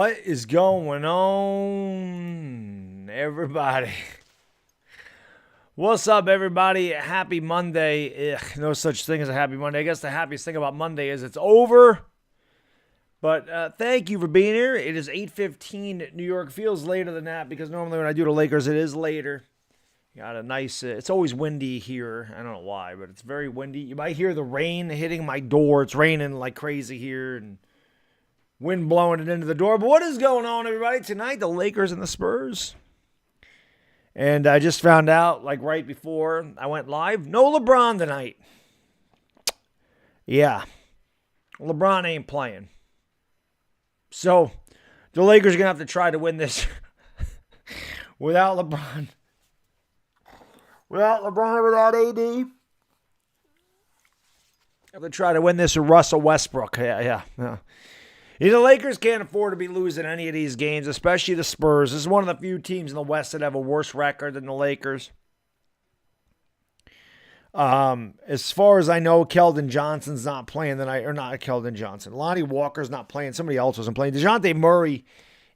What is going on, everybody? What's up, everybody? Happy Monday. Ugh, no such thing as a happy Monday. I guess the happiest thing about Monday is it's over. But thank you for being here. It is 8:15. New York feels later than that because normally when I do the Lakers, it is later. Got a nice, it's always windy here. I don't know why, but it's very windy. You might hear the rain hitting my door. It's raining like crazy here and wind blowing it into the door. But what is going on, everybody? Tonight, the Lakers and the Spurs. And I just found out, like right before I went live, no LeBron tonight. Yeah, LeBron ain't playing. So the Lakers are going to have to try to win this without LeBron. Without LeBron, without AD. Have to try to win this with Russell Westbrook. Yeah. The Lakers can't afford to be losing any of these games, especially the Spurs. This is one of the few teams in the West that have a worse record than the Lakers. As far as I know, Keldon Johnson's not playing tonight, or not Keldon Johnson. Lonnie Walker's not playing. Somebody else wasn't playing. DeJounte Murray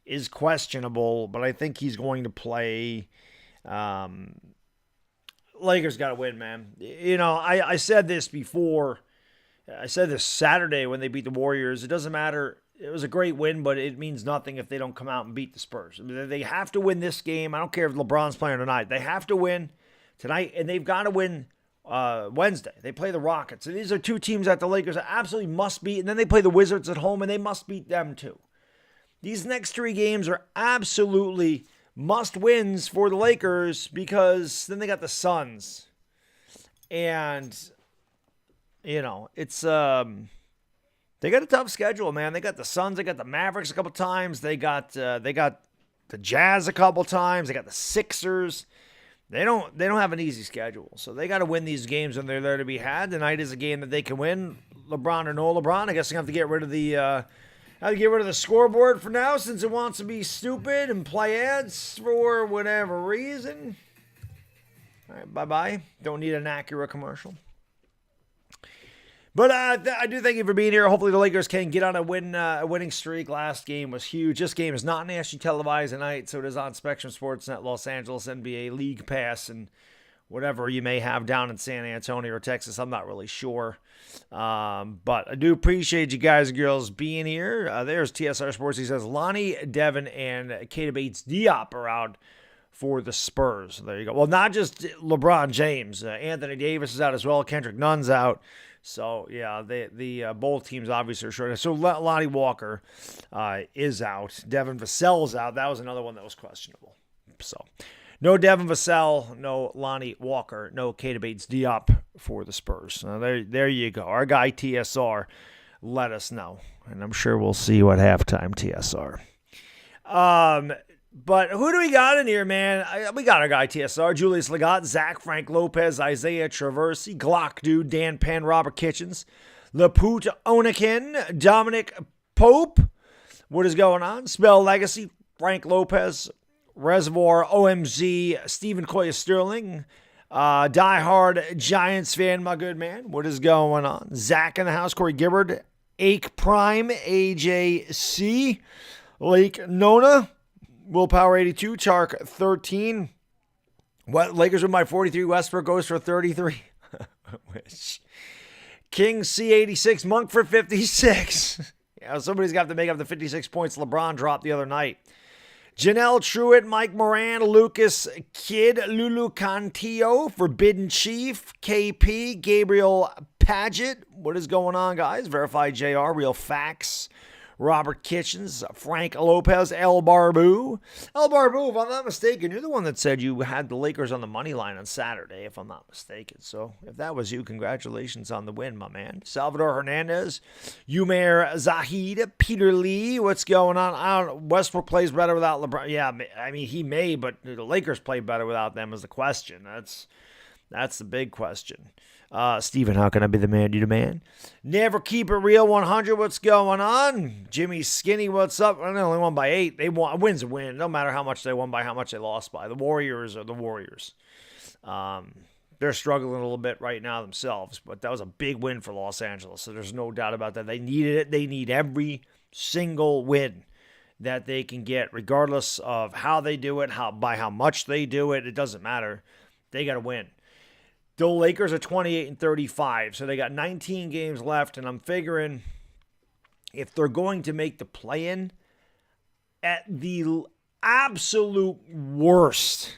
is questionable, but I think he's going to play. Lakers got to win, man. You know, I said this before. I said this Saturday when they beat the Warriors. It doesn't matter. It was a great win, but it means nothing if they don't come out and beat the Spurs. I mean, they have to win this game. I don't care if LeBron's playing tonight. They have to win tonight, and they've got to win Wednesday. They play the Rockets. And these are two teams that the Lakers absolutely must beat, and then they play the Wizards at home, and they must beat them too. These next three games are absolutely must-wins for the Lakers because then they got the Suns. And, you know, it's they got a tough schedule, man. They got the Suns, they got the Mavericks a couple times, they got the Jazz a couple times, they got the Sixers. They don't have an easy schedule, so they got to win these games when they're there to be had. Tonight is a game that they can win, LeBron or no LeBron. I guess they have to get rid of the scoreboard for now since it wants to be stupid and play ads for whatever reason. All right, bye-bye. Don't need an Acura commercial. But I do thank you for being here. Hopefully the Lakers can get on a winning streak. Last game was huge. This game is not nationally televised tonight, so it is on Spectrum Sportsnet, Los Angeles, NBA League Pass, and whatever you may have down in San Antonio or Texas. I'm not really sure. But I do appreciate you guys and girls being here. There's TSR Sports. He says Lonnie, Devin, and Keita Bates-Diop are out for the Spurs. There you go. Well, not just LeBron James. Anthony Davis is out as well. Kendrick Nunn's out. So, yeah, the both teams obviously are short. So, Lonnie Walker is out. Devin Vassell's out. That was another one that was questionable. So, no Devin Vassell, no Lonnie Walker, no Keita Bates-Diop for the Spurs. There you go. Our guy TSR let us know. And I'm sure we'll see you at halftime, TSR. But who do we got in here, man? We got our guy TSR, Julius Legat, Zach, Frank Lopez, Isaiah Traversi, Glock Dude, Dan Penn, Robert Kitchens, Laput Onakin, Dominic Pope. What is going on? Spell Legacy, Frank Lopez, Reservoir, OMZ, Stephen Koya Sterling, diehard Giants fan, my good man. What is going on? Zach in the house, Corey Gibbard, Ake Prime, AJC, Lake Nona, Willpower 82, Chark 13. What Lakers win by 43. Westbrook goes for 33. Which King C86, Monk for 56. Yeah, somebody's got to make up the 56 points LeBron dropped the other night. Janelle Truitt, Mike Moran, Lucas Kidd, Lulu Cantillo, Forbidden Chief, KP, Gabriel Paget. What is going on, guys? Verified JR, Real Facts. Robert Kitchens, Frank Lopez, El Barbu. El Barbu, if I'm not mistaken, you're the one that said you had the Lakers on the money line on Saturday, if I'm not mistaken. So if that was you, congratulations on the win, my man. Salvador Hernandez, Umair Zahid, Peter Lee, what's going on? I don't know. Westbrook plays better without LeBron. Yeah, I mean, he may, but the Lakers play better without them is the question. That's the big question. Steven, how can I be the man you demand? Never keep it real 100. What's going on? Jimmy Skinny, what's up? They only won by 8. They won. A win's a win. No matter how much they won by, how much they lost by. The Warriors are the Warriors. They're struggling a little bit right now themselves, but that was a big win for Los Angeles, so there's no doubt about that. They needed it. They need every single win. that they can get, regardless of how they do it, by how much they do it. It doesn't matter. They got to win. The Lakers are 28-35, so they got 19 games left, and I'm figuring if they're going to make the play-in, at the absolute worst,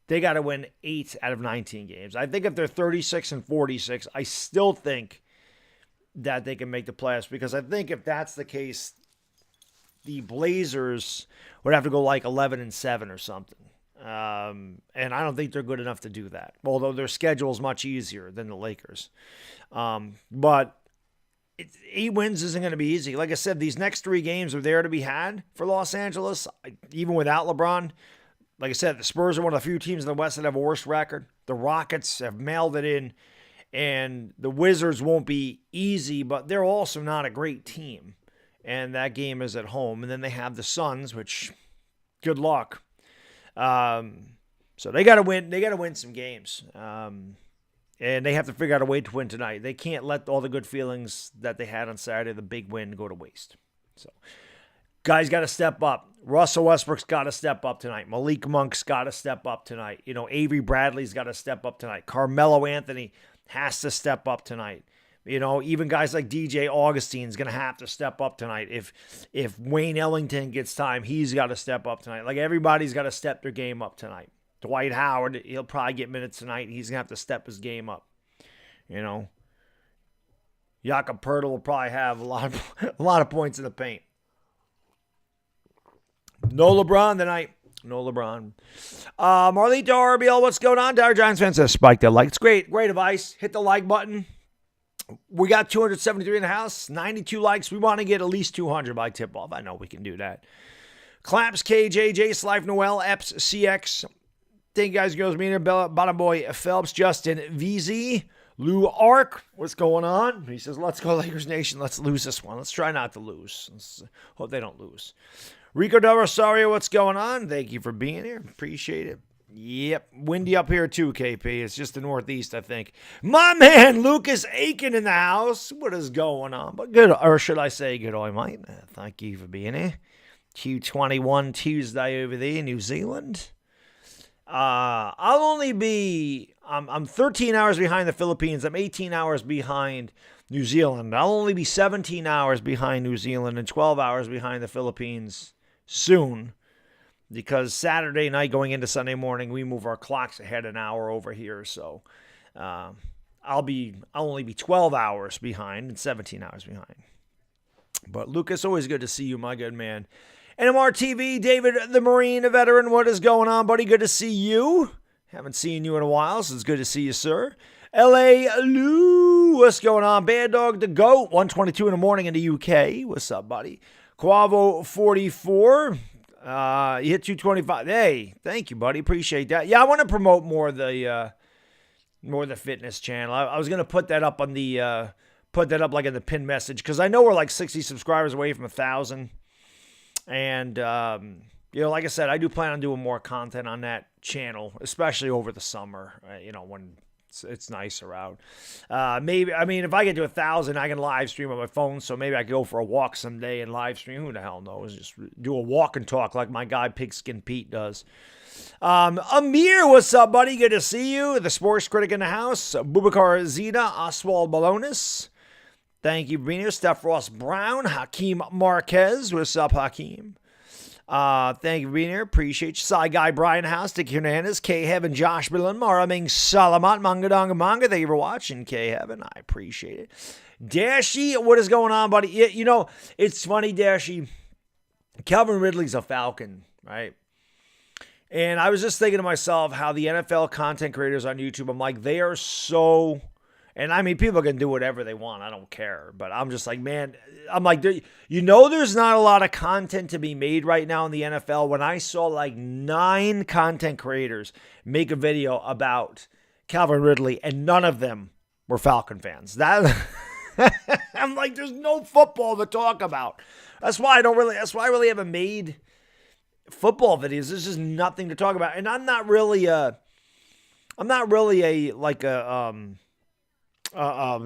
they got to win 8 out of 19 games. I think if they're 36-46, I still think that they can make the playoffs, because I think if that's the case, the Blazers would have to go like 11-7 or something. And I don't think they're good enough to do that, although their schedule is much easier than the Lakers. But 8 wins isn't going to be easy. Like I said, these next 3 games are there to be had for Los Angeles, even without LeBron. Like I said, the Spurs are one of the few teams in the West that have a worse record. The Rockets have mailed it in, and the Wizards won't be easy, but they're also not a great team. And that game is at home. And then they have the Suns, which, good luck. So they got to win. They got to win some games. And they have to figure out a way to win tonight. They can't let all the good feelings that they had on Saturday, the big win, go to waste. So guys got to step up. Russell Westbrook's got to step up tonight. Malik Monk's got to step up tonight. Avery Bradley's got to step up tonight. Carmelo Anthony has to step up tonight. Even guys like DJ Augustine's going to have to step up tonight. If Wayne Ellington gets time, he's got to step up tonight. Like, everybody's got to step their game up tonight. Dwight Howard, he'll probably get minutes tonight. He's going to have to step his game up. Jakob Poeltl will probably have a lot of points in the paint. No LeBron tonight. No LeBron. Marlito RBL, what's going on? Dire Giants fans, says spike that like. It's great. Great advice. Hit the like button. We got 273 in the house, 92 likes. We want to get at least 200 by tip-off. I know we can do that. Claps, KJ, J, Slife, Noel, Epps, CX. Thank you guys, girls, Meaner, Bottom Boy, Phelps, Justin, VZ, Lou Ark. What's going on? He says, let's go Lakers Nation. Let's lose this one. Let's try not to lose. Hope they don't lose. Rico Del Rosario, what's going on? Thank you for being here. Appreciate it. Yep, windy up here too, KP. It's just the Northeast, I think. My man, Lucas Aiken in the house. What is going on? But good, or should I say good eye, mate. Thank you for being here. Q21 Tuesday over there in New Zealand. I'm 13 hours behind the Philippines. I'm 18 hours behind New Zealand. I'll only be 17 hours behind New Zealand and 12 hours behind the Philippines soon. Because Saturday night going into Sunday morning, we move our clocks ahead an hour over here. So I'll only be 12 hours behind and 17 hours behind. But Lucas, always good to see you, my good man. NMR David the Marine, a veteran, what is going on, buddy? Good to see you. Haven't seen you in a while, so it's good to see you, sir. L.A. Lou, what's going on? Baddog the GOAT, 1:22 in the morning in the UK. What's up, buddy? Quavo 44. You hit 225. Hey, thank you, buddy. Appreciate that. Yeah, I want to promote more the fitness channel. I was gonna put that up on the like in the pinned message, because I know we're like 60 subscribers away from 1,000. And like I said, I do plan on doing more content on that channel, especially over the summer. When it's nicer out. If I get to 1,000, I can live stream on my phone. So maybe I could go for a walk someday and live stream. Who the hell knows? Just do a walk and talk like my guy Pigskin Pete does. Amir, what's up, buddy? Good to see you. The sports critic in the house. Bubakar Zita, Oswald Balonis. Thank you for being here. Steph Ross Brown, Hakeem Marquez. What's up, Hakeem? Thank you for being here. Appreciate you. Cy Guy, Brian House, Dick Hernandez, K Heaven, Josh Billen, Maraming Salamat, Mangadonga Manga. Thank you for watching, K Heaven. I appreciate it. Dashy, what is going on, buddy? It's funny, Dashy. Calvin Ridley's a Falcon, right? And I was just thinking to myself how the NFL content creators on YouTube, I'm like, they are so... And I mean, people can do whatever they want. I don't care. But I'm just like, man, there's not a lot of content to be made right now in the NFL. When I saw like 9 content creators make a video about Calvin Ridley, and none of them were Falcon fans. I'm like, there's no football to talk about. That's why I really haven't made football videos. There's just nothing to talk about. And I'm not really a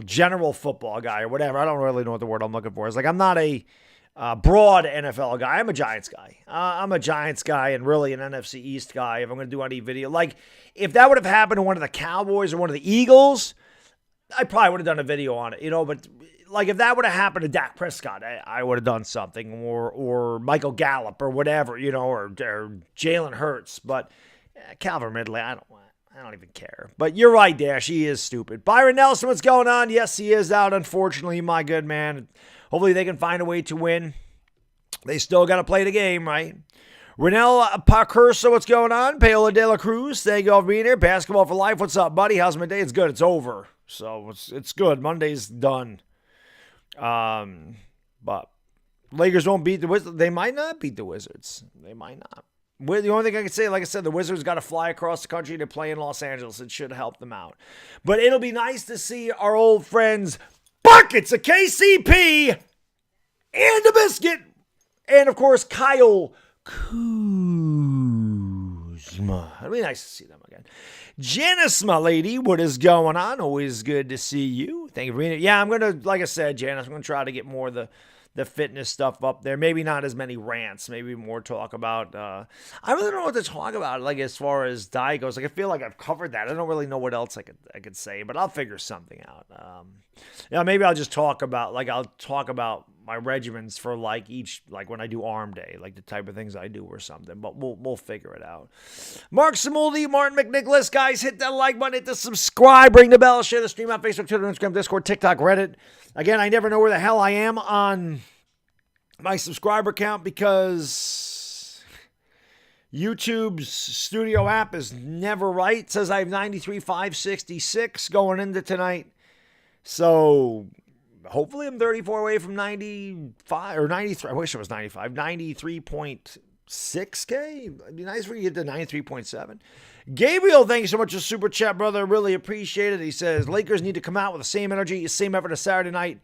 general football guy or whatever. I don't really know what the word I'm looking for is. Like, I'm not a broad NFL guy. I'm a Giants guy. I'm a Giants guy and really an NFC East guy if I'm going to do any video. Like, if that would have happened to one of the Cowboys or one of the Eagles, I probably would have done a video on it, but like if that would have happened to Dak Prescott, I would have done something, or Michael Gallup or whatever, or Jalen Hurts. But Calvin Ridley, I don't even care. But you're right, Dash. He is stupid. Byron Nelson, what's going on? Yes, he is out, unfortunately, my good man. Hopefully they can find a way to win. They still got to play the game, right? Renell Parkerso, what's going on? Paola De La Cruz, thank you all for being here. Basketball for life, what's up, buddy? How's my day? It's good. It's over. So it's good. Monday's done. But Lakers won't beat the Wizards. They might not beat the Wizards. They might not. The only thing I can say, like I said, the Wizards got to fly across the country to play in Los Angeles. It should help them out. But it'll be nice to see our old friends Buckets of KCP and a biscuit. And, of course, Kyle Kuzma. It'll be nice to see them again. Janice, my lady, what is going on? Always good to see you. Thank you for being here. Yeah, I'm going to, like I said, Janice, I'm going to try to get more of the fitness stuff up there. Maybe not as many rants. Maybe more talk about, I really don't know what to talk about, like, as far as diet goes. Like, I feel like I've covered that. I don't really know what else I could say, but I'll figure something out. Maybe I'll just talk about, my regimens for, each, when I do arm day, the type of things I do or something, but we'll figure it out. Mark Samuldi, Martin McNicholas, guys, hit that like button, hit the subscribe, ring the bell, share the stream on Facebook, Twitter, Instagram, Discord, TikTok, Reddit. Again, I never know where the hell I am on my subscriber count because YouTube's studio app is never right. It says I have 93,566 going into tonight. So hopefully I'm 34 away from 95 or 93. I wish it was 95. 93.6K. It'd be nice if we could get to 93.7. Gabriel, thank you so much for super chat, brother. Really appreciate it. He says, Lakers need to come out with the same energy, same effort as Saturday night,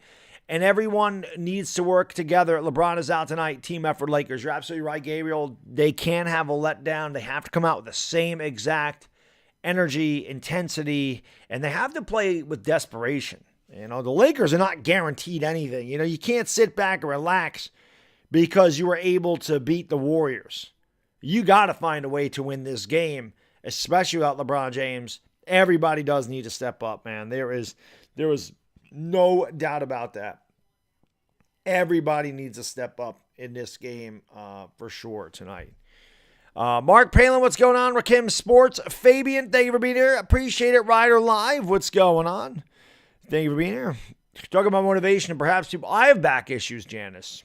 and everyone needs to work together. LeBron is out tonight. Team effort, Lakers. You're absolutely right, Gabriel. They can't have a letdown. They have to come out with the same exact energy, intensity, and they have to play with desperation. The Lakers are not guaranteed anything. You can't sit back and relax because you were able to beat the Warriors. You got to find a way to win this game, especially without LeBron James. Everybody does need to step up, man. There is no doubt about that. Everybody needs to step up in this game for sure tonight. Mark Palin, what's going on? Rakim Sports. Fabian, thank you for being here. Appreciate it. Ryder Live, what's going on? Thank you for being here. Talking about motivation and perhaps people. I have back issues, Janice.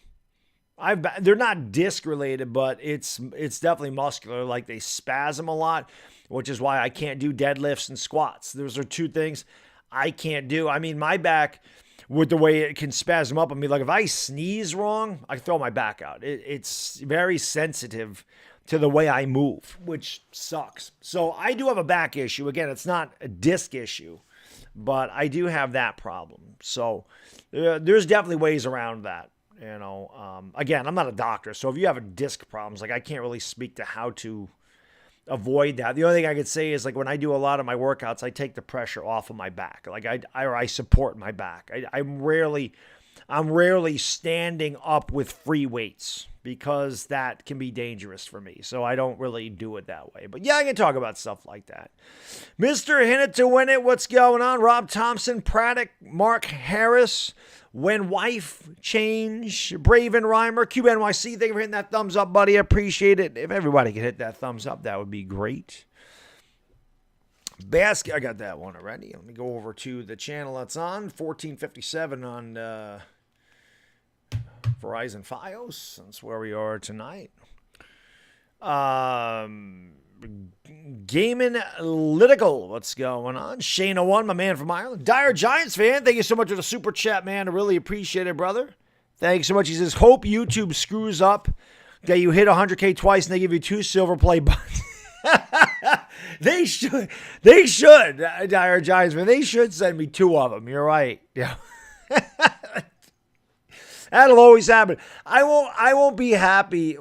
They're not disc related, but it's definitely muscular. Like they spasm a lot, which is why I can't do deadlifts and squats. Those are two things I can't do. I mean, my back, with the way it can spasm up on me, like if I sneeze wrong, I throw my back out. It's very sensitive to the way I move, which sucks. So I do have a back issue. Again, it's not a disc issue, but I do have that problem. So there's definitely ways around that. Again, I'm not a doctor, so if you have a disc problems, I can't really speak to how to avoid that. The only thing I could say is when I do a lot of my workouts, I take the pressure off of my back. I support my back. I'm rarely standing up with free weights because that can be dangerous for me. So I don't really do it that way. But yeah, I can talk about stuff like that. Mr. Hit It to Win It. What's going on? Rob Thompson, Praddock, Mark Harris, When Wife Change, Braven Reimer, QNYC. Thank you for hitting that thumbs up, buddy. I appreciate it. If everybody could hit that thumbs up, that would be great. I got that one already. Let me go over to the channel that's on. 1457 on Verizon Fios. That's where we are tonight. Game Analytical. What's going on? Shayna One, my man from Ireland. Dire Giants fan. Thank you so much for the super chat, man. I really appreciate it, brother. Thanks so much. He says, hope YouTube screws up that you hit 100K twice and they give you 2 silver play buttons. They should. Dire Giants fan. They should send me 2 of them. You're right. Yeah. That'll always happen. I won't be happy.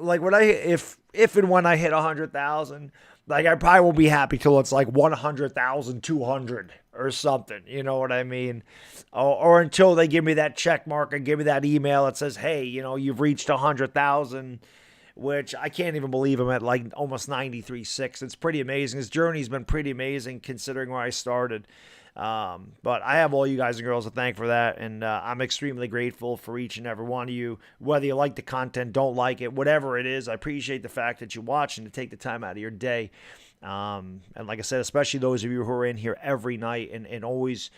If and when I hit 100,000, Like, I probably won't be happy till it's like 100,200 or something. You know what I mean? Or until they give me that check mark and give me that email that says, hey, you've reached 100,000, which I can't even believe I'm at like almost 93.6. It's pretty amazing. His journey's been pretty amazing considering where I started. But I have all you guys and girls to thank for that, and I'm extremely grateful for each and every one of you, whether you like the content, don't like it, whatever it is. I appreciate the fact that you watch and to take the time out of your day. And like I said, especially those of you who are in here every night and always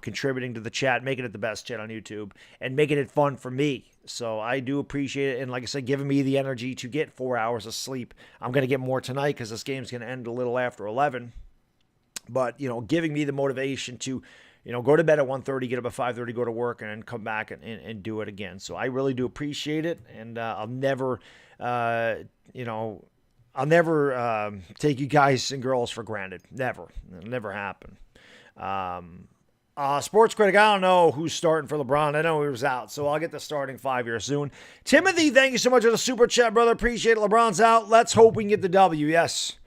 contributing to the chat, making it the best chat on YouTube, and making it fun for me. So I do appreciate it. And like I said, giving me the energy to get 4 hours of sleep. I'm going to get more tonight because this game's going to end a little after 11. But, giving me the motivation to, go to bed at 1:30, get up at 5:30, go to work, and then come back and do it again. So I really do appreciate it. And I'll never, take you guys and girls for granted. Never. It'll never happen. Sports critic, I don't know who's starting for LeBron. I know he was out, so I'll get the starting five here soon. Timothy, thank you so much for the super chat, brother. Appreciate it. LeBron's out. Let's hope we can get the W. Yes.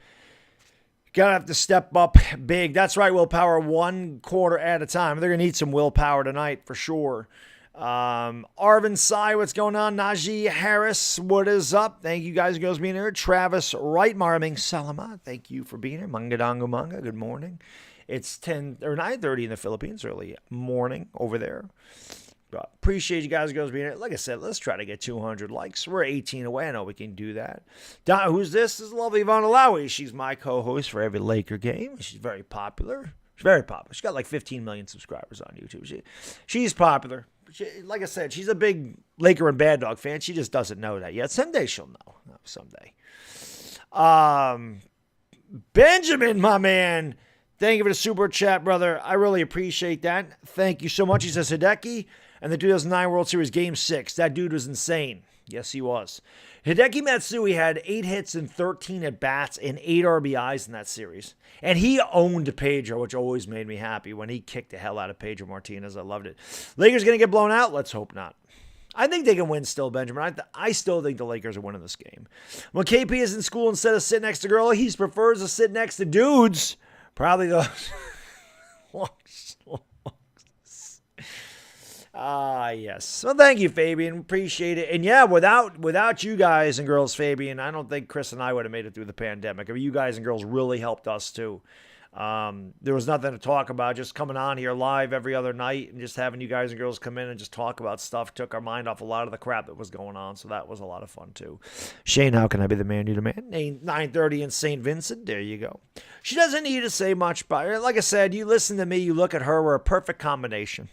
Gotta have to step up big. That's right, willpower, 1 quarter at a time. They're gonna need some willpower tonight for sure. Arvin Sai, what's going on? Najee Harris, what is up? Thank you guys and girls being here. Travis Wright, Marming Salama, thank you for being here. Mangadango Manga, good morning. It's 10 or 9:30 in the Philippines, early morning over there. But appreciate you guys and girls being here. Like I said, let's try to get 200 likes. We're 18 away. I know we can do that. Who's this? This is lovely Yvonne Alawi. She's my co-host for every Laker game. She's very popular. She's very popular. She's got like 15 million subscribers on YouTube. She's popular. Like I said, she's a big Laker and Baddog fan. She just doesn't know that yet. Someday she'll know. Someday. Benjamin, my man. Thank you for the super chat, brother. I really appreciate that. Thank you so much. He says, Hideki and the 2009 World Series Game 6. That dude was insane. Yes, he was. Hideki Matsui had 8 hits and 13 at-bats and 8 RBIs in that series. And he owned Pedro, which always made me happy when he kicked the hell out of Pedro Martinez. I loved it. Lakers going to get blown out? Let's hope not. I think they can win still, Benjamin. I still think the Lakers are winning this game. When KP is in school, instead of sitting next to girls, he prefers to sit next to dudes. Probably those. Yes. So thank you, Fabian. Appreciate it. And yeah, without you guys and girls, Fabian, I don't think Chris and I would have made it through the pandemic. I mean, you guys and girls really helped us too. There was nothing to talk about. Just coming on here live every other night and just having you guys and girls come in and just talk about stuff took our mind off a lot of the crap that was going on. So that was a lot of fun too. Shane, how can I be the man you demand? 9:30 in St. Vincent. There you go. She doesn't need to say much, but like I said, you listen to me, you look at her, we're a perfect combination.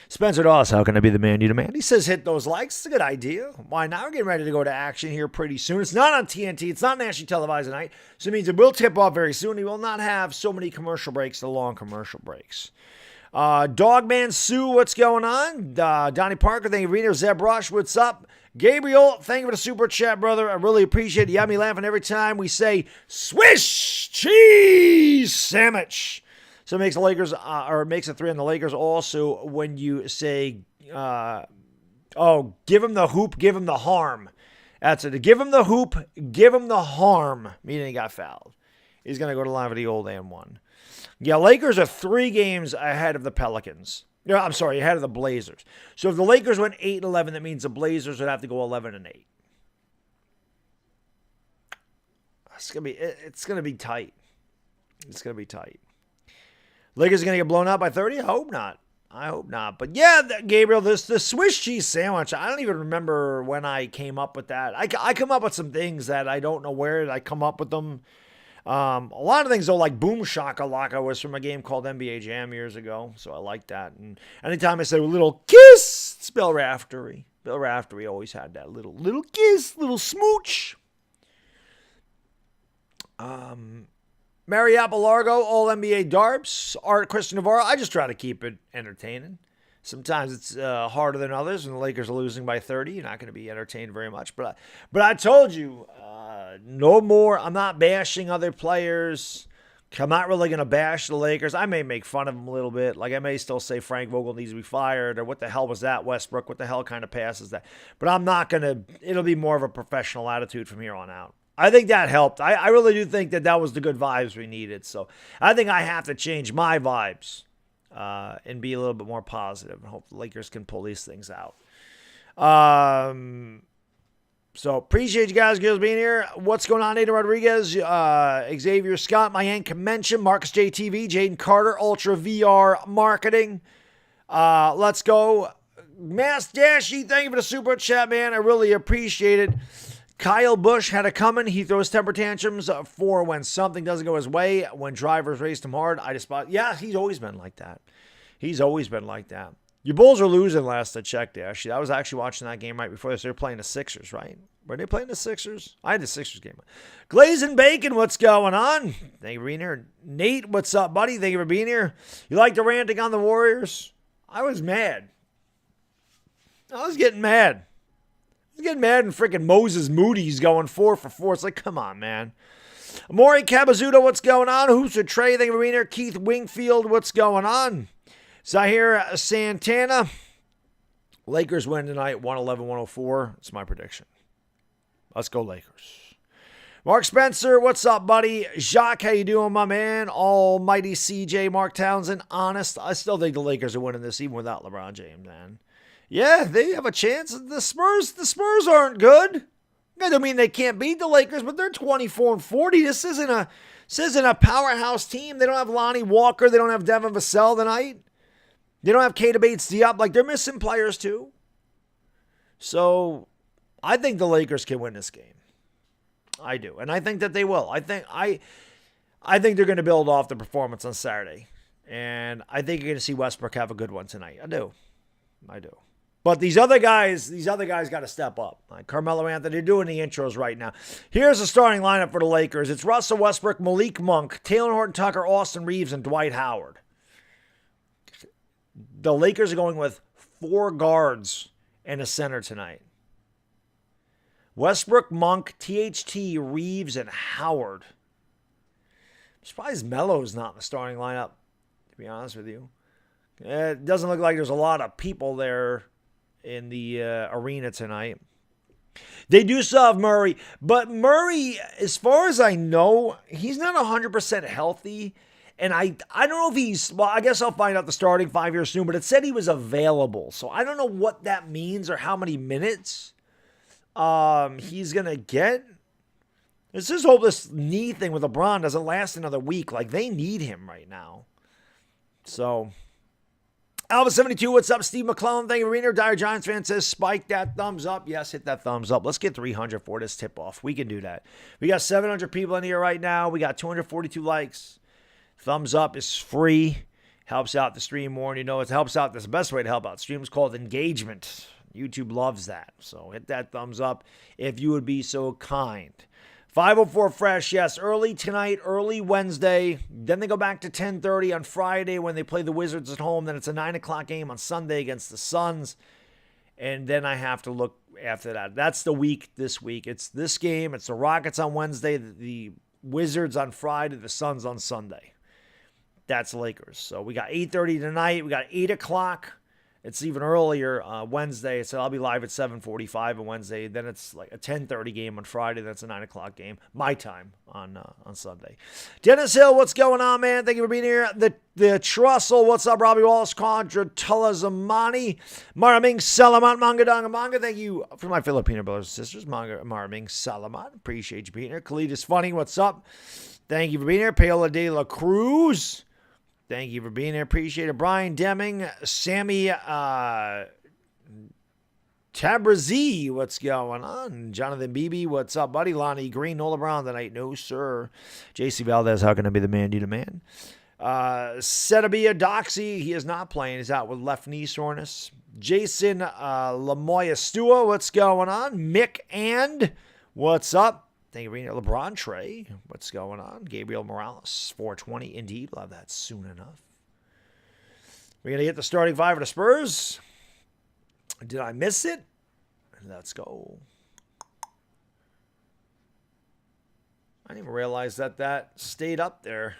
Spencer Doss, how can I be the man you demand? He says hit those likes. It's a good idea. Why not? We're getting ready to go to action here pretty soon. It's not on TNT. It's not nationally televised tonight. So it means it will tip off very soon. He will not have so many commercial breaks, the long commercial breaks. Dogman Sue, what's going on? Donnie Parker, thank you for being here. Zeb Rush, what's up? Gabriel, thank you for the super chat, brother. I really appreciate it. You have me laughing every time we say Swiss cheese sandwich. So it makes the Lakers, or it makes it 3 on the Lakers. Also, when you say, give him the hoop, give him the harm. That's it. Give him the hoop, give him the harm. Meaning he got fouled. He's going to go to the line for the old and 1. Yeah, Lakers are 3 games ahead of the Pelicans. No, I'm sorry, ahead of the Blazers. So if the Lakers went 8-11, that means the Blazers would have to go 11-8. It's gonna be tight. It's gonna be tight. Lakers are going to get blown out by 30? I hope not. But yeah, Gabriel, the Swiss cheese sandwich, I don't even remember when I came up with that. I come up with some things that I don't know where I come up with them. A lot of things, though, like Boom Shakalaka was from a game called NBA Jam years ago, so I like that. And anytime I say a little kiss, it's Bill Raftery. Bill Raftery always had that little kiss, little smooch. Mary Apple Largo, All NBA Darbs, Art Christian Navarro. I just try to keep it entertaining. Sometimes it's harder than others. When the Lakers are losing by 30, you're not going to be entertained very much. But I told you, no more. I'm not bashing other players. I'm not really going to bash the Lakers. I may make fun of them a little bit. Like I may still say Frank Vogel needs to be fired, or what the hell was that, Westbrook? What the hell kind of pass is that? But I'm not going to. It'll be more of a professional attitude from here on out. I think that helped. I really do think that was the good vibes we needed. So I think I have to change my vibes and be a little bit more positive and hope the Lakers can pull these things out. So appreciate you guys being here. What's going on? Nathan Rodriguez, Xavier Scott, my Yank Mention, Marcus JTV, Jaden Carter, Ultra VR Marketing. Let's go. Mass Dashy, thank you for the super chat, man. I really appreciate it. Kyle Busch had it coming. He throws temper tantrums for when something doesn't go his way, when drivers raced him hard. I despise. Yeah, he's always been like that. He's always been like that. Your Bulls are losing last I checked, Ashley. I was actually watching that game right before this. They were playing the Sixers, right? Were they playing the Sixers? I had the Sixers game. Glazing Bacon, what's going on? Thank you for being here. Nate, what's up, buddy? Thank you for being here. You like the ranting on the Warriors? I was mad. I was getting mad. I was getting mad and freaking Moses Moody's going 4 for 4. It's like, come on, man. Amori Cabazuto, what's going on? Hoops with Trey, thank you for being here. Keith Wingfield, what's going on? Zahir Santana. Lakers win tonight, 111-104. It's my prediction. Let's go Lakers. Mark Spencer, what's up, buddy? Jacques, how you doing, my man? Almighty CJ, Mark Townsend. Honest, I still think the Lakers are winning this even without LeBron James, man. Yeah, they have a chance. The Spurs aren't good. That don't mean they can't beat the Lakers, but they're 24-40. This isn't a powerhouse team. They don't have Lonnie Walker. They don't have Devin Vassell tonight. They don't have Keita Bates-Diop. Like, they're missing players, too. So, I think the Lakers can win this game. I do. And I think that they will. I think they're going to build off the performance on Saturday. And I think you're going to see Westbrook have a good one tonight. I do. But these other guys got to step up. Like Carmelo Anthony, they're doing the intros right now. Here's the starting lineup for the Lakers. It's Russell Westbrook, Malik Monk, Taylor Horton-Tucker, Austin Reeves, and Dwight Howard. The Lakers are going with 4 guards and a center tonight. Westbrook, Monk, THT, Reeves, and Howard. I'm surprised Melo's not in the starting lineup, to be honest with you. It doesn't look like there's a lot of people there in the arena tonight. They do still have Murray, but Murray, as far as I know, he's not 100% healthy. And I don't know if he's, well, I guess I'll find out the starting 5 years soon, but it said he was available. So I don't know what that means or how many minutes he's going to get. Let's just hope this knee thing with LeBron doesn't last another week. Like, they need him right now. So, Alva72, what's up? Steve McClellan, thank you for being here. Dire Giants fan says, spike that thumbs up. Yes, hit that thumbs up. Let's get 300 for this tip-off. We can do that. We got 700 people in here right now. We got 242 likes. Thumbs up is free. Helps out the stream more. And you know, it helps out. That's the best way to help out. Stream is called engagement. YouTube loves that. So hit that thumbs up if you would be so kind. 504 Fresh, yes, early tonight, early Wednesday. Then they go back to 10:30 on Friday when they play the Wizards at home. Then it's a 9 o'clock game on Sunday against the Suns. And then I have to look after that. That's the week this week. It's this game. It's the Rockets on Wednesday, the Wizards on Friday, the Suns on Sunday. That's Lakers. So we got 8:30 tonight. We got 8 o'clock. It's even earlier Wednesday, so I'll be live at 7:45 on Wednesday. Then it's like a 10:30 game on Friday. That's a 9 o'clock game, my time on Sunday. Dennis Hill, what's going on, man? Thank you for being here. The Trussell, what's up? Robbie Wallace, Contra Tulazamani, Maraming Salamat, Manga Donga Manga. Thank you for my Filipino brothers and sisters. Maraming Salamat, appreciate you being here. Khalid is funny, what's up? Thank you for being here. Paola de la Cruz. Thank you for being here. Appreciate it. Brian Deming, Sammy Tabrazi, what's going on? Jonathan Beebe, what's up, buddy? Lonnie Green, no LeBron tonight. No, sir. JC Valdez, how can I be the man, do the man? Setabia Doxy, he is not playing. He's out with left knee soreness. Jason Lamoya Stua, what's going on? Mick and, what's up? Thank you for being here. LeBron Trey, what's going on? Gabriel Morales, 420. Indeed, we'll have that soon enough. We're going to get the starting 5 of the Spurs. Did I miss it? Let's go. I didn't even realize that stayed up there.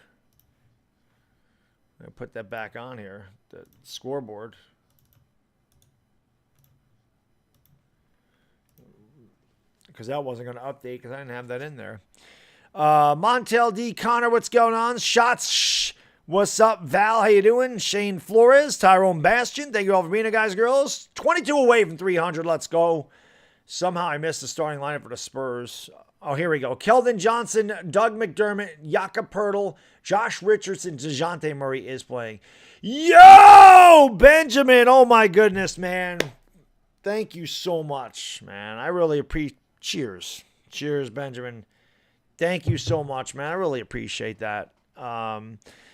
I'm going to put that back on here, the scoreboard. because that wasn't going to update because I didn't have that in there. Montel D. Connor, what's going on? Shots. Shh. What's up, Val? How you doing? Shane Flores, Tyrone Bastion. Thank you all for being here, guys, girls. 22 away from 300. Let's go. Somehow I missed the starting lineup for the Spurs. Oh, here we go. Keldon Johnson, Doug McDermott, Jakob Poeltl, Josh Richardson, DeJounte Murray is playing. Yo, Benjamin. Oh, my goodness, man. Thank you so much, man. I really appreciate. Cheers. Cheers, Benjamin. Thank you so much, man. I really appreciate that.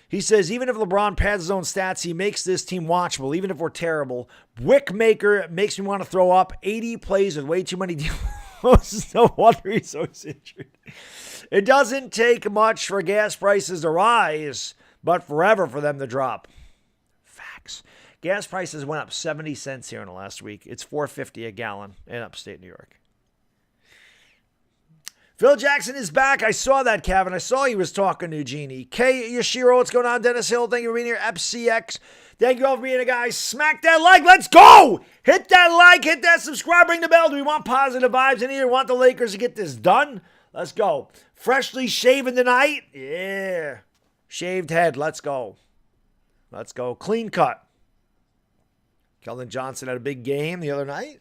He says, even if LeBron pads his own stats, he makes this team watchable, even if we're terrible. Wickmaker makes me want to throw up. 80 plays with way too many deals. No wonder he's so injured. It doesn't take much for gas prices to rise, but forever for them to drop. Facts. Gas prices went up 70 cents here in the last week. It's $4.50 a gallon in upstate New York. Phil Jackson is back. I saw that, Kevin. I saw he was talking to Jeannie. K. Yashiro, what's going on? Dennis Hill, thank you for being here. FCX, thank you all for being here, guys. Smack that like. Let's go. Hit that like. Hit that subscribe. Ring the bell. Do we want positive vibes in here? We want the Lakers to get this done? Let's go. Freshly shaven tonight? Yeah. Shaved head. Let's go. Let's go. Clean cut. Keldon Johnson had a big game the other night.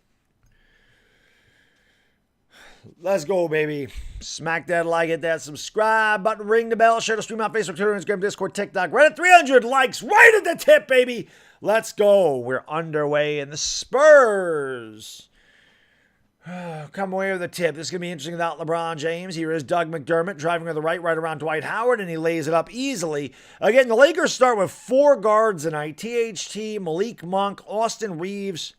Let's go, baby. Smack that like, hit that subscribe button, ring the bell, share the stream on Facebook, Twitter, Instagram, Discord, TikTok. Right at 300 likes, right at the tip, baby. Let's go. We're underway in the Spurs. Come away with a tip. This is going to be interesting without LeBron James. Here is Doug McDermott driving to the right around Dwight Howard, and he lays it up easily. Again, the Lakers start with 4 guards tonight. THT, Malik Monk, Austin Reeves,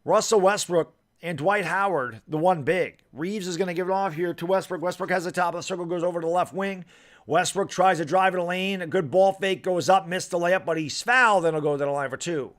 Russell Westbrook, and Dwight Howard, the one big. Reeves is going to give it off here to Westbrook. Westbrook has the top of the circle, goes over to the left wing. Westbrook tries to drive in the lane. A good ball fake goes up, missed the layup, but he's fouled, then he'll go to the line for 2.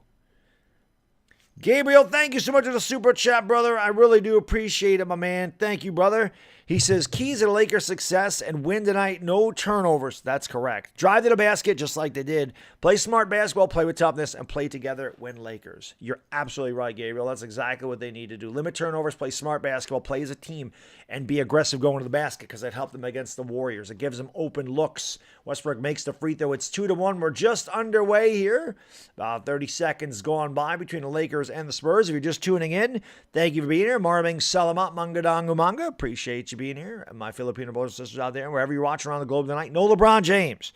Gabriel, thank you so much for the super chat, brother. I really do appreciate it, my man. Thank you, brother. He says, keys to the Lakers' success and win tonight, no turnovers. That's correct. Drive to the basket just like they did. Play smart basketball, play with toughness, and play together, win Lakers. You're absolutely right, Gabriel. That's exactly what they need to do. Limit turnovers, play smart basketball, play as a team, and be aggressive going to the basket because that helped them against the Warriors. It gives them open looks. Westbrook makes the free throw. It's 2-1. We're just underway here. About 30 seconds gone by between the Lakers and the Spurs. If you're just tuning in, thank you for being here. Marvin Salamat Mangadangu Manga. Appreciate you being here. And my Filipino brothers and sisters out there, wherever you're watching around the globe tonight. No LeBron James.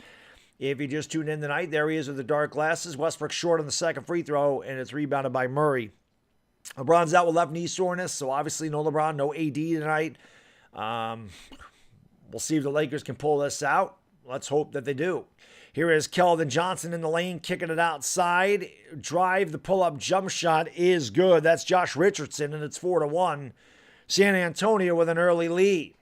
If you just tuned in tonight, there he is with the dark glasses. Westbrook short on the second free throw, and it's rebounded by Murray. LeBron's out with left knee soreness, so obviously no LeBron, no AD tonight. We'll see if the Lakers can pull this out. Let's hope that they do. Here is Keldon Johnson in the lane, kicking it outside. Drive, the pull-up jump shot is good. That's Josh Richardson, and it's 4-1. San Antonio with an early lead.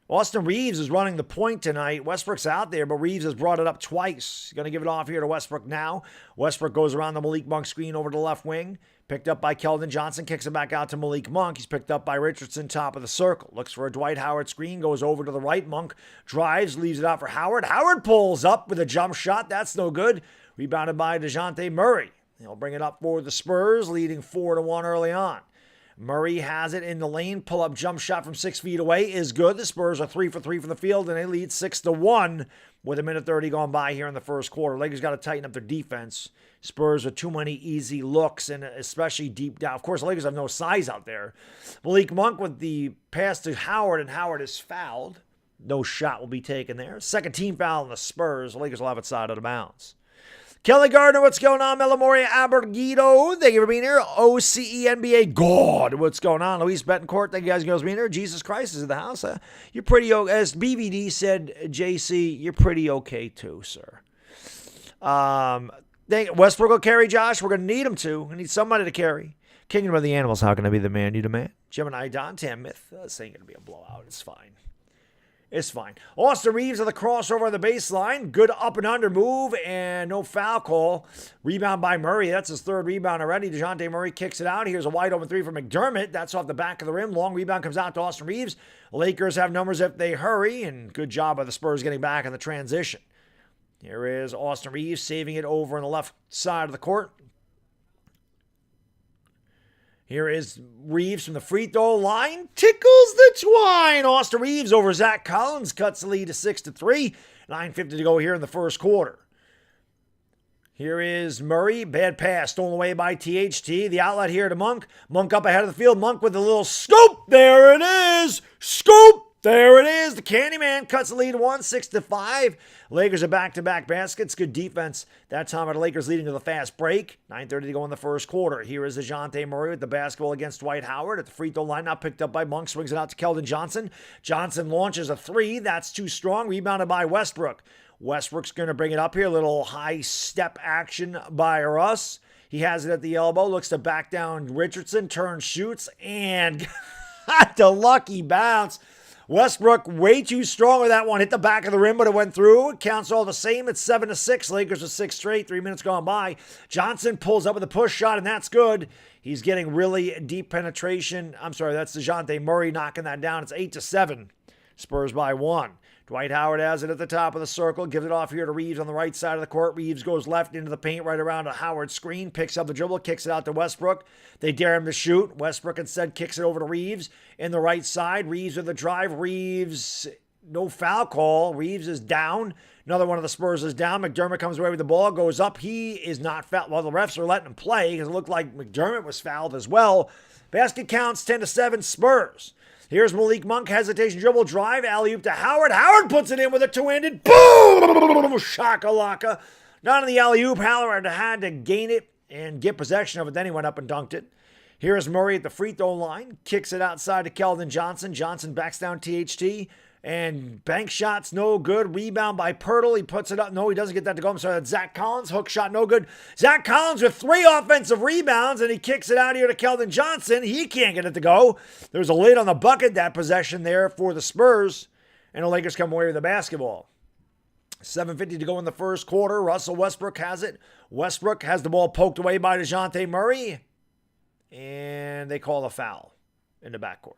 Austin Reeves is running the point tonight. Westbrook's out there, but Reeves has brought it up twice. He's going to give it off here to Westbrook now. Westbrook goes around the Malik Monk screen over to the left wing. Picked up by Keldon Johnson, kicks it back out to Malik Monk. He's picked up by Richardson, top of the circle. Looks for a Dwight Howard screen, goes over to the right. Monk drives, leaves it out for Howard. Howard pulls up with a jump shot. That's no good. Rebounded by DeJounte Murray. He'll bring it up for the Spurs, leading 4-1 early on. Murray has it in the lane. Pull-up jump shot from 6 feet away is good. The Spurs are 3 for 3 from the field, and they lead 6-1 with 1:30 gone by here in the first quarter. Lakers got to tighten up their defense. Spurs are too many easy looks, and especially deep down. Of course, the Lakers have no size out there. Malik Monk with the pass to Howard, and Howard is fouled. No shot will be taken there. Second team foul on the Spurs. The Lakers will have it side out of bounds. Kelly Gardner, what's going on? Melamoria Abergido, thank you for being here. OCE NBA God, what's going on? Luis Betancourt, thank you guys for being here. Jesus Christ is in the house. You're pretty okay. As BVD said, JC, you're pretty okay too, sir. Westbrook will carry Josh. We're going to need him to. We need somebody to carry. Kingdom of the Animals, how can I be the man? You the man? Gemini Don, Tam Myth. This ain't going to be a blowout. It's fine. It's fine. Austin Reeves on the crossover on the baseline. Good up and under move and no foul call. Rebound by Murray. That's his third rebound already. DeJounte Murray kicks it out. Here's a wide open three from McDermott. That's off the back of the rim. Long rebound comes out to Austin Reeves. Lakers have numbers if they hurry, and good job by the Spurs getting back in the transition. Here is Austin Reeves saving it over on the left side of the court. Here is Reeves from the free throw line. Tickles the twine. Austin Reeves over Zach Collins. Cuts the lead to 6-3. 9:50 to go here in the first quarter. Here is Murray. Bad pass. Stolen away by THT. The outlet here to Monk. Monk up ahead of the field. Monk with a little scoop. There it is. Scoop. There it is. The Candyman cuts the lead 6-5. Lakers are back-to-back baskets. Good defense. That time the Lakers leading to the fast break. 9:30 to go in the first quarter. Here is DeJounte Murray with the basketball against Dwight Howard at the free throw line. Now picked up by Monk. Swings it out to Keldon Johnson. Johnson launches a three. That's too strong. Rebounded by Westbrook. Westbrook's going to bring it up here. A little high step action by Russ. He has it at the elbow. Looks to back down Richardson. Turns, shoots, and got the lucky bounce. Westbrook way too strong with that one. Hit the back of the rim, but it went through. It counts all the same. It's 7-6. Lakers with 6 straight. 3 minutes gone by. Johnson pulls up with a push shot, and that's good. He's getting really deep penetration. I'm sorry, that's DeJounte Murray knocking that down. It's 8-7. Spurs by 1. Dwight Howard has it at the top of the circle. Gives it off here to Reeves on the right side of the court. Reeves goes left into the paint right around a Howard screen. Picks up the dribble. Kicks it out to Westbrook. They dare him to shoot. Westbrook instead kicks it over to Reeves in the right side. Reeves with the drive. Reeves, no foul call. Reeves is down. Another one of the Spurs is down. McDermott comes away with the ball. Goes up. He is not fouled. Well, the refs are letting him play because it looked like McDermott was fouled as well. Basket counts 10-7 Spurs. Here's Malik Monk, hesitation, dribble, drive, alley-oop to Howard. Howard puts it in with a two-handed, boom! Shakalaka. Not on the alley-oop. Howard had to gain it and get possession of it. Then he went up and dunked it. Here's Murray at the free throw line. Kicks it outside to Keldon Johnson. Johnson backs down THT. And bank shots, no good. Rebound by Pirtle. He puts it up. No, he doesn't get that to go. I'm sorry, that's Zach Collins. Hook shot, no good. Zach Collins with 3 offensive rebounds, and he kicks it out here to Keldon Johnson. He can't get it to go. There's a lid on the bucket, that possession there for the Spurs. And the Lakers come away with the basketball. 7:50 to go in the first quarter. Russell Westbrook has it. Westbrook has the ball poked away by DeJounte Murray. And they call a foul in the backcourt.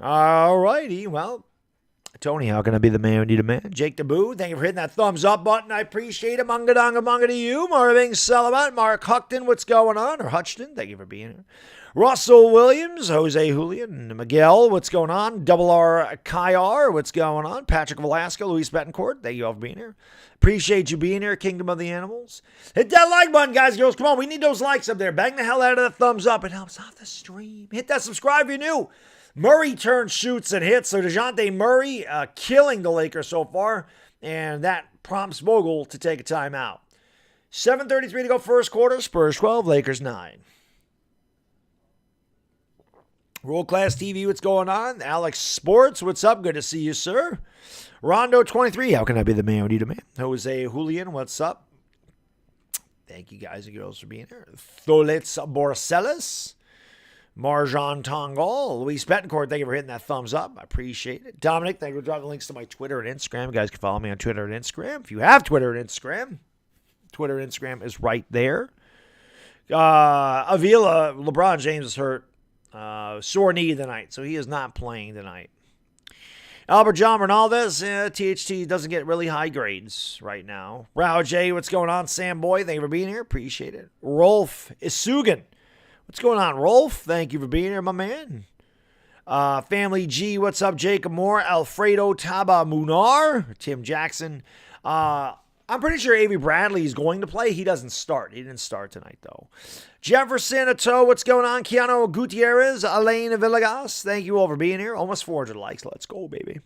All righty. Well, Tony, how can I be the man who need a man? Jake DeBoo, thank you for hitting that thumbs up button. I appreciate it. Munga donga munga to you. Marvin Sullivan, Mark Huckton, what's going on? Or Hutchton, thank you for being here. Russell Williams, Jose Julian, Miguel, what's going on? Double R Kyar, what's going on? Patrick Velasco, Luis Betancourt, thank you all for being here. Appreciate you being here, Kingdom of the Animals. Hit that like button, guys and girls. Come on, we need those likes up there. Bang the hell out of the thumbs up. It helps out the stream. Hit that subscribe if you're new. Murray turns, shoots, and hits. So DeJounte Murray killing the Lakers so far. And that prompts Vogel to take a timeout. 7:33 to go first quarter. Spurs 12, Lakers 9. World Class TV, what's going on? Alex Sports, what's up? Good to see you, sir. Rondo 23, how can I be the man who need a man? Jose Julian, what's up? Thank you guys and girls for being here. Tholitz Borselis. Marjan Tongal, Luis Betancourt, thank you for hitting that thumbs up. I appreciate it. Dominic, thank you for dropping links to my Twitter and Instagram. You guys can follow me on Twitter and Instagram. If you have Twitter and Instagram, Twitter and Instagram is right there. Avila, LeBron James is hurt. Sore knee tonight, so he is not playing tonight. Albert John Ronaldes, THT doesn't get really high grades right now. Rao J, what's going on? Sam Boy, thank you for being here. Appreciate it. Rolf Isugan. What's going on, Rolf? Thank you for being here, my man. Family G, what's up? Jacob Moore, Alfredo Taba Munar, Tim Jackson. I'm pretty sure Avery Bradley is going to play. He doesn't start. He didn't start tonight, though. Jefferson Ato, what's going on? Keanu Gutierrez, Elaine Villegas, thank you all for being here. Almost 400 likes. Let's go, baby.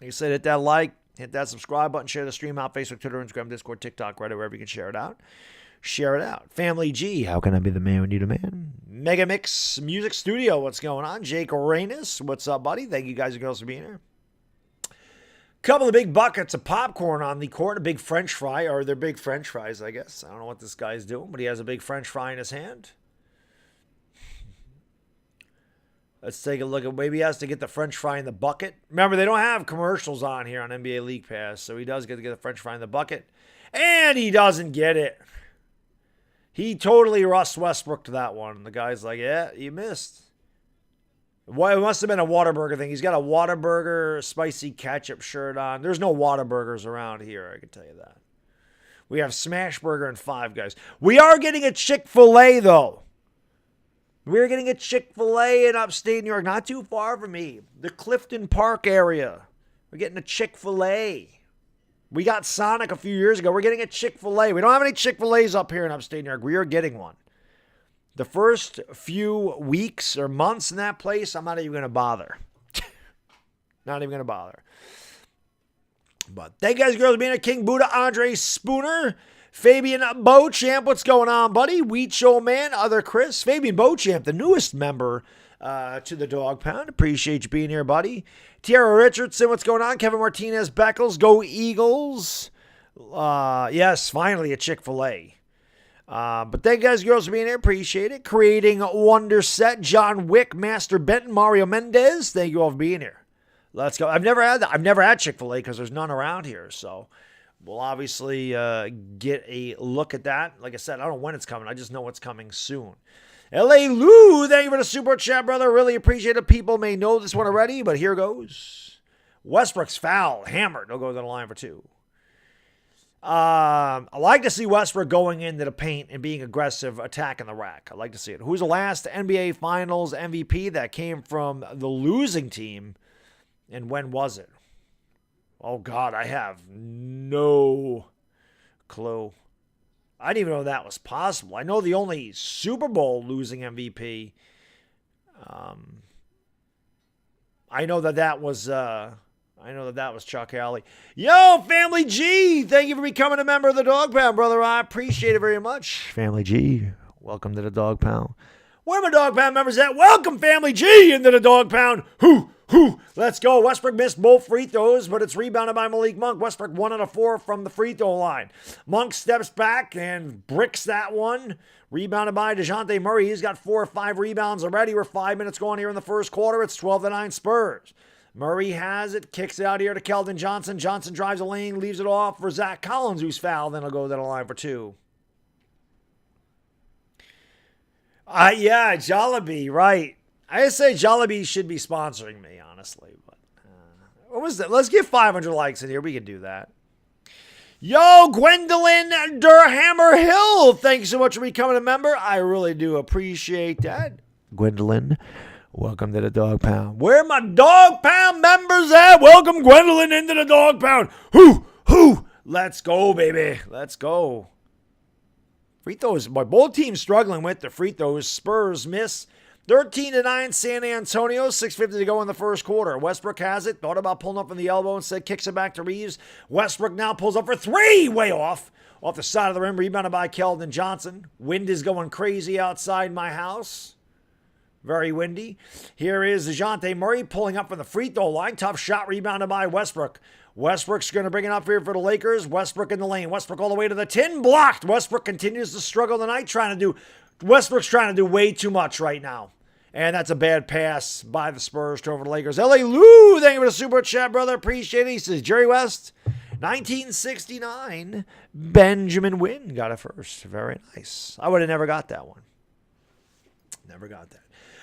Like I said, hit that like, hit that subscribe button, share the stream out, Facebook, Twitter, Instagram, Discord, TikTok, Reddit, wherever you can share it out. Share it out. Family G, how can I be the man we need a man? Mega Mix Music Studio, what's going on? Jake Arenas, what's up, buddy? Thank you guys and girls for being here. Couple of big buckets of popcorn on the court, a big French fry, or they're big French fries, I guess. I don't know what this guy's doing, but he has a big French fry in his hand. Let's take a look at, maybe he has to get the French fry in the bucket. Remember, they don't have commercials on here on NBA League Pass, so he does get to get the French fry in the bucket. And he doesn't get it. He totally Russ Westbrook to that one. The guy's like, yeah, you missed. Well, it must have been a Whataburger thing. He's got a Whataburger spicy ketchup shirt on. There's no Whataburgers around here, I can tell you that. We have Smashburger and Five Guys. We are getting a Chick-fil-A, though. We're getting a Chick-fil-A in upstate New York, not too far from me. The Clifton Park area. We're getting a Chick-fil-A. We got Sonic a few years ago. We're getting a Chick-fil-A. We don't have any Chick-fil-A's up here in upstate New York. We are getting one. The first few weeks or months in that place, I'm not even going to bother. Not even going to bother. But thank you guys, girls, being a King Buddha, Andre Spooner, Fabian Beauchamp. What's going on, buddy? Wheat Show Man, Other Chris, Fabian Beauchamp, the newest member to the Dog Pound. Appreciate you being here, buddy. Tierra Richardson, what's going on? Kevin Martinez, Beckles, go Eagles. Yes, finally a Chick-fil-A. But thank you guys, girls, for being here. Appreciate it. Creating Wonder Set, John Wick, Master Benton, Mario Mendez. Thank you all for being here. Let's go. I've never had Chick-fil-A because there's none around here. So we'll obviously get a look at that. Like I said, I don't know when it's coming. I just know it's coming soon. L.A. Lou, thank you for the super chat, brother. Really appreciate it. People may know this one already, but here goes. Westbrook's foul. Hammered. He'll go to the line for two. I like to see Westbrook going into the paint and being aggressive, attacking the rack. I like to see it. Who's the last NBA Finals MVP that came from the losing team? And when was it? Oh, God, I have no clue. I didn't even know that was possible. I know the only Super Bowl losing MVP. I know that was Chuck Halley. Yo, Family G, thank you for becoming a member of the Dog Pound, brother. I appreciate it very much. Family G, welcome to the Dog Pound. Where are my Dog Pound members at? Welcome, Family G, into the Dog Pound. Let's go. Westbrook missed both free throws, but it's rebounded by Malik Monk. Westbrook 1 out of 4 from the free throw line. Monk steps back and bricks that one. Rebounded by DeJounte Murray. He's got 4 or 5 rebounds already. We're 5 minutes going here in the first quarter. It's 12-9 Spurs. Murray has it, kicks it out here to Keldon Johnson. Johnson drives a lane, leaves it off for Zach Collins, who's fouled. Then he'll go to the line for 2. Yeah, Jollibee, right. I say Jollibee should be sponsoring me, honestly. But what was that? Let's get 500 likes in here. We can do that. Yo, Gwendolyn Durhammer Hill. Thank you so much for becoming a member. I really do appreciate that. Gwendolyn, welcome to the Dog Pound. Where are my Dog Pound members at? Welcome, Gwendolyn, into the Dog Pound. Let's go, baby. Let's go. Free throws. Both teams struggling with the free throws. Spurs miss. 13-9 San Antonio, 6:50 to go in the first quarter. Westbrook has it, thought about pulling up from the elbow, instead kicks it back to Reeves. Westbrook now pulls up for 3, way off the side of the rim, rebounded by Keldon Johnson. Wind is going crazy outside my house. Very windy. Here is DeJounte Murray pulling up from the free throw line. Tough shot, rebounded by Westbrook. Westbrook's going to bring it up here for the Lakers. Westbrook in the lane. Westbrook all the way to the tin, blocked. Westbrook continues to struggle tonight, Westbrook's trying to do way too much right now. And that's a bad pass by the Spurs to over the Lakers. L.A. Lou, thank you for the super chat, brother. Appreciate it. He says, Jerry West, 1969, Benjamin Wynn got it first. Very nice. I would have never got that one. Never got that.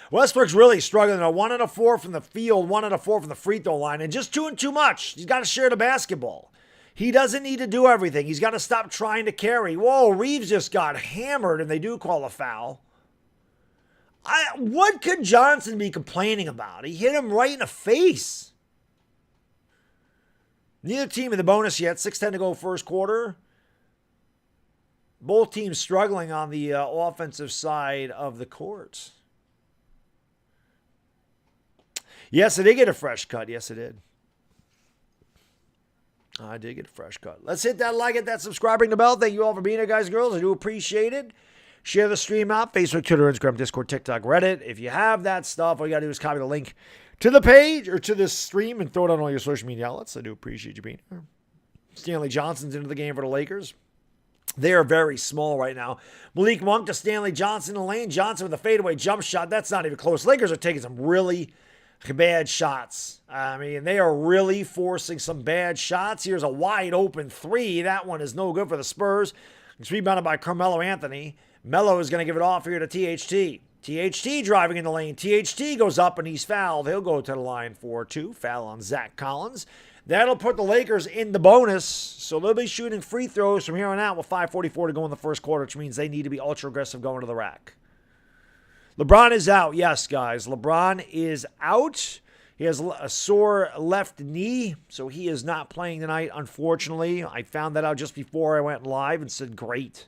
Westbrook's really struggling. 1 out of 4 from the field, 1 out of 4 from the free throw line, and just doing too much. He's got to share the basketball. He doesn't need to do everything. He's got to stop trying to carry. Whoa, Reeves just got hammered, and they do call a foul. What could Johnson be complaining about? He hit him right in the face. Neither team in the bonus yet. 6:10 to go first quarter. Both teams struggling on the offensive side of the court. Yes, I did get a fresh cut. Yes, I did. I did get a fresh cut. Let's hit that like, hit that subscribe, ring the bell. Thank you all for being here, guys and girls. I do appreciate it. Share the stream out. Facebook, Twitter, Instagram, Discord, TikTok, Reddit. If you have that stuff, all you got to do is copy the link to the page or to this stream and throw it on all your social media outlets. I do appreciate you being here. Stanley Johnson's into the game for the Lakers. They are very small right now. Malik Monk to Stanley Johnson in the lane. Johnson with a fadeaway jump shot. That's not even close. Lakers are taking some really bad shots. I mean, they are really forcing some bad shots. Here's a wide open 3. That one is no good for the Spurs. It's rebounded by Carmelo Anthony. Melo is going to give it off here to THT. THT driving in the lane. THT goes up and he's fouled. He'll go to the line for 2. Foul on Zach Collins. That'll put the Lakers in the bonus, so they'll be shooting free throws from here on out with 5:44 to go in the first quarter, which means they need to be ultra aggressive going to the rack. LeBron is out. Yes, guys. LeBron is out. He has a sore left knee, so he is not playing tonight, unfortunately. I found that out just before I went live and said, great.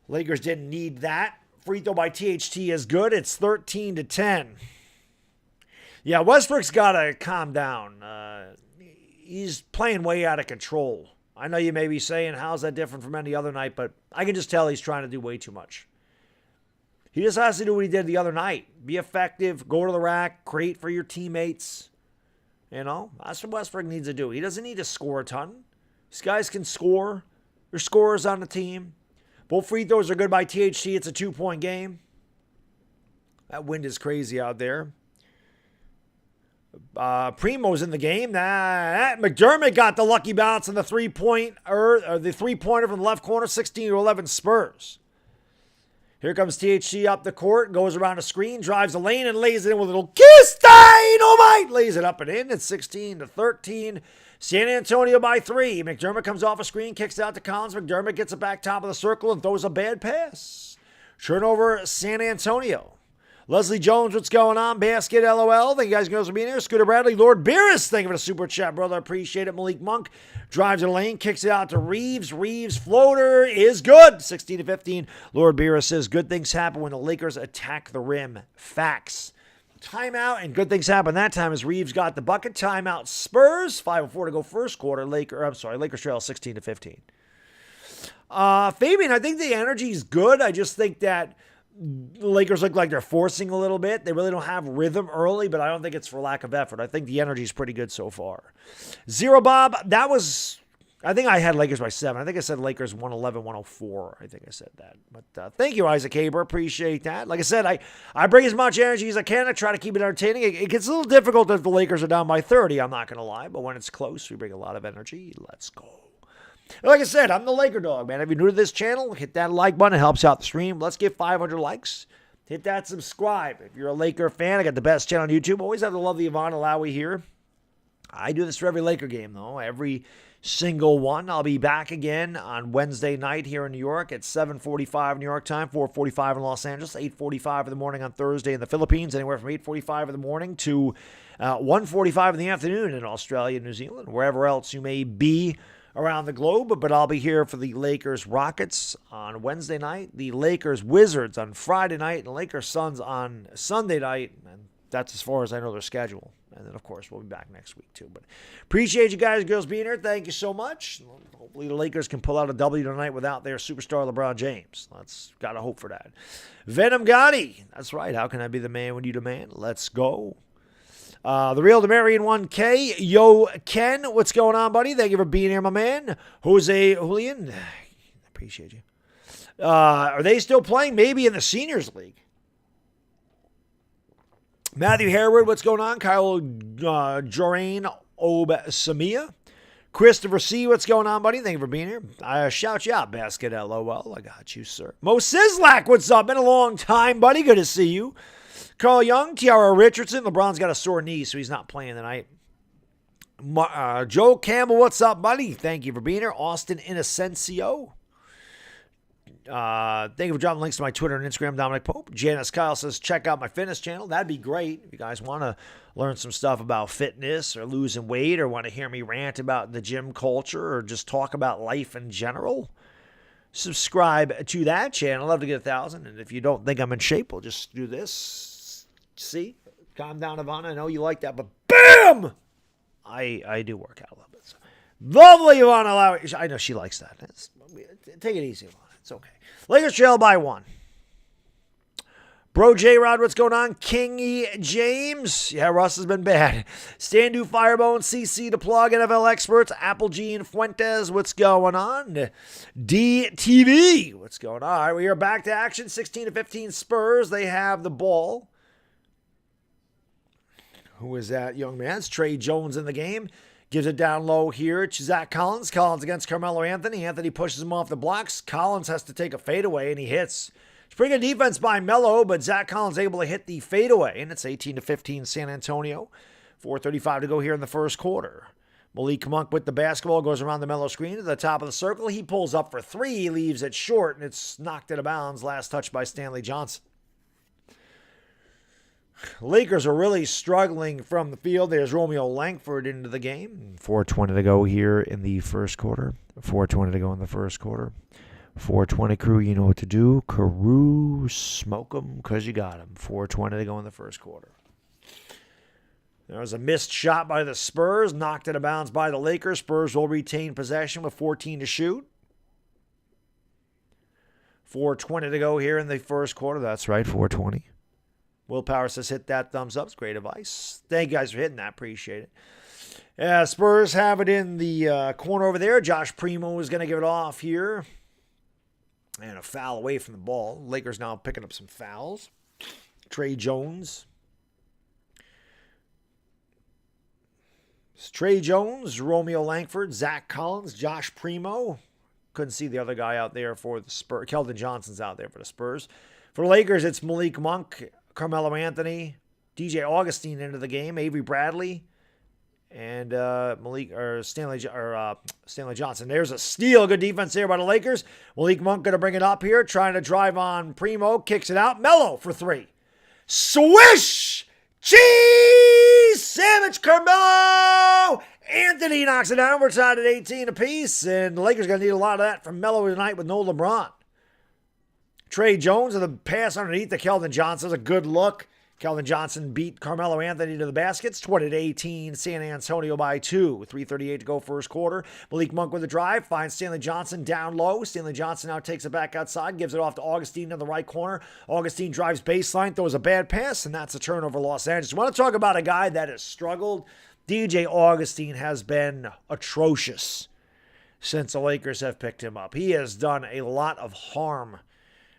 Lakers didn't need that. Free throw by THT is good. It's 13-10. Yeah, Westbrook's got to calm down. He's playing way out of control. I know you may be saying, how's that different from any other night? But I can just tell he's trying to do way too much. He just has to do what he did the other night. Be effective, go to the rack, create for your teammates. You know, that's what Westbrook needs to do. He doesn't need to score a ton. These guys can score. There's scorers on the team. Both free throws are good by THT. It's a 2-point game. That wind is crazy out there. Primo's in the game. McDermott got the lucky bounce on the three-pointer from the left corner, 16-11 Spurs. Here comes THT up the court, goes around the screen, drives the lane, and lays it in with a little kiss dynamite. Lays it up and in. It's 16-13. San Antonio by 3. McDermott comes off a screen, kicks out to Collins. McDermott gets it back top of the circle and throws a bad pass. Turnover, San Antonio. Leslie Jones, what's going on? Basket, LOL. Thank you guys for being here. Scooter Bradley, Lord Beerus, thank you for the super chat, brother. Appreciate it. Malik Monk drives in the lane, kicks it out to Reeves. Reeves floater is good. 16-15. Lord Beerus says good things happen when the Lakers attack the rim. Facts. Timeout, and good things happen that time as Reeves got the bucket. Timeout, Spurs. 5:04 to go first quarter. Lakers trail 16-15. Fabian, I think the energy is good. I just think that the Lakers look like they're forcing a little bit. They really don't have rhythm early, but I don't think it's for lack of effort. I think the energy is pretty good so far. Zero Bob, I think I had Lakers by 7. I think I said Lakers 111-104. I think I said that. But thank you, Isaac Haber. Appreciate that. Like I said, I bring as much energy as I can. I try to keep it entertaining. It gets a little difficult if the Lakers are down by 30. I'm not going to lie. But when it's close, we bring a lot of energy. Let's go. Like I said, I'm the LakerDog, man. If you're new to this channel, hit that like button. It helps out the stream. Let's get 500 likes. Hit that subscribe. If you're a Laker fan, I got the best channel on YouTube. Always have to love the Yvonne Alawi here. I do this for every Laker game, though. Every single one. I'll be back again on Wednesday night here in New York at 7:45 New York time, 4:45 in Los Angeles, 8:45 in the morning on Thursday in the Philippines, anywhere from 8:45 in the morning to 1:45 in the afternoon in Australia, New Zealand, wherever else you may be around the globe. But I'll be here for the Lakers Rockets on Wednesday night, the Lakers Wizards on Friday night, and the Lakers Suns on Sunday night. And that's as far as I know their schedule. And then, of course, we'll be back next week, too. But appreciate you guys and girls being here. Thank you so much. Hopefully the Lakers can pull out a W tonight without their superstar LeBron James. Let's got to hope for that. Venom Gotti. That's right. How can I be the man when you demand? Let's go. The real Demarion 1K. Yo, Ken. What's going on, buddy? Thank you for being here, my man. Jose Julian. Appreciate you. Are they still playing? Maybe in the Seniors League. Matthew Harewood, what's going on? Kyle Jorain Samia. Christopher C., what's going on, buddy? Thank you for being here. I shout you out, Basket LOL. I got you, sir. Mo Sislak, what's up? Been a long time, buddy. Good to see you. Carl Young, Tiara Richardson. LeBron's got a sore knee, so he's not playing tonight. Joe Campbell, what's up, buddy? Thank you for being here. Austin Innocencio. Thank you for dropping links to my Twitter and Instagram, Dominic Pope. Janice Kyle says, check out my fitness channel. That'd be great. If you guys want to learn some stuff about fitness or losing weight or want to hear me rant about the gym culture or just talk about life in general, subscribe to that channel. I'd love to get 1,000. And if you don't think I'm in shape, we'll just do this. See? Calm down, Ivana. I know you like that, but BAM! I do work out a little bit. So. Lovely, Ivana. I know she likes that. Take it easy, Ivana. It's okay. Lakers trail by 1. Bro J-Rod, what's going on? Kingy James. Yeah, Russ has been bad. Standu Firebone, CC to plug, NFL experts. Applejean Fuentes, what's going on? DTV, what's going on? All right, we are back to action. 16-15 Spurs. They have the ball. Who is that young man? It's Trey Jones in the game. Gives it down low here to Zach Collins. Collins against Carmelo Anthony. Anthony pushes him off the blocks. Collins has to take a fadeaway, and he hits. It's pretty good defense by Melo, but Zach Collins able to hit the fadeaway, and it's 18-15 San Antonio. 4:35 to go here in the first quarter. Malik Monk with the basketball, goes around the Melo screen to the top of the circle. He pulls up for three, leaves it short, and it's knocked out of bounds. Last touch by Stanley Johnson. Lakers are really struggling from the field. There's Romeo Langford into the game. 4:20 to go here in the first quarter. 4:20 to go in the first quarter. 4:20 crew, you know what to do. Carew, smoke them because you got them. 4:20 to go in the first quarter. There was a missed shot by the Spurs, knocked out of bounds by the Lakers. Spurs will retain possession with 14 to shoot. 4:20 to go here in the first quarter. That's right, 4:20. Will Power says hit that thumbs up. It's great advice. Thank you guys for hitting that. Appreciate it. Spurs have it in the corner over there. Josh Primo is going to give it off here. And a foul away from the ball. Lakers now picking up some fouls. Trey Jones. It's Trey Jones, Romeo Langford, Zach Collins, Josh Primo. Couldn't see the other guy out there for the Spurs. Keldon Johnson's out there for the Spurs. For the Lakers, it's Malik Monk, Carmelo Anthony, DJ Augustine into the game, Avery Bradley, and Stanley Johnson. There's a steal. Good defense there by the Lakers. Malik Monk going to bring it up here, trying to drive on Primo, kicks it out. Melo for three. Swish! Cheese sandwich, Carmelo Anthony knocks it down. We're tied at 18 apiece, and the Lakers going to need a lot of that from Melo tonight with no LeBron. Trey Jones with a pass underneath to Keldon Johnson. A good look. Keldon Johnson beat Carmelo Anthony to the baskets. 20-18, San Antonio by 2. 3:38 to go first quarter. Malik Monk with a drive. Finds Stanley Johnson down low. Stanley Johnson now takes it back outside. Gives it off to Augustine in the right corner. Augustine drives baseline. Throws a bad pass, and that's a turnover, Los Angeles. I want to talk about a guy that has struggled. DJ Augustine has been atrocious since the Lakers have picked him up. He has done a lot of harm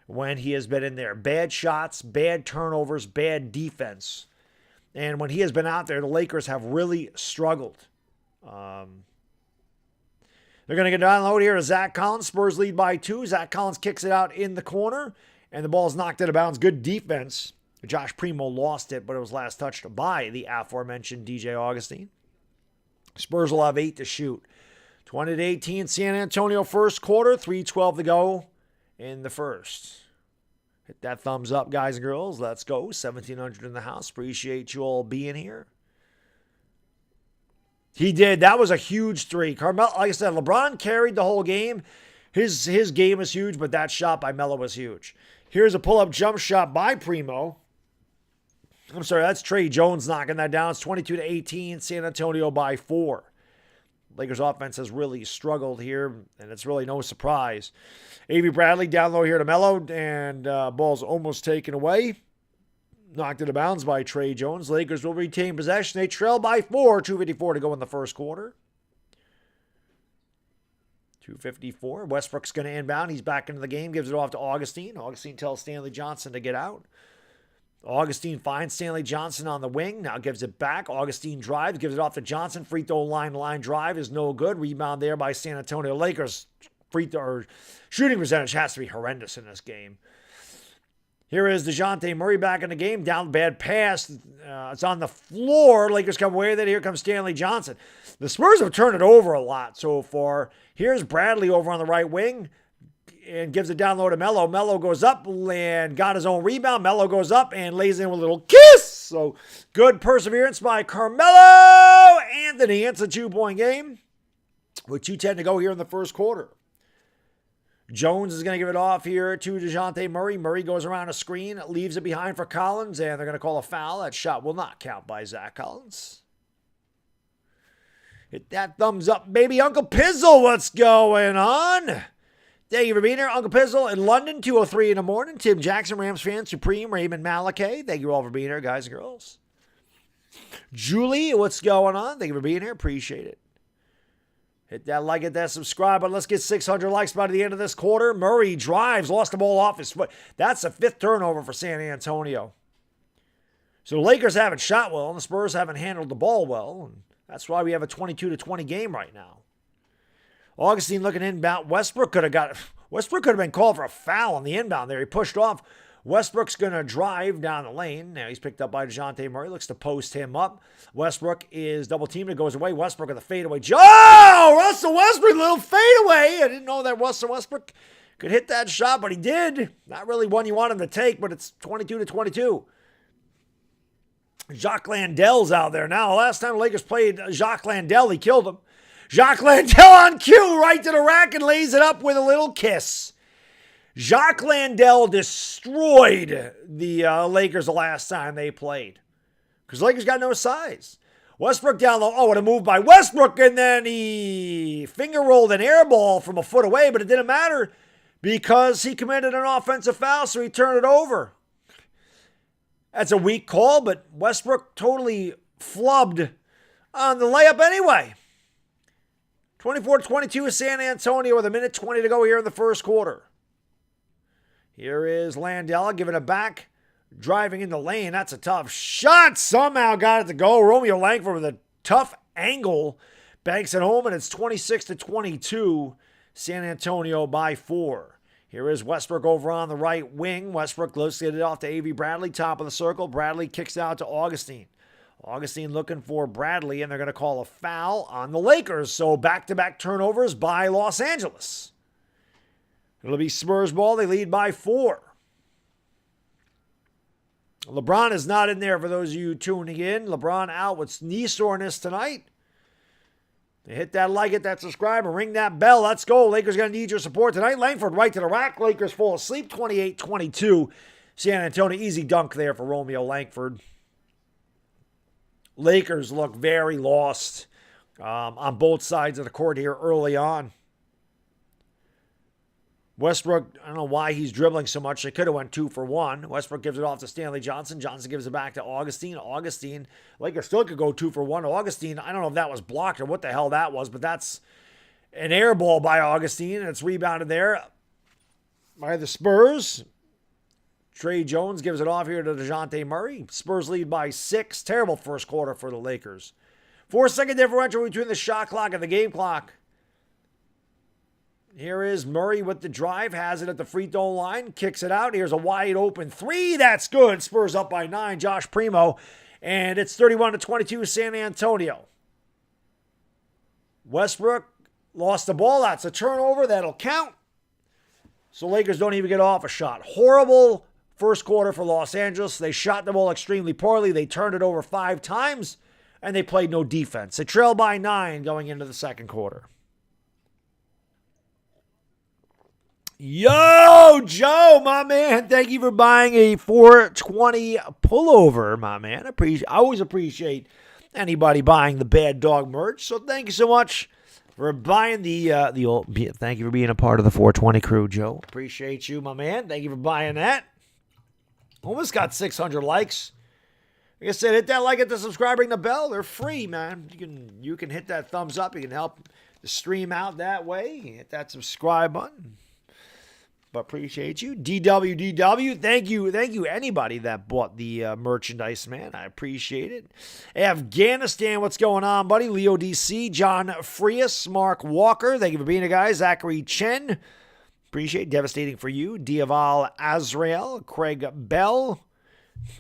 when he has been in there. Bad shots, bad turnovers, bad defense. And when he has been out there, the Lakers have really struggled. They're going to get down low here to Zach Collins. Spurs lead by 2. Zach Collins kicks it out in the corner, and the ball is knocked out of bounds. Good defense. Josh Primo lost it, but it was last touched by the aforementioned DJ Augustine. Spurs will have 8 to shoot. 20-18, San Antonio first quarter. 3:12 to go in the first. Hit that thumbs up, guys and girls. Let's go. 1,700 in the house. Appreciate you all being here. He did. That was a huge three. Carmelo, like I said, LeBron carried the whole game. His game was huge, but that shot by Melo was huge. Here's a pull-up jump shot by Primo. I'm sorry, that's Trey Jones knocking that down. It's 22-18, San Antonio by 4. Lakers offense has really struggled here, and it's really no surprise. Avery Bradley down low here to Melo, and ball's almost taken away. Knocked out of bounds by Trey Jones. Lakers will retain possession. They trail by 4. 2:54 to go in the first quarter. 2:54. Westbrook's going to inbound. He's back into the game. Gives it off to Augustine. Augustine tells Stanley Johnson to get out. Augustine finds Stanley Johnson on the wing. Now gives it back. Augustine drives. Gives it off to Johnson. Free throw line drive is no good. Rebound there by San Antonio. Lakers free throw or shooting percentage has to be horrendous in this game. Here is DeJounte Murray back in the game. Down bad pass. It's on the floor. Lakers come away with it. Here comes Stanley Johnson. The Spurs have turned it over a lot so far. Here's Bradley over on the right wing and gives it down low to Melo. Melo goes up and got his own rebound. Melo goes up and lays in with a little kiss. So good perseverance by Carmelo Anthony. It's a 2-point game with 2:10 to go here in the first quarter. Jones is going to give it off here to DeJounte Murray. Murray goes around a screen, leaves it behind for Collins, and they're going to call a foul. That shot will not count by Zach Collins. Hit that thumbs up, baby. Uncle Pizzle, what's going on? Thank you for being here. Uncle Pizzle in London, 2:03 in the morning. Tim Jackson, Rams fan, Supreme, Raymond Malachi. Thank you all for being here, guys and girls. Julie, what's going on? Thank you for being here. Appreciate it. Hit that like, hit that subscribe button. Let's get 600 likes by the end of this quarter. Murray drives, lost the ball off his foot. That's the 5th turnover for San Antonio. So the Lakers haven't shot well, and the Spurs haven't handled the ball well. And that's why we have a 22-20 game right now. Augustine looking inbound. Westbrook could have been called for a foul on the inbound there. He pushed off Westbrook's going to drive down the lane. Now he's picked up by DeJounte Murray. Looks to post him up. Westbrook is double teamed. It goes away. Westbrook with a fadeaway. Oh, Russell Westbrook, little fadeaway. I didn't know that Russell Westbrook could hit that shot, but he did. Not really one you want him to take, but it's 22-22. Jacques Landale's out there now. Last time the Lakers played Jacques Landale, he killed him. Jacques Landale on cue, right to the rack and lays it up with a little kiss. Jacques Landale destroyed the Lakers the last time they played. Because Lakers got no size. Westbrook down low. Oh, what a move by Westbrook. And then he finger rolled an air ball from a foot away, but it didn't matter because he committed an offensive foul, so he turned it over. That's a weak call, but Westbrook totally flubbed on the layup anyway. 24-22 is San Antonio with 1:20 to go here in the first quarter. Here is Landale giving it back, driving in the lane. That's a tough shot. Somehow got it to go. Romeo Langford with a tough angle banks it home, and it's 26-22. San Antonio by 4. Here is Westbrook over on the right wing. Westbrook looks to get it off to A.V. Bradley, top of the circle. Bradley kicks out to Augustine. Augustine looking for Bradley, and they're going to call a foul on the Lakers. So back-to-back turnovers by Los Angeles. It'll be Spurs ball. They lead by 4. LeBron is not in there for those of you tuning in. LeBron out with knee soreness tonight. Hit that like, hit that subscribe, and ring that bell. Let's go. Lakers going to need your support tonight. Langford right to the rack. Lakers fall asleep. 28-22. San Antonio. Easy dunk there for Romeo Langford. Lakers look very lost on both sides of the court here early on. Westbrook, I don't know why he's dribbling so much. They could have went 2 for 1. Westbrook gives it off to Stanley Johnson. Johnson gives it back to Augustine. Augustine, Lakers still could go 2 for 1. Augustine, I don't know if that was blocked or what the hell that was, but that's an air ball by Augustine, and it's rebounded there by the Spurs. Trey Jones gives it off here to DeJounte Murray. Spurs lead by 6. Terrible first quarter for the Lakers. 4-second differential between the shot clock and the game clock. Here is Murray with the drive, has it at the free throw line, kicks it out. Here's a wide open 3. That's good. Spurs up by 9. Josh Primo. And it's 31-22 San Antonio. Westbrook lost the ball. That's a turnover. That'll count. So Lakers don't even get off a shot. Horrible first quarter for Los Angeles. They shot the ball extremely poorly. They turned it over 5 times, and they played no defense. They trailed by 9 going into the second quarter. Yo, Joe, my man. Thank you for buying a 420 pullover, my man. I always appreciate anybody buying the Baddog merch. So thank you so much for buying the old. Thank you for being a part of the 420 crew, Joe. Appreciate you, my man. Thank you for buying that. Almost got 600 likes. Like I said, hit that like, hit the subscribe, ring the bell. They're free, man. You can hit that thumbs up. You can help the stream out that way. Hit that subscribe button. But appreciate you. DWDW, thank you anybody that bought the merchandise, man. I appreciate it. Afghanistan, what's going on, buddy? Leo DC, John Frias, Mark Walker, thank you for being a guy. Zachary Chen, appreciate it. Devastating for you. Diaval Azrael, Craig Bell,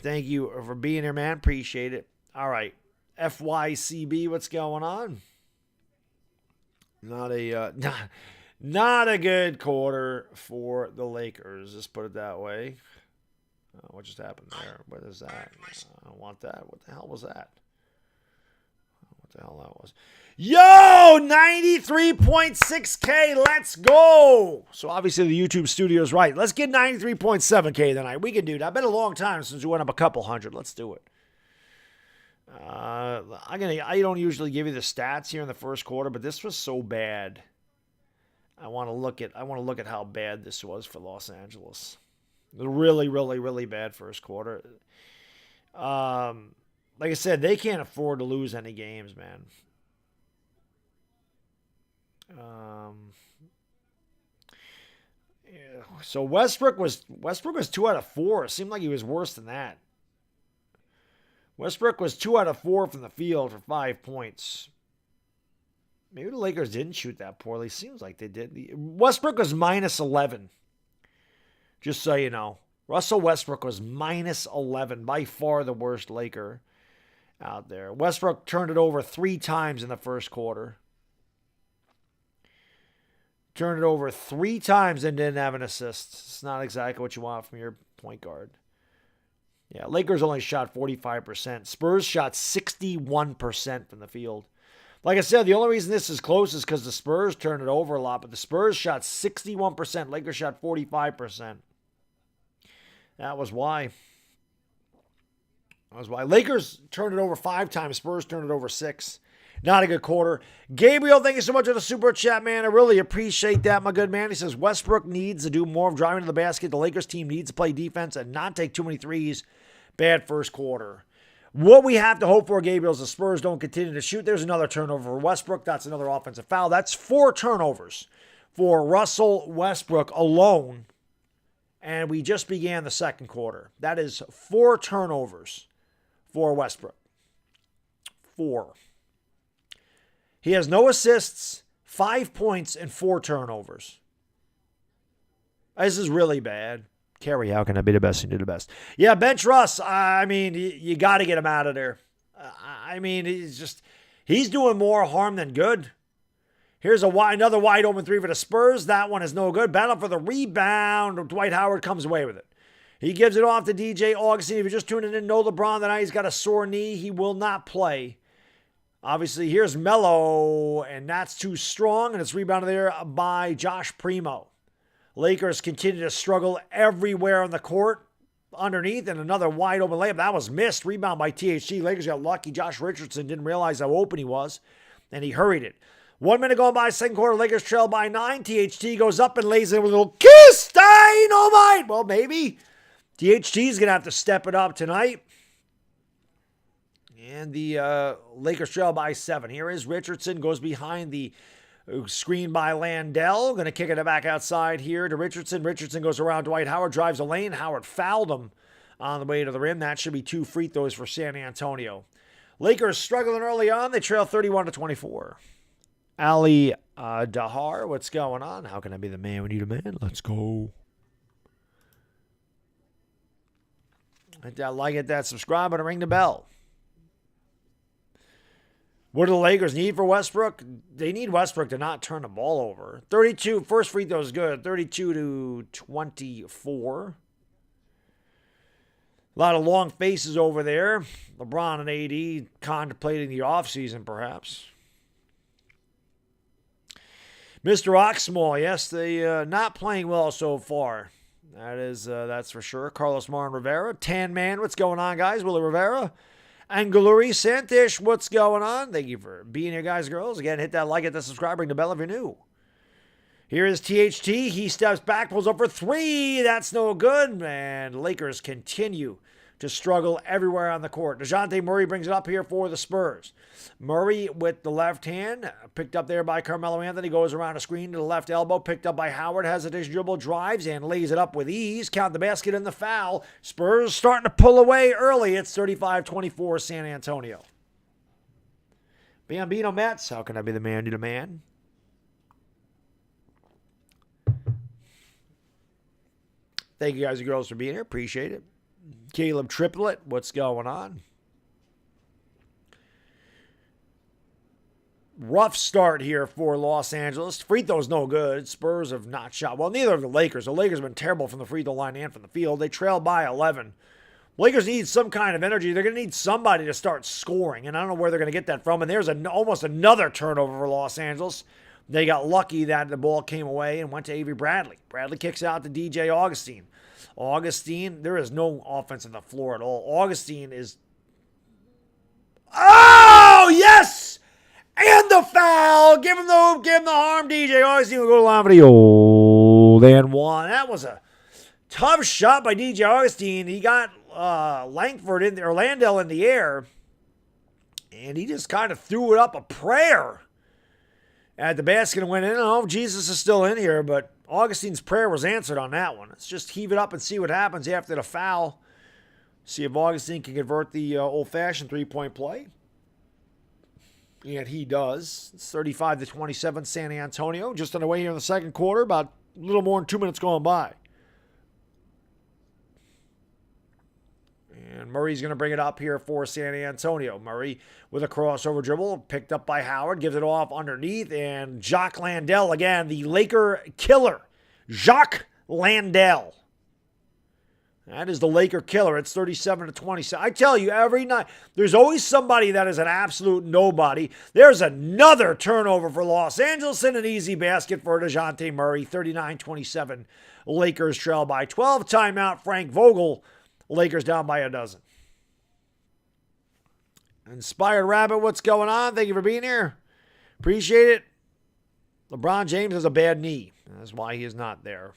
thank you for being here, man. Appreciate it. All right, FYCB, what's going on? Not a good quarter for the Lakers. Just put it that way. What just happened there? What is that? I don't want that. What the hell was that? What the hell that was? Yo, 93.6K. Let's go. So obviously the YouTube studio is right. Let's get 93.7K tonight. We can do that. Been a long time since we went up a couple hundred. Let's do it. I don't usually give you the stats here in the first quarter, but this was so bad. I want to look at how bad this was for Los Angeles. Really, really, really bad first quarter. Like I said, they can't afford to lose any games, man. Yeah. So Westbrook was 2 out of 4. It seemed like he was worse than that. Westbrook was 2 out of 4 from the field for 5 points. Maybe the Lakers didn't shoot that poorly. Seems like they did. Westbrook was -11. Just so you know. Russell Westbrook was minus 11, by far the worst Laker out there. Westbrook turned it over 3 times in the first quarter. Turned it over 3 times and didn't have an assist. It's not exactly what you want from your point guard. Yeah, Lakers only shot 45%. Spurs shot 61% from the field. Like I said, the only reason this is close is because the Spurs turned it over a lot, but the Spurs shot 61%. Lakers shot 45%. That was why. Lakers turned it over 5 times. Spurs turned it over 6. Not a good quarter. Gabriel, thank you so much for the super chat, man. I really appreciate that, my good man. He says, Westbrook needs to do more of driving to the basket. The Lakers team needs to play defense and not take too many threes. Bad first quarter. What we have to hope for, Gabriel, is the Spurs don't continue to shoot. There's another turnover for Westbrook. That's another offensive foul. That's 4 turnovers for Russell Westbrook alone. And we just began the second quarter. That is 4 turnovers for Westbrook. 4. He has no assists, 5 points, and 4 turnovers. This is really bad. Kerry, how can I be the best and do the best? Yeah, bench Russ. I mean, you got to get him out of there. I mean, he's doing more harm than good. Here's another wide open 3 for the Spurs. That one is no good. Battle for the rebound. Dwight Howard comes away with it. He gives it off to DJ Augustine. If you're just tuning in, know LeBron tonight. He's got a sore knee. He will not play. Obviously, here's Melo, and that's too strong, and it's rebounded there by Josh Primo. Lakers continue to struggle everywhere on the court underneath, and another wide open layup. That was missed. Rebound by THT. Lakers got lucky. Josh Richardson didn't realize how open he was, and he hurried it. 1 minute going by, second quarter. Lakers trail by 9. THT goes up and lays in with a little kiss. Dynamite. Well, maybe. THT's going to have to step it up tonight. And the Lakers trail by 7. Here is Richardson. Goes behind the screen by Landell. Going to kick it back outside here to Richardson. Richardson goes around Dwight Howard. Drives a lane. Howard fouled him on the way to the rim. That should be 2 free throws for San Antonio. Lakers struggling early on. They trail 31-24. Ali Dahar, what's going on? How can I be the man when you the man? Let's go. Hit that like, hit that subscribe, and ring the bell. What do the Lakers need for Westbrook? They need Westbrook to not turn the ball over. 32, first free throw is good. 32-24. A lot of long faces over there. LeBron and AD contemplating the offseason, perhaps. Mr. Oxmall, yes, they not playing well so far. That's for sure. Carlos Marin Rivera. Tan Man, what's going on, guys? Willie Rivera. Angeluri Santish, what's going on? Thank you for being here, guys and girls. Again, hit that like, hit that subscribe, ring the bell if you're new. Here is THT. He steps back, pulls up for 3. That's no good. And Lakers continue to struggle everywhere on the court. DeJounte Murray brings it up here for the Spurs. Murray with the left hand, picked up there by Carmelo Anthony, goes around a screen to the left elbow, picked up by Howard, has a dribble, drives, and lays it up with ease. Count the basket and the foul. Spurs starting to pull away early. It's 35-24 San Antonio. Bambino Mets, how can I be the man to the man? Thank you guys and girls for being here. Appreciate it. Caleb Triplet, what's going on? Rough start here for Los Angeles. Free throw's no good. Spurs have not shot. Well, neither have the Lakers. The Lakers have been terrible from the free throw line and from the field. They trail by 11. Lakers need some kind of energy. They're going to need somebody to start scoring, and I don't know where they're going to get that from. And there's almost another turnover for Los Angeles. They got lucky that the ball came away and went to Avery Bradley. Bradley kicks out to DJ Augustine. Augustine, there is no offense on the floor at all. Augustine is... Oh, yes! And the foul! Give him the hoop, give him the harm. DJ Augustine will go to the line for the old and one. That was a tough shot by DJ Augustine. He got Langford in there, Landell in the air, and he just kind of threw it up a prayer at the basket and went in. I don't know if Jesus is still in here, but Augustine's prayer was answered on that one. Let's just heave it up and see what happens after the foul. See if Augustine can convert the old-fashioned three-point play. And he does. It's 35-27 San Antonio. Just on the way here in the second quarter, about a little more than 2 minutes going by. And Murray's going to bring it up here for San Antonio. Murray with a crossover dribble, picked up by Howard, gives it off underneath, and Jacques Landale again, the Laker killer. Jacques Landale. That is the Laker killer. It's 37-20. I tell you, every night, there's always somebody that is an absolute nobody. There's another turnover for Los Angeles and an easy basket for DeJounte Murray. 39-27. Lakers trail by 12. Timeout, Frank Vogel. Lakers down by a dozen. Inspired Rabbit, what's going on? Thank you for being here. Appreciate it. LeBron James has a bad knee. That's why he is not there.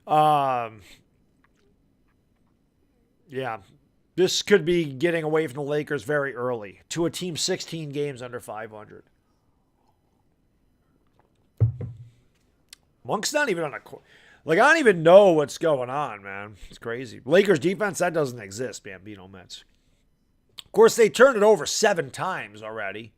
Yeah, this could be getting away from the Lakers very early to a team 16 games under 500. Monk's not even on a court. Like, I don't even know what's going on, man. It's crazy. Lakers defense, that doesn't exist, Bambino Mets. Of course, they turned it over 7 times already.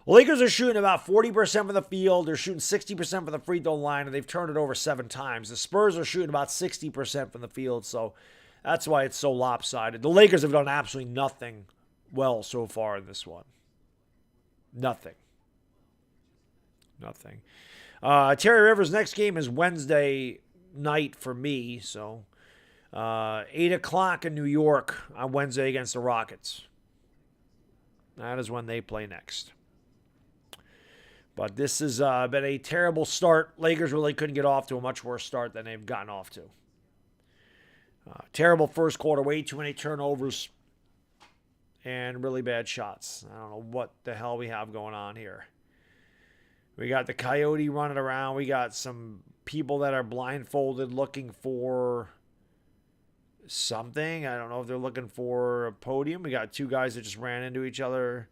Lakers are shooting about 40% from the field. They're shooting 60% from the free throw line, and they've turned it over 7 times. The Spurs are shooting about 60% from the field, so that's why it's so lopsided. The Lakers have done absolutely nothing well so far in this one. Nothing. Terry Rivers' next game is Wednesday night for me, so 8 o'clock in New York on Wednesday against the Rockets. That is when they play next. But this has been a terrible start. Lakers really couldn't get off to a much worse start than they've gotten off to. Terrible first quarter, way too many turnovers, and really bad shots. I don't know what the hell we have going on here. We got the Coyote running around. We got some people that are blindfolded looking for something. I don't know if they're looking for a podium. We got 2 guys that just ran into each other.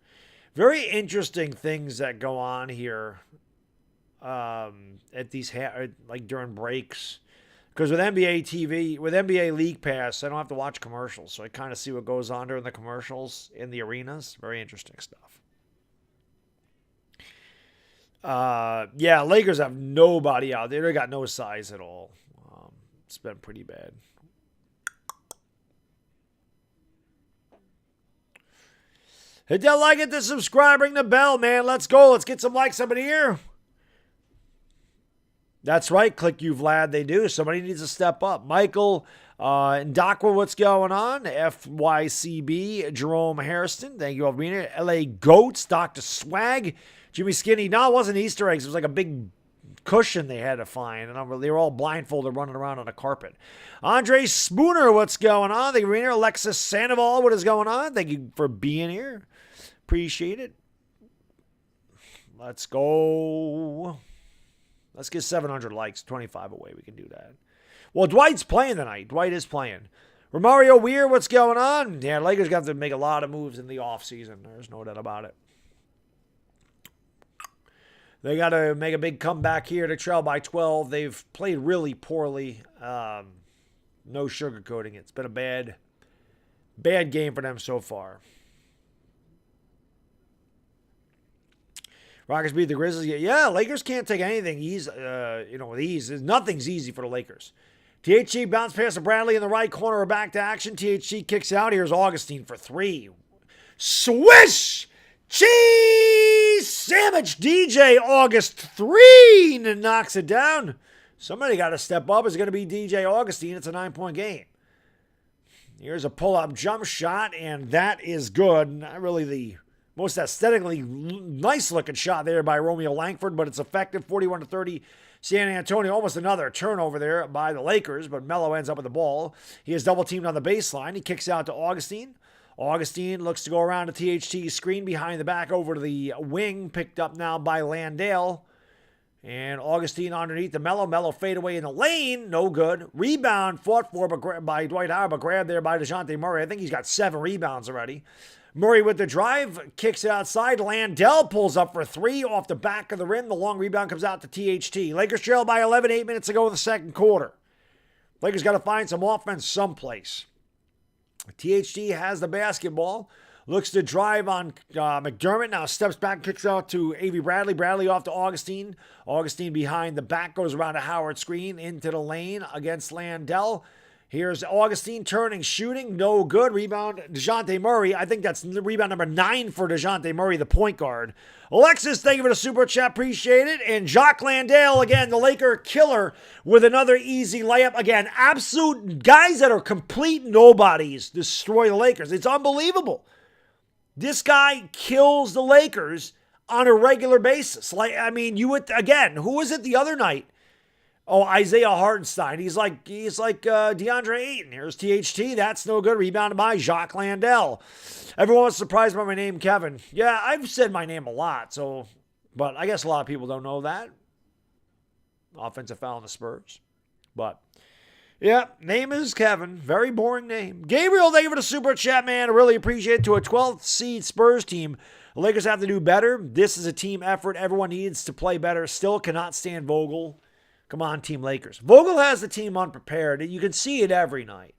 Very interesting things that go on here at these like during breaks. Because with NBA TV, with NBA League Pass, I don't have to watch commercials, so I kind of see what goes on during the commercials in the arenas. Very interesting stuff. Yeah, Lakers have nobody out there. They got no size at all. It's been pretty bad. Hit that like, hit the subscribe, ring the bell, man. Let's go. Let's get some likes up in here. That's right. Click you, Vlad. They do. Somebody needs to step up. Michael Ndakwa, what's going on? FYCB, Jerome Harrison. Thank you all for being here. LA Goats, Dr. Swag, Jimmy Skinny. No, it wasn't Easter eggs. It was like a big cushion they had to find. And they were all blindfolded running around on a carpet. Andre Spooner, what's going on? Thank you for being here. Alexis Sandoval, what is going on? Thank you for being here. Appreciate it. Let's go. Let's get 700 likes. 25 away. We can do that. Well, Dwight's playing tonight. Dwight is playing. Romario Weir, what's going on? Yeah, Lakers got to make a lot of moves in the offseason. There's no doubt about it. They got to make a big comeback here to trail by 12. They've played really poorly. No sugarcoating it. It's been a bad game for them so far. Rockets beat the Grizzlies. Yeah, Lakers can't take anything easy, with ease. Nothing's easy for the Lakers. THC bounce pass to Bradley in the right corner, or back to action. THC kicks out. Here's Augustine for 3. Swish! Cheese sandwich DJ August 3 and knocks it down. Somebody got to step up. It's going to be DJ Augustine. It's a 9-point game. Here's a pull-up jump shot, and that is good. Not really the most aesthetically nice-looking shot there by Romeo Langford, but it's effective. 41-30, San Antonio. Almost another turnover there by the Lakers, but Melo ends up with the ball. He is double-teamed on the baseline. He kicks out to Augustine. Augustine looks to go around to THT's screen behind the back over to the wing, picked up now by Landale. And Augustine underneath the Melo. Melo fade away in the lane. No good. Rebound fought for by Dwight Howard, but grabbed there by DeJounte Murray. I think he's got 7 rebounds already. Murray with the drive, kicks it outside. Landale pulls up for 3 off the back of the rim. The long rebound comes out to THT. Lakers trail by 11, 8 minutes to go in the second quarter. Lakers got to find some offense someplace. THT has the basketball. Looks to drive on McDermott. Now steps back, kicks out to A.V. Bradley. Bradley off to Augustine. Augustine behind the back, goes around to Howard screen into the lane against Landale. Here's Augustine turning, shooting, no good. Rebound, DeJounte Murray. I think that's rebound number 9 for DeJounte Murray, the point guard. Alexis, thank you for the super chat. Appreciate it. And Jacques Landale, again, the Laker killer with another easy layup. Again, absolute guys that are complete nobodies destroy the Lakers. It's unbelievable. This guy kills the Lakers on a regular basis. You would, again, who was it the other night? Oh, Isaiah Hartenstein. He's like DeAndre Ayton. Here's THT. That's no good. Rebounded by Jacques Landale. Everyone was surprised by my name, Kevin. Yeah, I've said my name a lot, but I guess a lot of people don't know that. Offensive foul on the Spurs. But, yeah, name is Kevin. Very boring name. Gabriel, thank you for the super chat, man. I really appreciate it. To a 12th seed Spurs team, the Lakers have to do better. This is a team effort. Everyone needs to play better. Still cannot stand Vogel. Come on, Team Lakers. Vogel has the team unprepared. You can see it every night.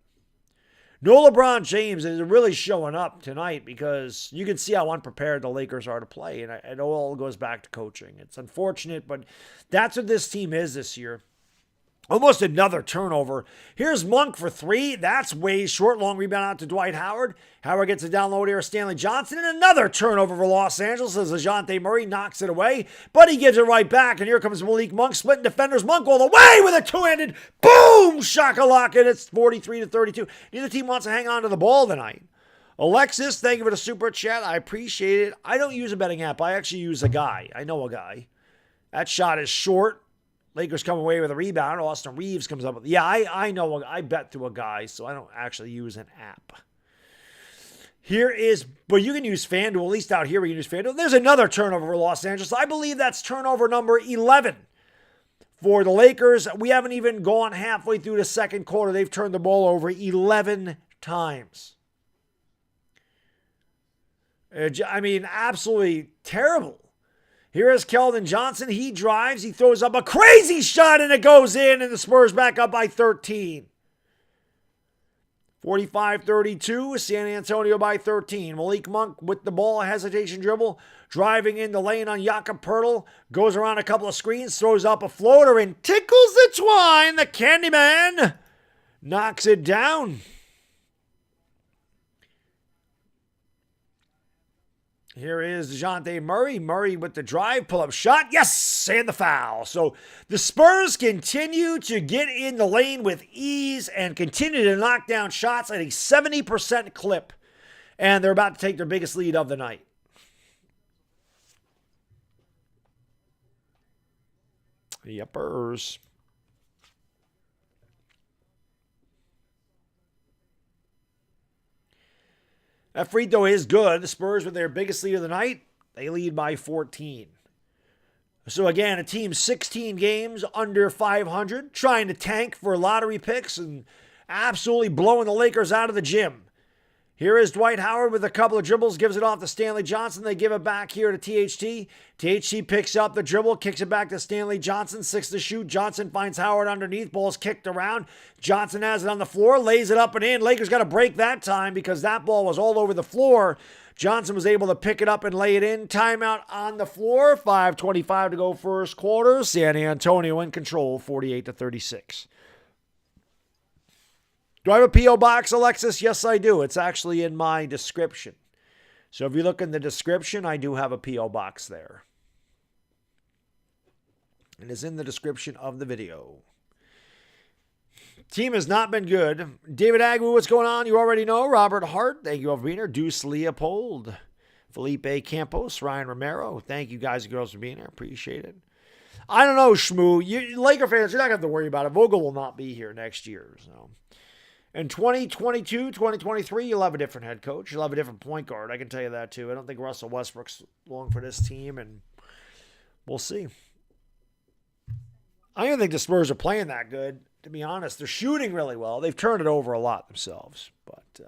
No LeBron James is really showing up tonight because you can see how unprepared the Lakers are to play. And it all goes back to coaching. It's unfortunate, but that's what this team is this year. Almost another turnover. Here's Monk for 3. That's way short. Long rebound out to Dwight Howard. Howard gets a down low here. Stanley Johnson. And another turnover for Los Angeles as DeJounte Murray knocks it away. But he gives it right back. And here comes Malik Monk. Splitting defenders. Monk all the way with a two-handed boom! Shakalaka. And it's 43-32. Neither team wants to hang on to the ball tonight. Alexis, thank you for the super chat. I appreciate it. I don't use a betting app. I actually use a guy. I know a guy. That shot is short. Lakers come away with a rebound. Austin Reeves comes up with, I know. I bet through a guy, so I don't actually use an app. But you can use FanDuel. At least out here we can use FanDuel. There's another turnover for Los Angeles. I believe that's turnover number 11 for the Lakers. We haven't even gone halfway through the second quarter. They've turned the ball over 11 times. Absolutely terrible. Here is Keldon Johnson. He drives. He throws up a crazy shot, and it goes in, and the Spurs back up by 13. 45-32. San Antonio by 13. Malik Monk with the ball. A hesitation dribble. Driving in the lane on Jakob Poeltl. Goes around a couple of screens. Throws up a floater and tickles the twine. The Candyman knocks it down. Here is DeJounte Murray. Murray with the drive, pull-up shot. Yes, and the foul. So the Spurs continue to get in the lane with ease and continue to knock down shots at a 70% clip. And they're about to take their biggest lead of the night. Yepers. That free throw is good. The Spurs with their biggest lead of the night, they lead by 14. So again, a team 16 games under 500, trying to tank for lottery picks and absolutely blowing the Lakers out of the gym. Here is Dwight Howard with a couple of dribbles, gives it off to Stanley Johnson. They give it back here to THT. THT picks up the dribble, kicks it back to Stanley Johnson. 6 to shoot. Johnson finds Howard underneath. Ball's kicked around. Johnson has it on the floor, lays it up and in. Lakers got to break that time because that ball was all over the floor. Johnson was able to pick it up and lay it in. Timeout on the floor. 5:25 to go first quarter. San Antonio in control, 48-36. Do I have a P.O. box, Alexis? Yes, I do. It's actually in my description. So if you look in the description, I do have a P.O. box there. It is in the description of the video. Team has not been good. David Agnew, what's going on? You already know. Robert Hart, thank you all for being here. Deuce Leopold. Felipe Campos. Ryan Romero. Thank you guys and girls for being here. Appreciate it. I don't know, Shmoo. You Laker fans, you're not going to have to worry about it. Vogel will not be here next year. So. In 2022, 2023, you'll have a different head coach. You'll have a different point guard. I can tell you that, too. I don't think Russell Westbrook's long for this team, and we'll see. I don't think the Spurs are playing that good, to be honest. They're shooting really well. They've turned it over a lot themselves, but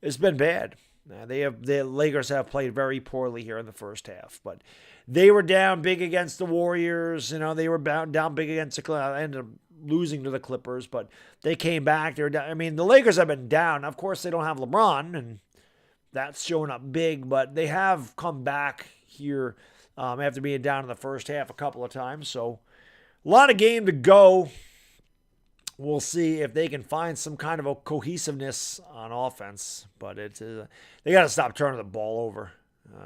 it's been bad. The Lakers have played very poorly here in the first half, but they were down big against the Warriors. They were down big against the Clippers. Ended up losing to the Clippers, but they came back. They're down. The Lakers have been down. Of course, they don't have LeBron, and that's showing up big, but they have come back here after being down in the first half a couple of times. So a lot of game to go. we'll see if they can find some kind of a cohesiveness on offense. But they got to stop turning the ball over.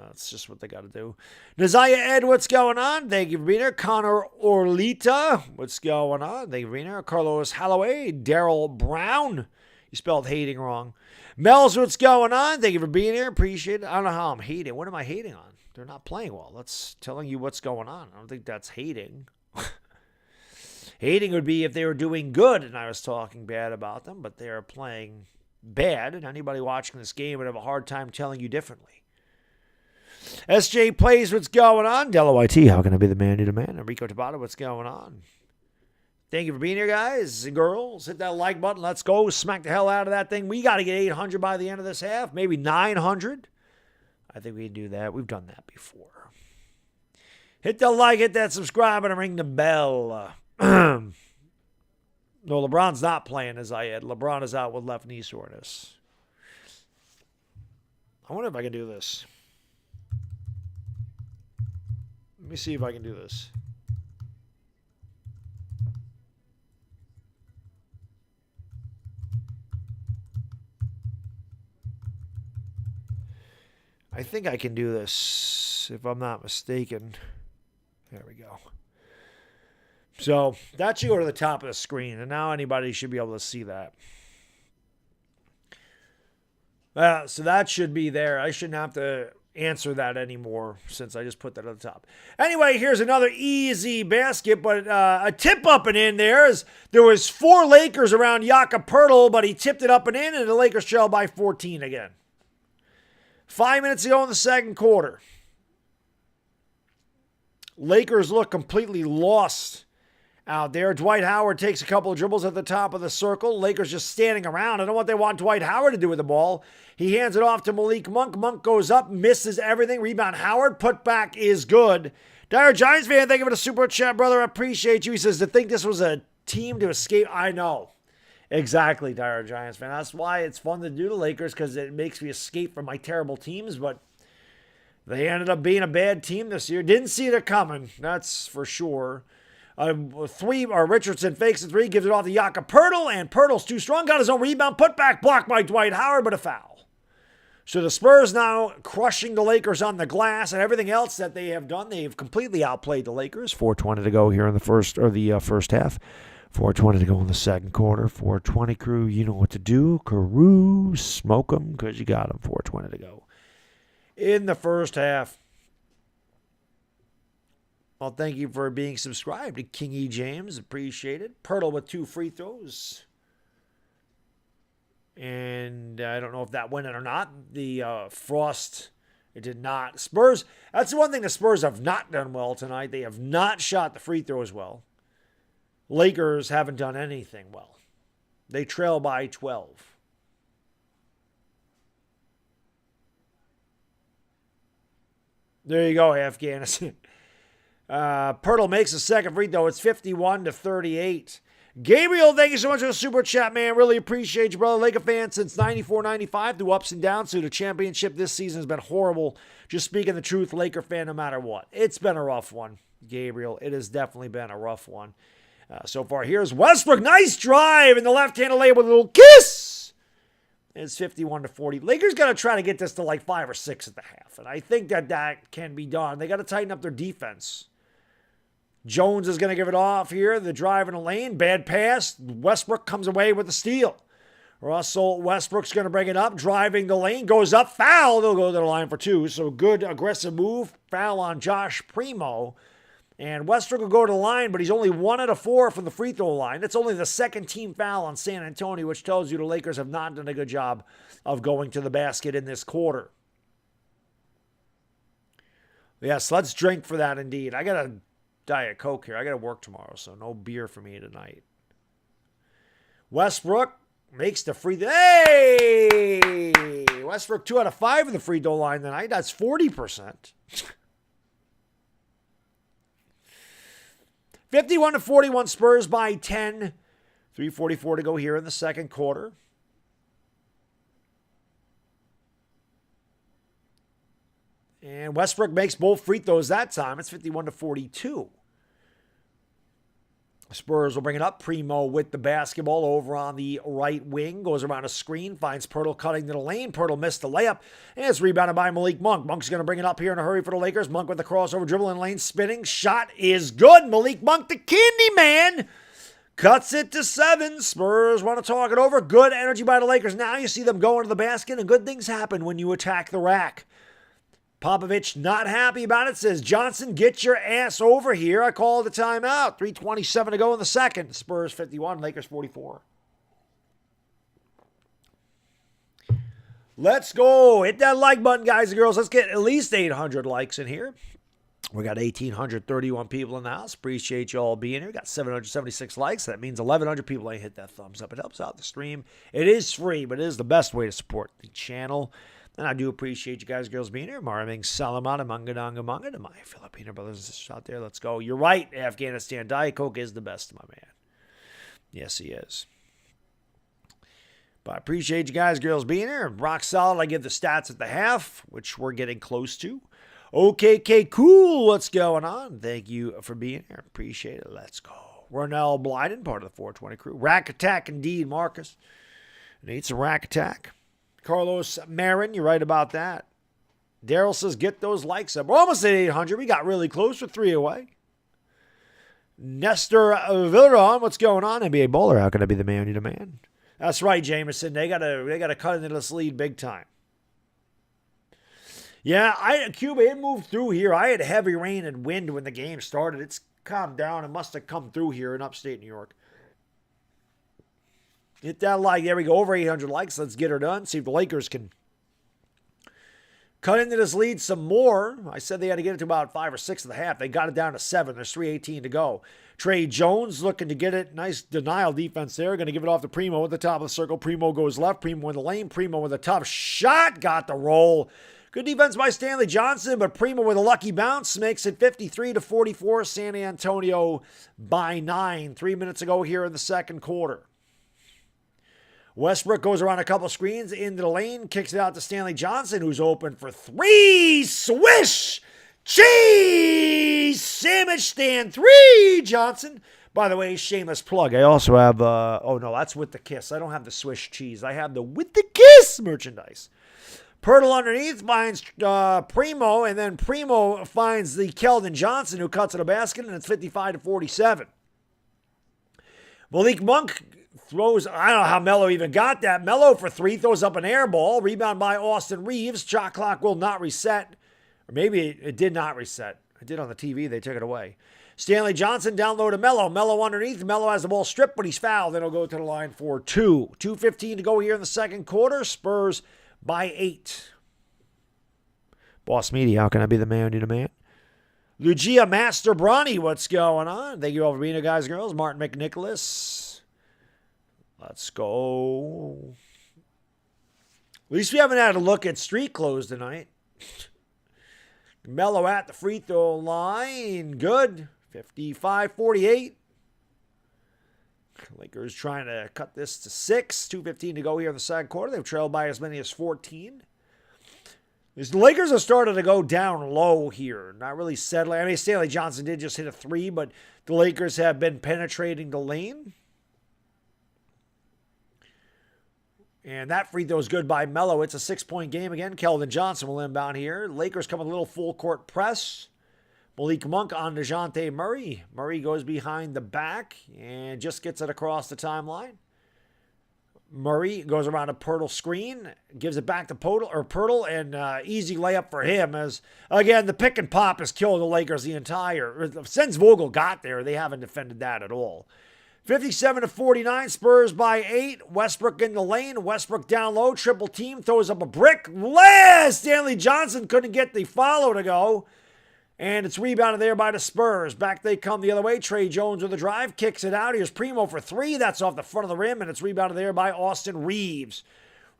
That's just what they got to do. Naziah Ed, what's going on? Thank you for being here. Connor Orlita, what's going on? Thank you for being here. Carlos Holloway, Daryl Brown. You spelled hating wrong. Mel's, what's going on? Thank you for being here. Appreciate it. I don't know how I'm hating. What am I hating on? They're not playing well. That's telling you what's going on. I don't think that's hating. Hating would be if they were doing good and I was talking bad about them, but they're playing bad, and anybody watching this game would have a hard time telling you differently. SJ Plays, what's going on? Dello IT, how can I be the man to demand? Enrico Tabata, what's going on? Thank you for being here, guys and girls. Hit that like button. Let's go. Smack the hell out of that thing. We got to get 800 by the end of this half, maybe 900. I think we can do that. We've done that before. Hit the like, hit that subscribe, and ring the bell. No, LeBron's not playing, as I had. LeBron is out with left knee soreness. I wonder if I can do this. Let me see if I can do this. I think I can do this, if I'm not mistaken. There we go. So that should go to the top of the screen, and now anybody should be able to see that. So that should be there. I shouldn't have to answer that anymore since I just put that at the top. Anyway, here's another easy basket, but a tip up and in there was 4 Lakers around Jakob Poeltl, but he tipped it up and in, and the Lakers trail by 14 again. 5 minutes to go in the second quarter. Lakers look completely lost out there. Dwight Howard takes a couple of dribbles at the top of the circle. Lakers just standing around. I don't know what they want Dwight Howard to do with the ball. He hands it off to Malik Monk. Monk goes up, misses everything. Rebound Howard. Putback is good. Dire Giants fan, thank you for the super chat, brother. I appreciate you. He says, to think this was a team to escape. I know. Exactly, Dire Giants fan. That's why it's fun to do the Lakers, because it makes me escape from my terrible teams, but they ended up being a bad team this year. Didn't see it coming, that's for sure. Richardson fakes a 3, gives it off to Jakob Poeltl, and Poeltl's too strong. Got his own rebound, put back, blocked by Dwight Howard, but a foul. So the Spurs now crushing the Lakers on the glass, and everything else that they have done, they've completely outplayed the Lakers. 4:20 to go here in the first half. 4:20 to go in the second quarter. 4:20 crew, you know what to do. Crew, smoke them because you got them. 4:20 to go in the first half. Well, thank you for being subscribed to King E. James. Appreciate it. Poeltl with 2 free throws. And I don't know if that went in or not. The Frost, it did not. Spurs, that's the one thing the Spurs have not done well tonight. They have not shot the free throws well. Lakers haven't done anything well. They trail by 12. There you go, Afghanistan. Poeltl makes a second free throw. It's 51-38. Gabriel, thank you so much for the super chat, man. Really appreciate you, brother. Laker fan since 94-95, through ups and downs. So the championship this season has been horrible. Just speaking the truth, Laker fan no matter what. It's been a rough one, Gabriel. It has definitely been a rough one. So far, here's Westbrook. Nice drive in the left-handed layup with a little kiss. It's 51-40. Lakers got to try to get this to like 5 or 6 at the half. And I think that can be done. They got to tighten up their defense. Jones is going to give it off here. The drive in the lane. Bad pass. Westbrook comes away with the steal. Russell Westbrook's going to bring it up. Driving the lane. Goes up. Foul. They'll go to the line for 2. So good aggressive move. Foul on Josh Primo. And Westbrook will go to the line, but he's only 1 out of 4 from the free throw line. That's only the second team foul on San Antonio, which tells you the Lakers have not done a good job of going to the basket in this quarter. Yes, let's drink for that indeed. I got a Diet Coke here. I got to work tomorrow, so no beer for me tonight. Westbrook makes the free throw. Hey! Westbrook 2 out of 5 in the free throw line tonight. That's 40%. 51-41 Spurs by 10. 3:44 to go here in the second quarter. And Westbrook makes both free throws that time. It's 51-42. Spurs will bring it up. Primo with the basketball over on the right wing. Goes around a screen. Finds Pirtle cutting to the lane. Pirtle missed the layup. And it's rebounded by Malik Monk. Monk's going to bring it up here in a hurry for the Lakers. Monk with the crossover dribble in lane. Spinning. Shot is good. Malik Monk, the candy man. Cuts it to 7. Spurs want to talk it over. Good energy by the Lakers. Now you see them going to the basket, and good things happen when you attack the rack. Popovich not happy about it. Says, Johnson, get your ass over here. I call the timeout. 3:27 to go in the second. Spurs 51, Lakers 44. Let's go. Hit that like button, guys and girls. Let's get at least 800 likes in here. We got 1,831 people in the house. Appreciate you all being here. We got 776 likes. That means 1,100 people ain't hit that thumbs up. It helps out the stream. It is free, but it is the best way to support the channel. And I do appreciate you guys, girls, being here. Maraming Salamat, Mangadanga Manga, to my Filipino brothers and sisters out there. Let's go. You're right, Afghanistan. Diet Coke is the best, my man. Yes, he is. But I appreciate you guys, girls, being here. Rock solid. I give the stats at the half, which we're getting close to. OKK, cool. What's going on? Thank you for being here. Appreciate it. Let's go. Ronell Blyden, part of the 420 crew. Rack attack indeed, Marcus. Need some rack attack. Carlos Marin, you're right about that. Daryl says, get those likes up. We're almost at 800. We got really close. We're 3 away. Nestor Villaron, what's going on? NBA Bowler, how can I be the man you demand? That's right, Jameson. They gotta cut into this lead big time. Yeah, Cuba, it moved through here. I had heavy rain and wind when the game started. It's calmed down. It must have come through here in upstate New York. Hit that like. There we go. Over 800 likes. Let's get her done. See if the Lakers can cut into this lead some more. I said they had to get it to about 5 or 6 at the half. They got it down to 7. There's 3:18 to go. Trey Jones looking to get it. Nice denial defense there. Going to give it off to Primo at the top of the circle. Primo goes left. Primo in the lane. Primo with a tough shot. Got the roll. Good defense by Stanley Johnson, but Primo with a lucky bounce makes it 53-44. San Antonio by 9. 3 minutes ago here in the second quarter. Westbrook goes around a couple screens into the lane, kicks it out to Stanley Johnson, who's open for 3. Swish! Cheese! Sandwich stand 3! Johnson. By the way, shameless plug. I also have, oh no, that's with the kiss. I don't have the Swiss cheese. I have the with the kiss merchandise. Pirtle underneath finds Primo, and then Primo finds the Keldon Johnson, who cuts to the basket, and it's 55-47. Malik Monk throws, I don't know how Melo even got that. Melo for 3, throws up an air ball. Rebound by Austin Reeves. Shot clock will not reset. Or maybe it did not reset. It did on the TV. They took it away. Stanley Johnson down low to Melo. Melo underneath. Melo has the ball stripped, but he's fouled. Then he'll go to the line for 2. 2:15 to go here in the second quarter. Spurs by 8. Boss Media, how can I be the man you demand? Lugia Master Bronny, what's going on? Thank you all for being here, guys and girls. Martin McNicholas. Let's go. At least we haven't had a look at street clothes tonight. Melo at the free throw line. Good. 55-48. Lakers trying to cut this to 6. 2:15 to go here in the second quarter. They've trailed by as many as 14. The Lakers have started to go down low here. Not really settling. I mean, Stanley Johnson did just hit a 3, but the Lakers have been penetrating the lane. And that free throw is good by Melo. It's a 6-point game again. Keldon Johnson will inbound here. Lakers come with a little full court press. Malik Monk on DeJounte Murray. Murray goes behind the back and just gets it across the timeline. Murray goes around a Pirtle screen, gives it back to Pirtle, and easy layup for him. As again, the pick and pop has killed the Lakers the entire. Since Vogel got there, they haven't defended that at all. 57-49, Spurs by 8. Westbrook in the lane. Westbrook down low, triple team, throws up a brick. Stanley Johnson couldn't get the follow to go. And it's rebounded there by the Spurs. Back they come the other way. Trey Jones with a drive. Kicks it out. Here's Primo for 3. That's off the front of the rim. And it's rebounded there by Austin Reeves.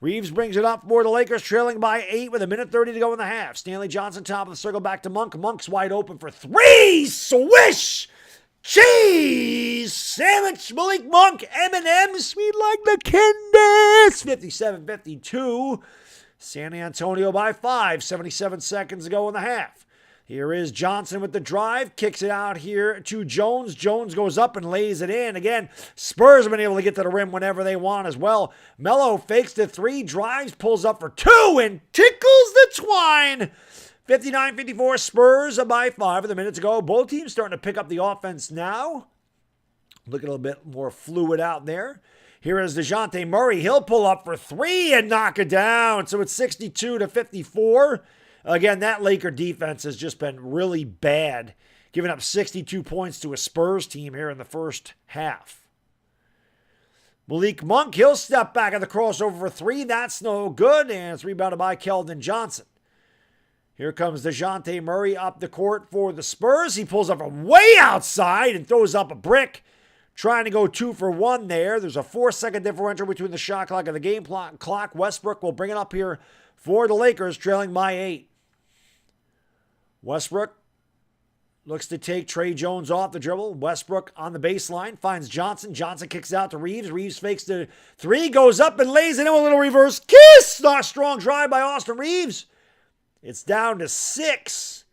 Reeves brings it up for the Lakers, trailing by 8 with 1:30 to go in the half. Stanley Johnson, top of the circle, back to Monk. Monk's wide open for 3. Swish! Cheese! Sandwich! Malik Monk. M&M. Sweet like the candies. 57-52. San Antonio by 5. 77 seconds to go in the half. Here is Johnson with the drive, kicks it out here to Jones. Jones goes up and lays it in. Again, Spurs have been able to get to the rim whenever they want as well. Melo fakes the three, drives, pulls up for two, and tickles the twine. 59-54, Spurs by 5 with a minute to go. Both teams starting to pick up the offense now. Looking a little bit more fluid out there. Here is DeJounte Murray. He'll pull up for three and knock it down. So it's 62-54. Again, that Laker defense has just been really bad, giving up 62 points to a Spurs team here in the first half. Malik Monk, he'll step back at the crossover for three. That's no good, and it's rebounded by Keldon Johnson. Here comes DeJounte Murray up the court for the Spurs. He pulls up from way outside and throws up a brick, trying to go 2 for 1 there. There's a 4-second differential between the shot clock and the game clock. Westbrook will bring it up here for the Lakers, trailing by 8. Westbrook looks to take Trey Jones off the dribble. Westbrook on the baseline finds Johnson. Johnson kicks out to Reeves. Reeves fakes the three, goes up and lays it in with a little reverse kiss. Not a strong drive by Austin Reeves. It's down to 6.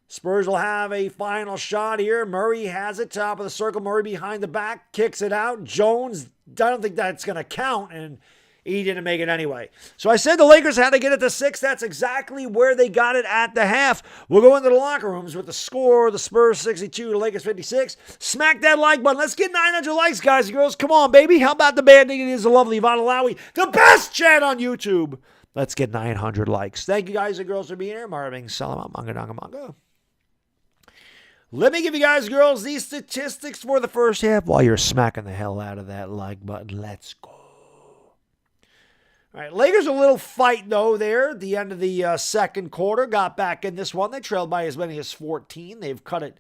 Spurs will have a final shot here. Murray has it, top of the circle. Murray behind the back, kicks it out. Jones, I don't think that's going to count, and he didn't make it anyway. So I said the Lakers had to get it to 6. That's exactly where they got it at the half. We'll go into the locker rooms with the score. The Spurs 62, the Lakers 56. Smack that like button. Let's get 900 likes, guys and girls. Come on, baby. How about the bad thing? It is the lovely Yvonne Alawi, the best chat on YouTube. Let's get 900 likes. Thank you, guys and girls, for being here. Marvin Salamat, manga. Let me give you guys and girls these statistics for the first half while you're smacking the hell out of that like button. Let's go. All right, Lakers a little fight, though, there at the end of the second quarter. Got back in this one. They trailed by as many as 14. They've cut it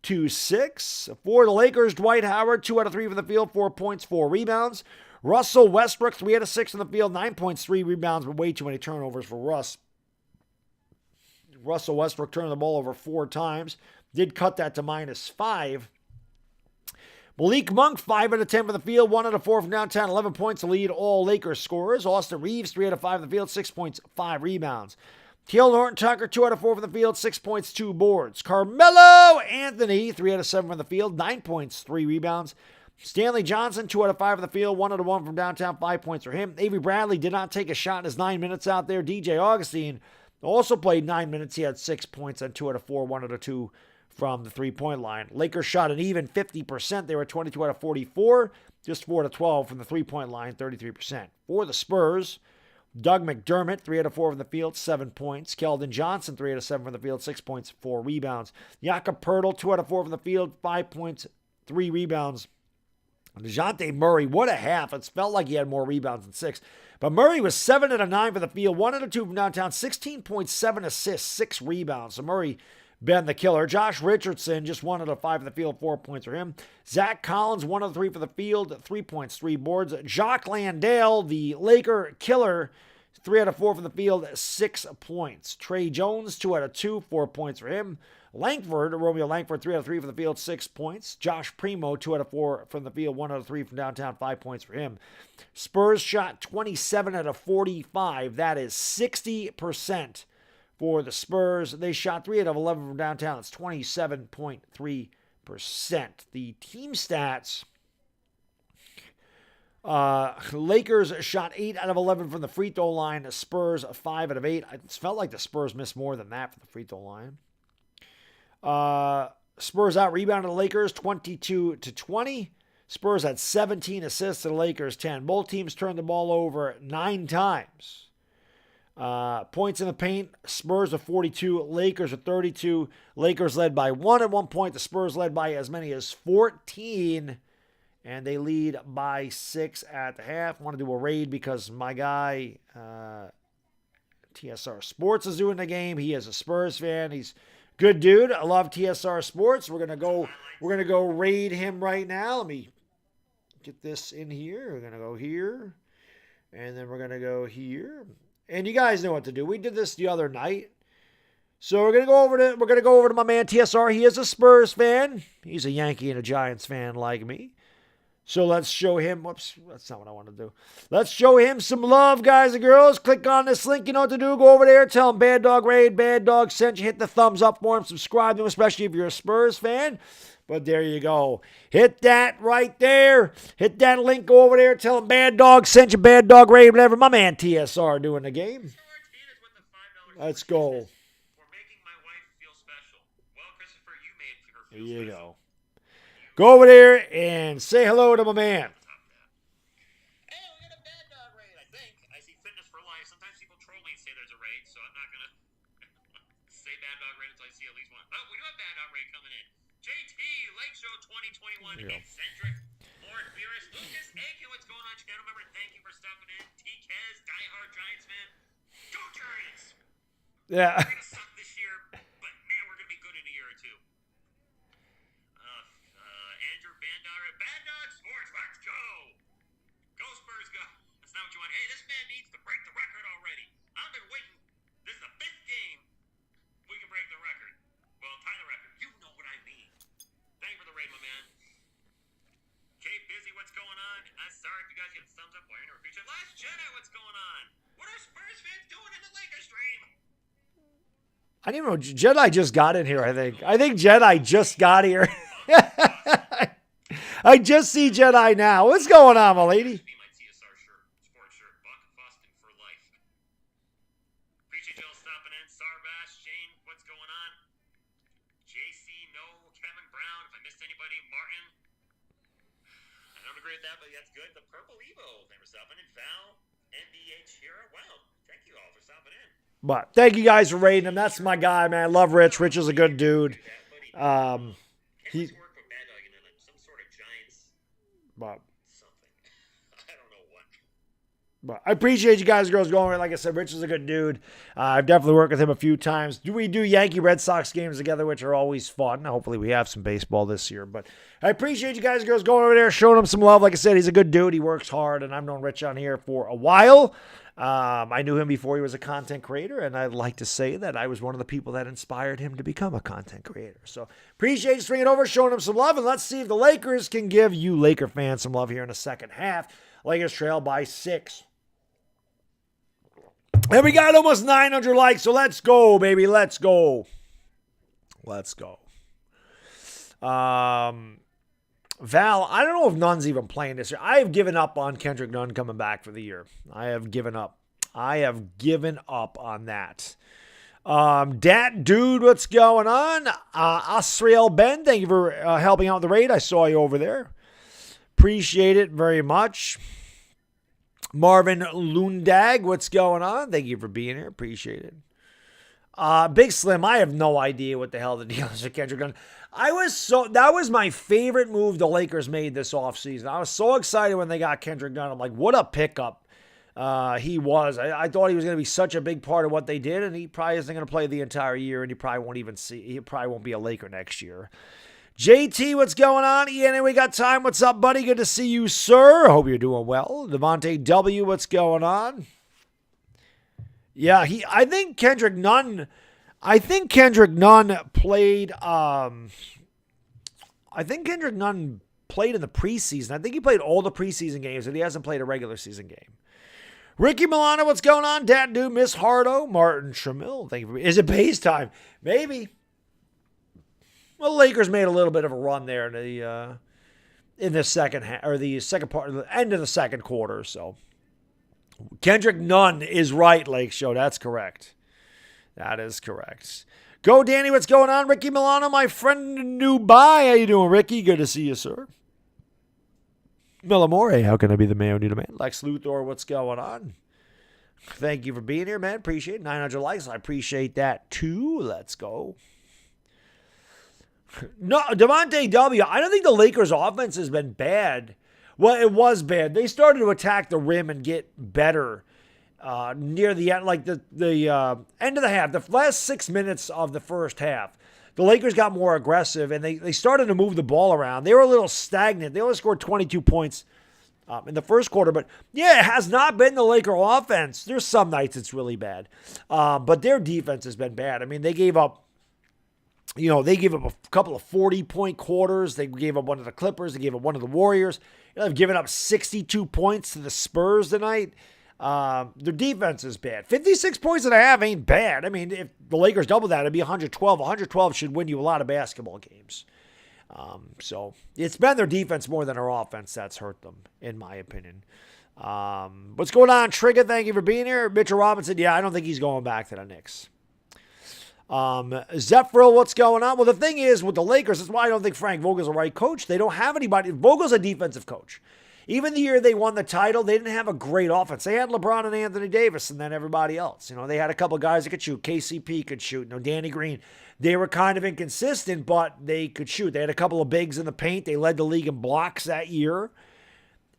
to 6. For the Lakers, Dwight Howard, 2 out of 3 from the field, 4 points, 4 rebounds. Russell Westbrook, 3 out of 6 from the field, 9 points, 3 rebounds, but way too many turnovers for Russ. Russell Westbrook turned the ball over 4 times. Did cut that to -5. Malik Monk, 5 out of 10 from the field, 1 out of 4 from downtown, 11 points to lead all Lakers scorers. Austin Reeves, 3 out of 5 from the field, 6 points, 5 rebounds. Teal Norton Tucker, 2 out of 4 from the field, 6 points, 2 boards. Carmelo Anthony, 3 out of 7 from the field, 9 points, 3 rebounds. Stanley Johnson, 2 out of 5 from the field, 1 out of 1 from downtown, 5 points for him. Avery Bradley did not take a shot in his 9 minutes out there. DJ Augustine also played 9 minutes. He had 6 points on 2 out of 4, 1 out of 2 from the three-point line. Lakers shot an even 50%. They were 22 out of 44, just 4 to 12 from the three-point line, 33%. For the Spurs, Doug McDermott, 3 out of 4 from the field, 7 points. Keldon Johnson, 3 out of 7 from the field, 6 points, 4 rebounds. Jakob Poeltl, 2 out of 4 from the field, 5 points, 3 rebounds. DeJounte Murray, what a half. It felt like he had more rebounds than 6. But Murray was 7 out of 9 for the field, 1 out of 2 from downtown, 16.7 assists, 6 rebounds. So Murray been the killer. Josh Richardson, just 1 out of 5 for the field, 4 points for him. Zach Collins, 1 out of 3 for the field, 3 points, 3 boards. Jock Landale, the Laker killer, 3 out of 4 from the field, 6 points. Trey Jones, 2 out of 2, 4 points for him. Romeo Langford, 3 out of 3 from the field, 6 points. Josh Primo, 2 out of 4 from the field, 1 out of 3 from downtown, 5 points for him. Spurs shot 27 out of 45. That is 60% for the Spurs. They shot 3 out of 11 from downtown. It's 27.3%. The team stats, Lakers shot 8 out of 11 from the free throw line. The Spurs 5 out of 8. It felt like the Spurs missed more than that from the free throw line. Spurs out-rebounded the Lakers 22-20. Spurs had 17 assists to the Lakers 10. Both teams turned the ball over 9 times. Points in the paint, Spurs are 42, Lakers are 32. Lakers led by 1 at one point. The Spurs led by as many as 14. And they lead by 6 at the half. I want to do a raid because my guy, TSR Sports, is doing the game. He is a Spurs fan. He's good dude. I love TSR Sports. We're gonna go raid him right now. Let me get this in here. We're gonna go here, and then we're gonna go here. And you guys know what to do. We did this the other night. So we're gonna go over to my man TSR. He is a Spurs fan. He's a Yankee and a Giants fan like me. So let's show him, whoops, that's not what I want to do. Let's show him some love, guys and girls. Click on this link, you know what to do. Go over there, tell him Baddog Raid, Baddog sent you. Hit the thumbs up for him, subscribe to him, especially if you're a Spurs fan. But there you go. Hit that right there. Hit that link, go over there, tell him Baddog sent you, Baddog Raid, whatever. My man TSR doing the game. Let's go. There you go. Go over there and say hello to my man. Hey, we got a Baddog raid, I think. I see Fitness for Life. Sometimes people troll me and say there's a raid, so I'm not going to say Baddog raid until I see at least one. Oh, we do have Baddog raid coming in. JT, Lake Show 2021, Eccentric, Lauren Beerus, Lucas, Aiken, what's going on, channel member? Thank you for stopping in. TK's, diehard Giants fan. Go Giants! Yeah. We're going to suck this year, but man, we're going to be good in a year or two. Andrew Bandar, Baddog Sports, let's go! Go Spurs, go! That's not what you want. Hey, this man needs to break the record already. I've been waiting. This is the 5th game we can break the record. Well, tie the record. You know what I mean. Thank you for the raid, my man. Kate Busy, what's going on? I'm sorry if you guys get the thumbs up. Why you never featured? Last Jedi, what's going on? What are Spurs fans doing in the Lakers stream? I didn't even know Jedi just got in here, I think. I think Jedi just got here. I just see Jedi now. What's going on, my lady? My TSR shirt, sports shirt, Buck Boston for life. Appreciate y'all stopping in. Sarvash, Shane, what's going on? JC, no, Kevin Brown. If I missed anybody, Martin. I don't agree with that, but that's good. The Purple Evo, thanks for stopping in. Val, NBH here. Wow, thank you all for stopping in. But thank you guys for rating him. That's my guy, man. Love Rich. Rich is a good dude. He. But I don't know what. But I appreciate you guys, girls, going. Like I said, Rich is a good dude. I've definitely worked with him a few times. We do Yankee Red Sox games together, which are always fun. Hopefully, we have some baseball this year. But I appreciate you guys, girls, going over there, showing him some love. Like I said, he's a good dude. He works hard, and I've known Rich on here for a while. I knew him before he was a content creator, and I'd like to say that I was one of the people that inspired him to become a content creator. So appreciate you swinging over, showing him some love, and let's see if the Lakers can give you Laker fans some love here in the second half. Lakers trail by 6. And we got almost 900 likes, so let's go, baby. Let's go. Let's go. Val, I don't know if Nunn's even playing this year. I have given up on Kendrick Nunn coming back for the year. I have given up. I have given up on that. Dat Dude, what's going on? Asriel Ben, thank you for helping out the raid. I saw you over there. Appreciate it very much. Marvin Lundag, what's going on? Thank you for being here. Appreciate it. Big Slim, I have no idea what the hell the deal is with Kendrick Nunn. That was my favorite move the Lakers made this offseason. I was so excited when they got Kendrick Nunn. I'm like, what a pickup he was. I thought he was going to be such a big part of what they did, and he probably isn't going to play the entire year, and he probably won't be a Laker next year. JT, what's going on? Ian, we got time. What's up, buddy? Good to see you, sir. Hope you're doing well. Devontae W, what's going on? Yeah, I think Kendrick Nunn played. I think Kendrick Nunn played in the preseason. I think he played all the preseason games, but he hasn't played a regular season game. Ricky Milano, what's going on? Dat Dude, Miss Hardo, Martin Tramill. Thank you for. Is it base time? Maybe. Well, the Lakers made a little bit of a run there in the second half, or the second part, the end of the second quarter. So Kendrick Nunn is right, Lake Show. That's correct. That is correct. Go, Danny. What's going on? Ricky Milano, my friend in Dubai. How you doing, Ricky? Good to see you, sir. Millamore, how can I be the man who need a man? Lex Luthor, what's going on? Thank you for being here, man. Appreciate it. 900 likes. I appreciate that, too. Let's go. No, Devontae W. I don't think the Lakers' offense has been bad. Well, it was bad. They started to attack the rim and get better near the end, like the end of the half. The last 6 minutes of the first half, the Lakers got more aggressive, and they started to move the ball around. They were a little stagnant. They only scored 22 points in the first quarter. But, yeah, it has not been the Laker offense. There's some nights it's really bad. But their defense has been bad. I mean, they gave up They gave up a couple of 40-point quarters. They gave up one to the Clippers. They gave up one to the Warriors. They've given up 62 points to the Spurs tonight. Their defense is bad. 56 points and a half ain't bad. I mean, if the Lakers double that, it'd be 112. 112 should win you a lot of basketball games. So it's been their defense more than their offense that's hurt them, in my opinion. What's going on, Trigger? Thank you for being here. Mitchell Robinson, I don't think he's going back to the Knicks. Zephyr, what's going on? Well, the thing is with the Lakers, that's why I don't think Frank Vogel's the right coach. They don't have anybody. Vogel's a defensive coach. Even the year they won the title, they didn't have a great offense. They had LeBron and Anthony Davis and then everybody else. They had a couple of guys that could shoot. KCP could shoot. Danny Green. They were kind of inconsistent, but they could shoot. They had a couple of bigs in the paint. They led the league in blocks that year.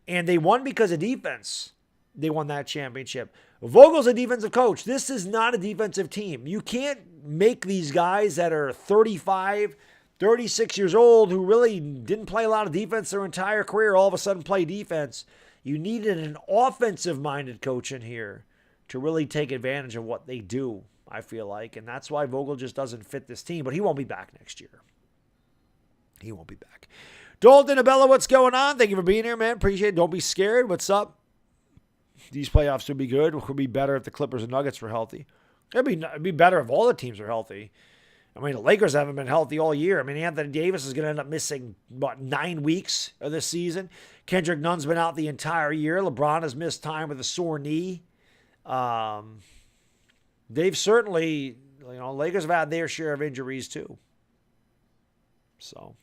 And they won because of defense. They won that championship. Vogel's a defensive coach. This is not a defensive team. You can't make these guys that are 35, 36 years old who really didn't play a lot of defense their entire career all of a sudden play defense. You needed an offensive-minded coach in here to really take advantage of what they do, I feel like. And that's why Vogel just doesn't fit this team. But he won't be back next year. He won't be back. Dalton Abella, what's going on? Thank you for being here, man. Appreciate it. Don't be scared. What's up? These playoffs would be good. It would be better if the Clippers and Nuggets were healthy. It'd be better if all the teams are healthy. I mean, the Lakers haven't been healthy all year. I mean, Anthony Davis is going to end up missing, 9 weeks of this season. Kendrick Nunn's been out the entire year. LeBron has missed time with a sore knee. They've certainly, Lakers have had their share of injuries too. So.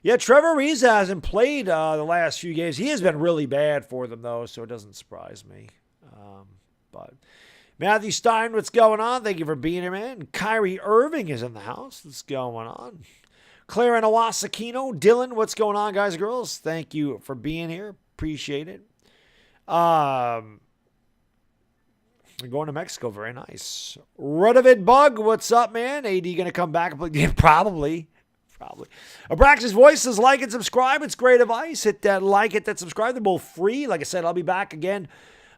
Yeah, Trevor Ariza hasn't played the last few games. He has been really bad for them, though, so it doesn't surprise me. But Matthew Stein, what's going on? Thank you for being here, man. Kyrie Irving is in the house. What's going on? Claire and Awasakino. Dylan, what's going on, guys and girls? Thank you for being here. Appreciate it. Going to Mexico. Very nice. Rudovid Bug, what's up, man? AD going to come back and play? Yeah, probably. Abraxas Voice says like and subscribe. It's great advice. Hit that like, hit that subscribe. They're both free. Like I said, I'll be back again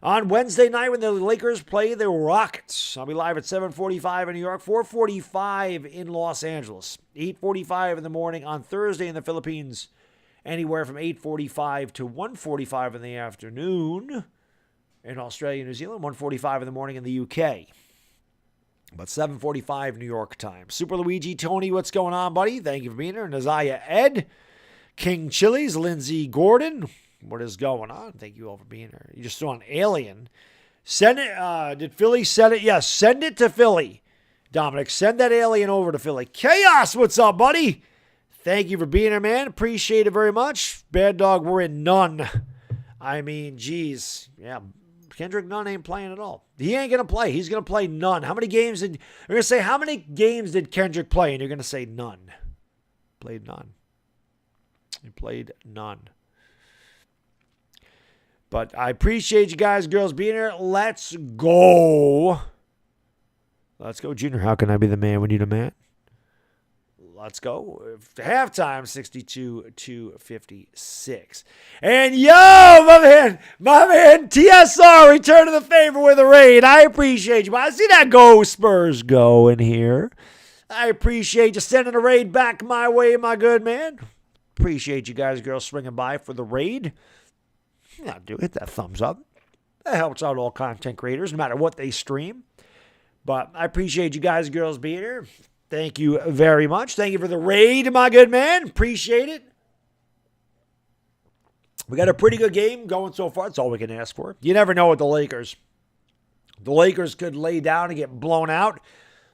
on Wednesday night when the Lakers play the Rockets. I'll be live at 7:45 in New York, 4:45 in Los Angeles, 8:45 in the morning on Thursday in the Philippines, anywhere from 8:45 to 1:45 in the afternoon in Australia, New Zealand, 1:45 in the morning in the UK. But 7:45 New York time. Super Luigi, Tony, what's going on, buddy? Thank you for being here. Naziah Ed, King Chili's, Lindsey Gordon. What is going on? Thank you all for being here. You just saw an alien. Send it. Did Philly send it? Yes, send it to Philly. Dominic, send that alien over to Philly. Chaos, what's up, buddy? Thank you for being here, man. Appreciate it very much. Baddog, we're in none. I mean, geez. Yeah. Kendrick Nunn ain't playing at all. He ain't going to play. He's going to play none. How many games did... You're going to say, how many games did Kendrick play? And you're going to say none. Played none. He played none. But I appreciate you guys, girls, being here. Let's go. Let's go, Junior. How can I be the man when you need a man? Let's go. Halftime, 62-56. And yo, my man, TSR returning the favor with a raid. I appreciate you. I see that go Spurs go in here. I appreciate you sending a raid back my way, my good man. Appreciate you guys, girls, swinging by for the raid. Yeah, do hit that thumbs up. That helps out all content creators, no matter what they stream. But I appreciate you guys, girls, being here. Thank you very much. Thank you for the raid, my good man. Appreciate it. We got a pretty good game going so far. That's all we can ask for. You never know with the Lakers. The Lakers could lay down and get blown out.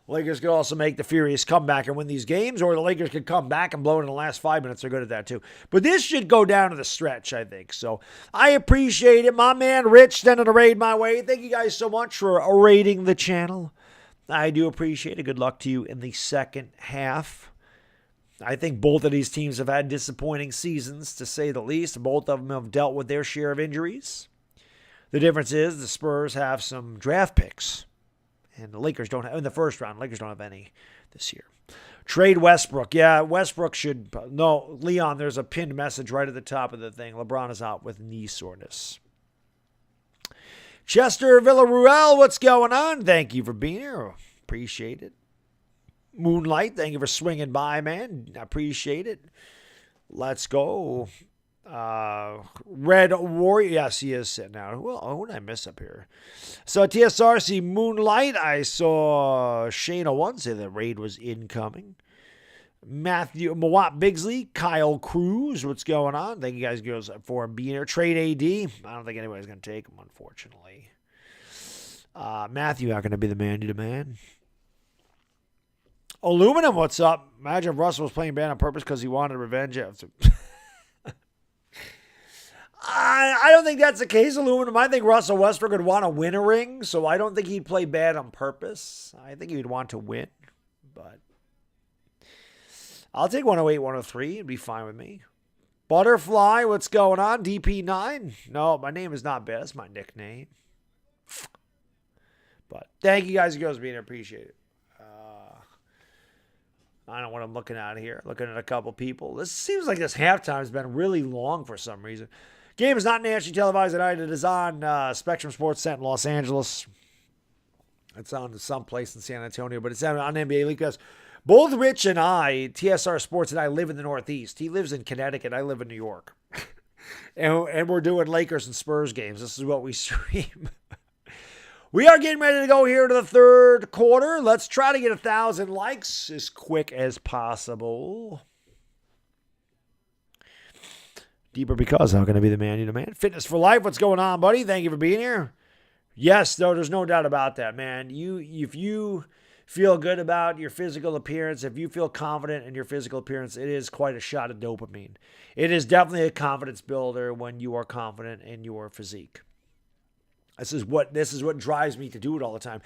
Lakers could also make the furious comeback and win these games, or the Lakers could come back and blow it in the last 5 minutes. They're good at that too. But this should go down to the stretch, I think. So I appreciate it. My man Rich sending a raid my way. Thank you guys so much for raiding the channel. I do appreciate it. Good luck to you in the second half. I think both of these teams have had disappointing seasons, to say the least. Both of them have dealt with their share of injuries. The difference is the Spurs have some draft picks, and the Lakers don't have, in the first round, Lakers don't have any this year. Trade Westbrook. Yeah, Westbrook should, no, Leon, there's a pinned message right at the top of the thing. LeBron is out with knee soreness. Chester Villaruel, what's going on? Thank you for being here. Appreciate it. Moonlight, thank you for swinging by, man. I appreciate it. Let's go. Red Warrior. Yes, he is sitting out. Well, who did I miss up here? So TSRC Moonlight. I saw Shayna1 say the raid was incoming. Matthew Mawat Bigsley, Kyle Cruz. What's going on? Thank you guys girls for being here. Trade AD. I don't think anybody's going to take him, unfortunately. Matthew not going to be the man to demand. Aluminum, what's up? Imagine if Russell was playing bad on purpose because he wanted revenge. I don't think that's the case, Aluminum. I think Russell Westbrook would want to win a ring, so I don't think he'd play bad on purpose. I think he'd want to win, but I'll take 108, 103. It'd be fine with me. Butterfly, what's going on? DP9? No, my name is not bad. That's my nickname. But thank you guys and girls for being here. Appreciate it. I don't know what I'm looking at here. Looking at a couple people. This seems like this halftime has been really long for some reason. Game is not nationally televised tonight. It is on Spectrum Sports Center in Los Angeles. It's on someplace in San Antonio, but it's on NBA League because both Rich and I, TSR Sports and I, live in the Northeast. He lives in Connecticut. I live in New York. and we're doing Lakers and Spurs games. This is what we stream. We are getting ready to go here to the third quarter. Let's try to get 1,000 likes as quick as possible. Deeper because how can I be the man you demand? Fitness for life. What's going on, buddy? Thank you for being here. Yes, though, there's no doubt about that, man. If you feel good about your physical appearance, if you feel confident in your physical appearance, it is quite a shot of dopamine. It is definitely a confidence builder when you are confident in your physique. This is what drives me to do it all the time.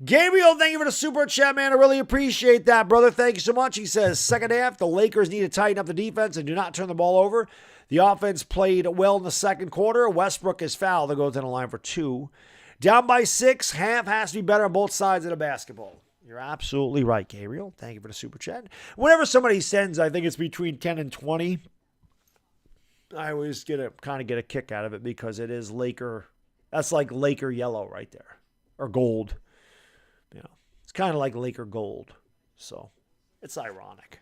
Gabriel, thank you for the super chat, man. I really appreciate that, brother. Thank you so much. He says, second half, the Lakers need to tighten up the defense and do not turn the ball over. The offense played well in the second quarter. Westbrook is fouled. They'll go to the line for 2. Down by 6. Half has to be better on both sides of the basketball. You're absolutely right, Gabriel. Thank you for the super chat. Whenever somebody sends, I think it's between 10 and 20, I always get a kick out of it because it is Laker. That's like Laker yellow right there. Or gold. You know, it's kind of like Laker gold. So it's ironic.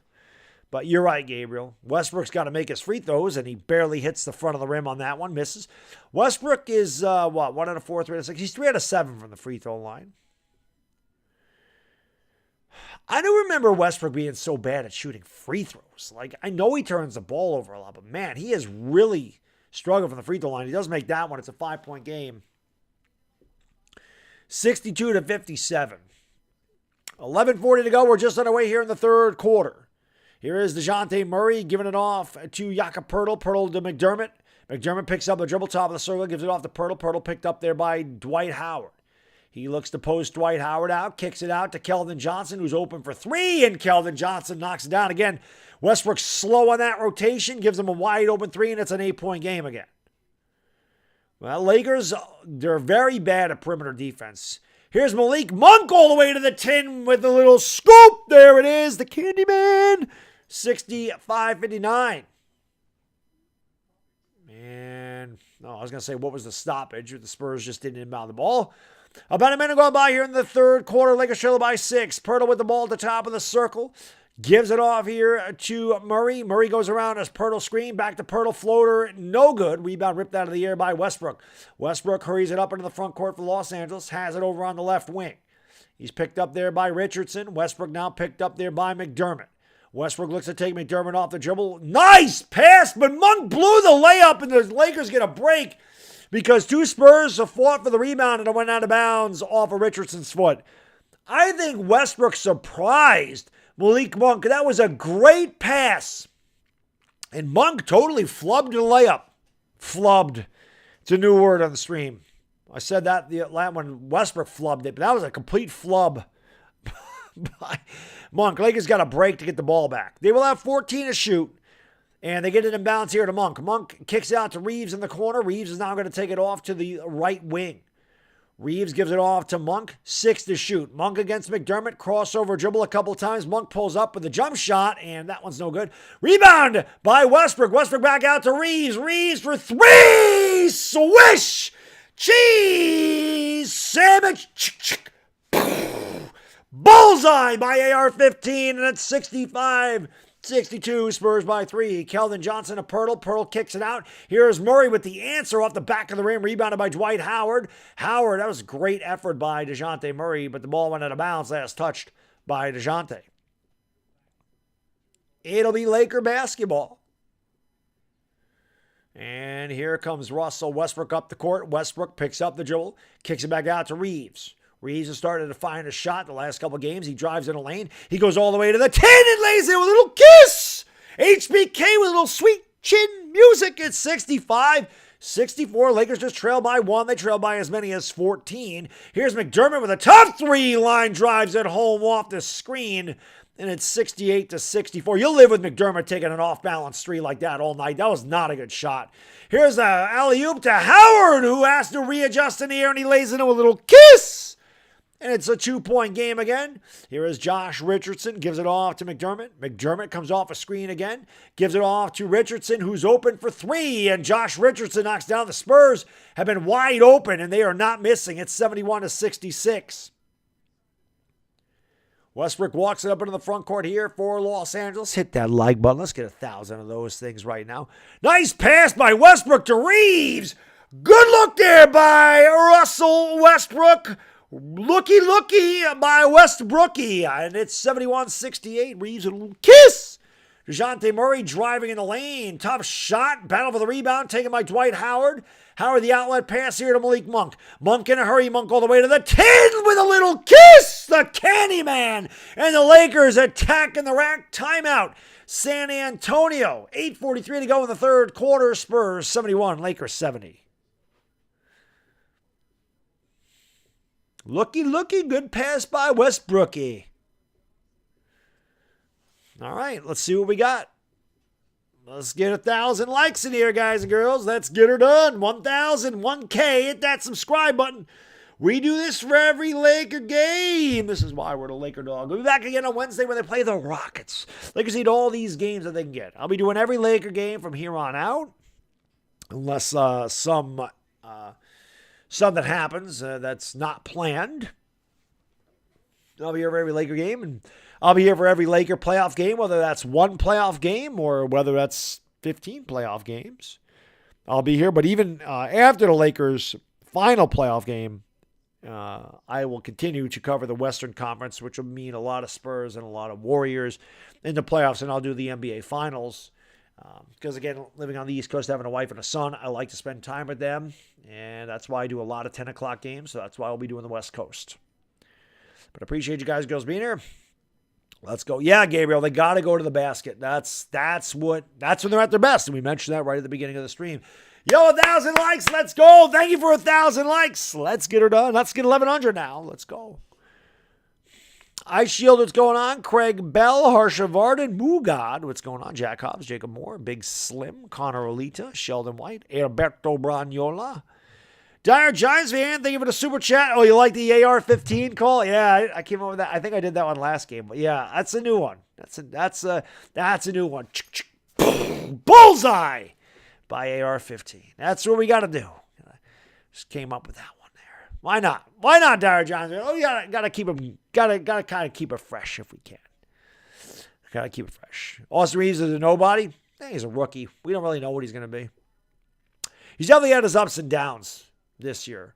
But you're right, Gabriel. Westbrook's got to make his free throws, and he barely hits the front of the rim on that one. Misses. Westbrook is, 1 out of 4, 3 out of 6. He's 3 out of 7 from the free throw line. I don't remember Westbrook being so bad at shooting free throws. Like, I know he turns the ball over a lot, but man, he is really struggled from the free throw line. He does make that one. It's a 5-point game. 62-57. 11:40 to go. We're just underway here in the third quarter. Here is DeJounte Murray giving it off to Jakob Poeltl. Poeltl to McDermott. McDermott picks up the dribble, top of the circle, gives it off to Poeltl. Poeltl picked up there by Dwight Howard. He looks to post Dwight Howard out, kicks it out to Keldon Johnson, who's open for 3, and Keldon Johnson knocks it down again. Westbrook's slow on that rotation, gives him a wide open 3, and it's an 8-point game again. Well, Lakers, they're very bad at perimeter defense. Here's Malik Monk all the way to the 10 with a little scoop. There it is, the Candyman. 65-59. Man, no, I was going to say, what was the stoppage? The Spurs just didn't inbound the ball. About a minute going by here in the third quarter. Lakers trail by 6. Poeltl with the ball at the top of the circle. Gives it off here to Murray. Murray goes around as Poeltl screen. Back to Poeltl. Floater. No good. Rebound ripped out of the air by Westbrook. Westbrook hurries it up into the front court for Los Angeles. Has it over on the left wing. He's picked up there by Richardson. Westbrook now picked up there by McDermott. Westbrook looks to take McDermott off the dribble. Nice pass, but Monk blew the layup, and the Lakers get a break because 2 Spurs have fought for the rebound and it went out of bounds off of Richardson's foot. I think Westbrook surprised Malik Monk. That was a great pass. And Monk totally flubbed the layup. Flubbed. It's a new word on the stream. I said that when Westbrook flubbed it, but that was a complete flub by Monk. Lakers got a break to get the ball back. They will have 14 to shoot, and they get it in bounds here to Monk. Monk kicks out to Reeves in the corner. Reeves is now going to take it off to the right wing. Reeves gives it off to Monk. 6 to shoot. Monk against McDermott. Crossover dribble a couple times. Monk pulls up with a jump shot, and that one's no good. Rebound by Westbrook. Westbrook back out to Reeves. Reeves for 3. Swish! Cheese! Sandwich! Bullseye by AR-15, and it's 65-62, Spurs by 3. Keldon Johnson to Pirtle. Pirtle kicks it out. Here's Murray with the answer off the back of the rim, rebounded by Dwight Howard. Howard, that was a great effort by DeJounte Murray, but the ball went out of bounds, last touched by DeJounte. It'll be Laker basketball. And here comes Russell Westbrook up the court. Westbrook picks up the dribble, kicks it back out to Reeves. Reeves has started to find a shot the last couple games. He drives in a lane. He goes all the way to the 10 and lays it with a little kiss. HBK with a little sweet chin music. It's 65-64. Lakers just trail by 1. They trail by as many as 14. Here's McDermott with a tough 3-line drives at home off the screen. And it's 68-64. You'll live with McDermott taking an off-balance 3 like that all night. That was not a good shot. Here's a alley-oop to Howard, who has to readjust in the air, and he lays into a little kiss. And it's a 2-point game again. Here is Josh Richardson, gives it off to McDermott. McDermott comes off a screen again, gives it off to Richardson, who's open for 3. And Josh Richardson knocks down. The Spurs have been wide open, and they are not missing. It's 71-66. Westbrook walks it up into the front court here for Los Angeles. Hit that like button. Let's get 1,000 of those things right now. Nice pass by Westbrook to Reeves. Good look there by Russell Westbrook. Looky by Westbrookie. And it's 71-68. Reeves a little kiss. DeJounte Murray driving in the lane. Tough shot. Battle for the rebound taken by Dwight Howard. Howard the outlet pass here to Malik Monk. Monk in a hurry. Monk all the way to the 10 with a little kiss. The Candyman. And the Lakers attacking the rack. Timeout. San Antonio. 8:43 to go in the third quarter. Spurs 71. Lakers 70. Looky. Good pass by Westbrookie. All right, let's see what we got. Let's get 1,000 likes in here, guys and girls. Let's get her done. 1,000, 1K. Hit that subscribe button. We do this for every Laker game. This is why we're the LakerDog. We'll be back again on Wednesday when they play the Rockets. Lakers need all these games that they can get. I'll be doing every Laker game from here on out, unless something happens that's not planned. I'll be here for every Laker game, and I'll be here for every Laker playoff game, whether that's one playoff game or whether that's 15 playoff games. I'll be here, but even after the Lakers' final playoff game, I will continue to cover the Western Conference, which will mean a lot of Spurs and a lot of Warriors in the playoffs, and I'll do the NBA Finals. Because, again, living on the East Coast, having a wife and a son, I like to spend time with them, and that's why I do a lot of 10 o'clock games, so that's why I'll be doing the West Coast. But I appreciate you guys and girls being here. Let's go. Yeah, Gabriel, they got to go to the basket. That's when they're at their best, and we mentioned that right at the beginning of the stream. Yo, 1,000 likes. Let's go. Thank you for 1,000 likes. Let's get her done. Let's get 1,100 now. Let's go. Ice Shield, what's going on? Craig Bell, Harsha Varden, Mugad, what's going on? Jack Hobbs, Jacob Moore, Big Slim, Connor Olita, Sheldon White, Alberto Bragnola. Dire Giants fan, thank you for the super chat. Oh, you like the AR-15 call? Yeah, I came up with that. I think I did that one last game, but yeah, that's a new one. That's a new one. Bullseye by AR-15. That's what we got to do. Just came up with that one there. Why not? Why not, Dire Giants? Oh, you gotta keep them. Gotta kind of keep it fresh if we can. Gotta keep it fresh. Austin Reeves is a nobody. He's a rookie. We don't really know what he's gonna be. He's definitely had his ups and downs this year.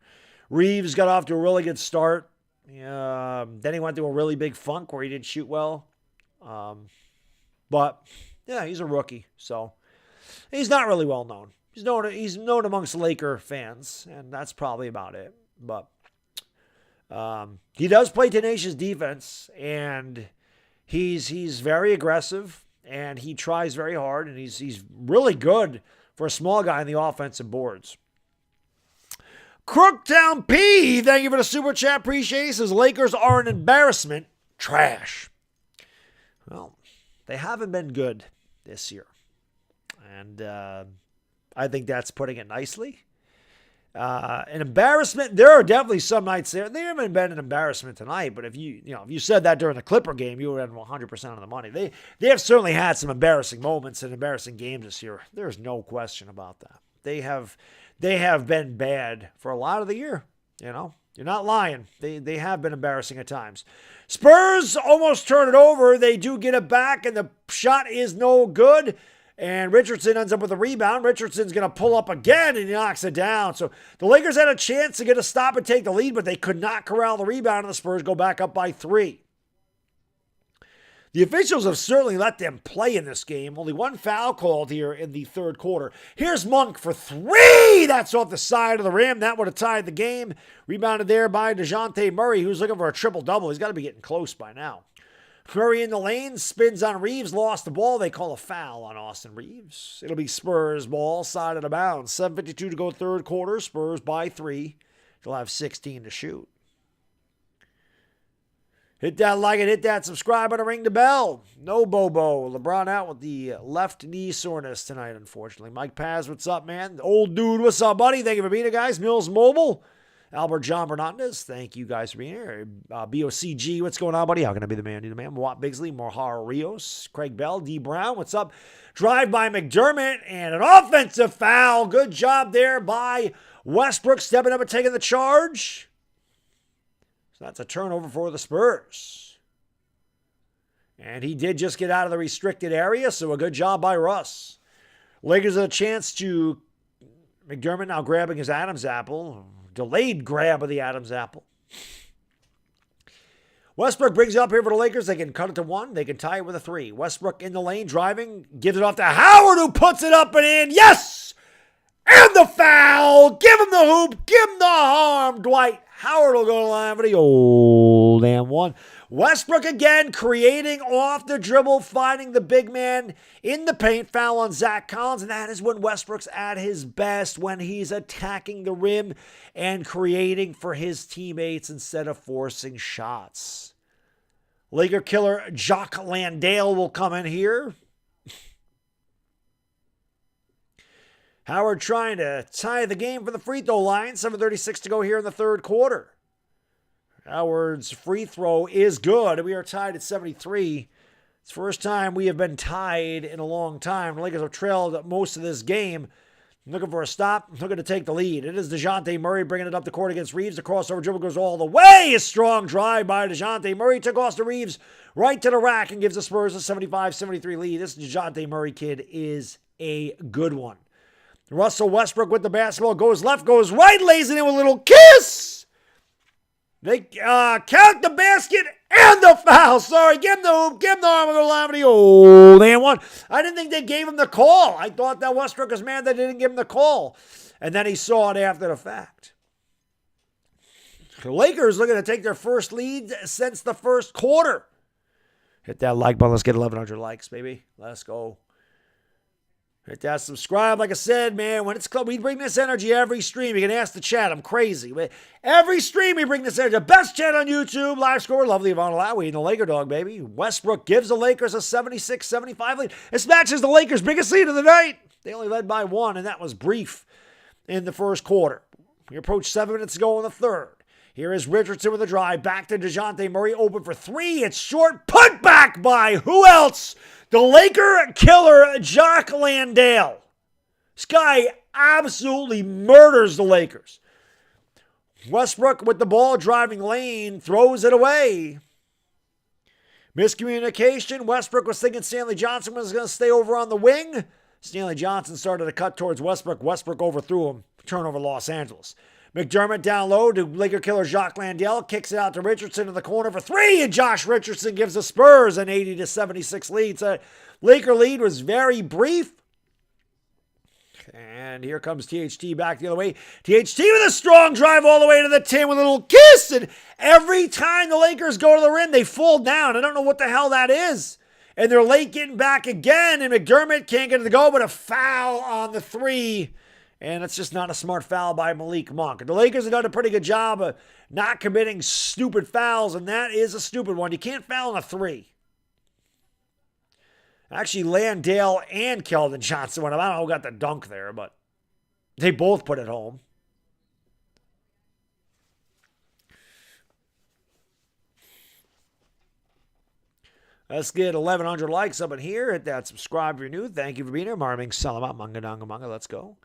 Reeves got off to a really good start. Then he went through a really big funk where he didn't shoot well. But yeah, he's a rookie, so he's not really well known. He's known amongst Laker fans, and that's probably about it. But he does play tenacious defense, and he's very aggressive, and he tries very hard, and he's really good for a small guy in the offensive boards. Crooktown P, thank you for the super chat. Appreciate it. Says Lakers are an embarrassment. Trash. Well, they haven't been good this year. And I think that's putting it nicely. An embarrassment. There are definitely some nights there. They haven't been an embarrassment tonight, but if you said that during the Clipper game, you would have 100% of the money. They have certainly had some embarrassing moments and embarrassing games this year. There's no question about that. They have been bad for a lot of the year. You're not lying. They have been embarrassing at times. Spurs almost turn it over. They do get it back, and the shot is no good. And Richardson ends up with a rebound. Richardson's going to pull up again, and he knocks it down. So the Lakers had a chance to get a stop and take the lead, but they could not corral the rebound, and the Spurs go back up by 3. The officials have certainly let them play in this game. Only one foul called here in the third quarter. Here's Monk for 3. That's off the side of the rim. That would have tied the game. Rebounded there by DeJounte Murray, who's looking for a triple-double. He's got to be getting close by now. Murray in the lane, spins on Reeves, lost the ball. They call a foul on Austin Reeves. It'll be Spurs ball, side of the bounds. 7:52 to go third quarter. Spurs by 3. They'll have 16 to shoot. Hit that like it, hit that subscribe button, ring the bell. No Bobo. LeBron out with the left knee soreness tonight, unfortunately. Mike Paz, what's up, man? Old dude, what's up, buddy? Thank you for being here, guys. Mills Mobile. Albert John Bernardez, thank you guys for being here. BOCG, what's going on, buddy? How can I be the man? Need the man. Watt Bigsley, Mohara Rios, Craig Bell, D. Brown, what's up? Drive by McDermott and an offensive foul. Good job there by Westbrook, stepping up and taking the charge. So that's a turnover for the Spurs. And he did just get out of the restricted area, so a good job by Russ. Lakers have a chance to McDermott now grabbing his Adam's apple. Delayed grab of the Adam's apple. Westbrook brings it up here for the Lakers. They can cut it to 1. They can tie it with a 3. Westbrook in the lane, driving, gives it off to Howard, who puts it up and in. Yes! And the foul! Give him the hoop. Give him the harm. Dwight Howard will go to the line for the old damn one. Westbrook again creating off the dribble, finding the big man in the paint. Foul on Zach Collins, and that is when Westbrook's at his best, when he's attacking the rim and creating for his teammates instead of forcing shots. Laker killer Jock Landale will come in here. Howard trying to tie the game for the free throw line. 7:36 to go here in the third quarter. Howard's free throw is good. We are tied at 73. It's the first time we have been tied in a long time. The Lakers have trailed most of this game. Looking for a stop, looking to take the lead. It is DeJounte Murray bringing it up the court against Reeves. The crossover dribble goes all the way. A strong drive by DeJounte Murray. Took Austin Reeves right to the rack and gives the Spurs a 75-73 lead. This DeJounte Murray kid is a good one. Russell Westbrook with the basketball. Goes left, goes right, lays it in with a little kiss. They count the basket and the foul. Sorry, give him the hoop, give him the arm, and go live the old damn one. I didn't think they gave him the call. I thought that Westbrook was mad that they didn't give him the call. And then he saw it after the fact. The Lakers looking to take their first lead since the first quarter. Hit that like button. Let's get 1,100 likes, baby. Let's go. Hit that subscribe. Like I said, man, when it's close, we bring this energy every stream. You can ask the chat. I'm crazy. Every stream we bring this energy. The best chat on YouTube. Live score. Lovely Yvonne Alawi and the LakerDog, baby. Westbrook gives the Lakers a 76-75 lead. This match is the Lakers' biggest lead of the night. They only led by 1, and that was brief in the first quarter. We approach 7 minutes to go in the third. Here is Richardson with a drive. Back to DeJounte Murray. Open for 3. It's short. Put back by who else? The Laker killer, Jock Landale. This guy absolutely murders the Lakers. Westbrook with the ball, driving lane, throws it away. Miscommunication. Westbrook was thinking Stanley Johnson was going to stay over on the wing. Stanley Johnson started to cut towards Westbrook. Westbrook overthrew him. Turnover Los Angeles. McDermott down low to Laker killer Jock Landale. Kicks it out to Richardson in the corner for 3. And Josh Richardson gives the Spurs an 80-76 lead. So Laker lead was very brief. And here comes THT back the other way. THT with a strong drive all the way to the 10 with a little kiss. And every time the Lakers go to the rim, they fall down. I don't know what the hell that is. And they're late getting back again. And McDermott can't get it to go, but a foul on the 3. And it's just not a smart foul by Malik Monk. The Lakers have done a pretty good job of not committing stupid fouls, and that is a stupid one. You can't foul on a 3. Actually, Landale and Keldon Johnson went up. I don't know who got the dunk there, but they both put it home. Let's get 1,100 likes up in here. Hit that subscribe if you're new. Thank you for being here. Marming Salamat Manga Danga Manga. Let's go.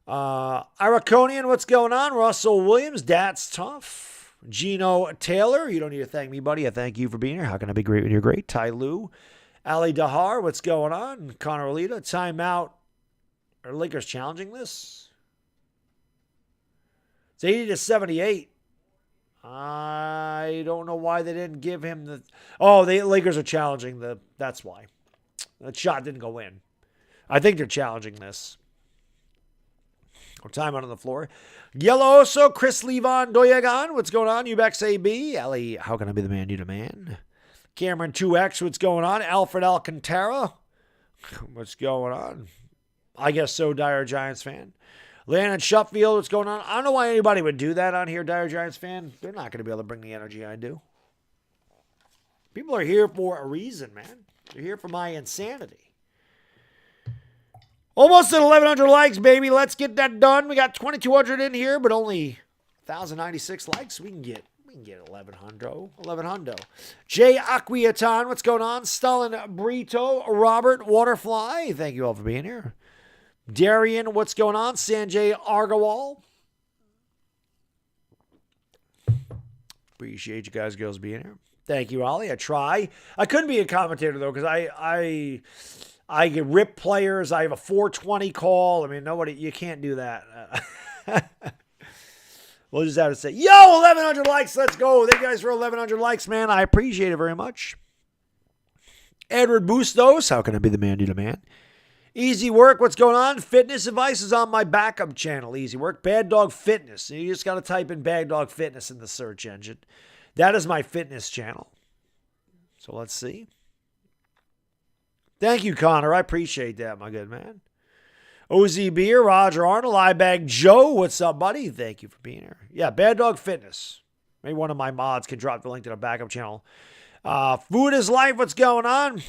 Iraconian, what's going on? Russell Williams, that's tough. Gino Taylor, you don't need to thank me, buddy. I thank you for being here. How can I be great when you're great? Ty Lue. Ali Dahar, what's going on? Connor Olita, timeout. Are Lakers challenging this? It's 80-78. I don't know why they didn't give him the... Oh, the Lakers are challenging the... That's why. That shot didn't go in. I think they're challenging this. Time out on the floor. Yellow Oso, Chris Levon Doyegan. What's going on? Ubex AB. Ellie, how can I be the man you demand? Cameron 2X, what's going on? Alfred Alcantara. What's going on? I guess so, Dire Giants fan. Landon Shuffield, what's going on? I don't know why anybody would do that on here, Dire Giants fan. They're not going to be able to bring the energy I do. People are here for a reason, man. They're here for my insanity. Almost at 1,100 likes, baby. Let's get that done. We got 2,200 in here, but only 1,096 likes. We can get 1,100. Jay Aquiatan, what's going on? Stalin Brito, Robert Waterfly, thank you all for being here. Darian, what's going on? Sanjay Argawal. Appreciate you guys, girls, being here. Thank you, Ollie. I try. I couldn't be a commentator, though, because I get rip players. I have a 420 call. I mean, you can't do that. We'll just have to say, yo, 1,100 likes. Let's go. Thank you guys for 1,100 likes, man. I appreciate it very much. Edward Bustos, how can I be the man you demand? Easy Work, what's going on? Fitness advice is on my backup channel, Easy Work. Baddog Fitness. You just got to type in Baddog Fitness in the search engine. That is my fitness channel. So let's see. Thank you, Connor. I appreciate that, my good man. OZ Beer, Roger Arnold, Ibag Joe. What's up, buddy? Thank you for being here. Yeah, Baddog Fitness. Maybe one of my mods can drop the link to the backup channel. Food is Life. What's going on?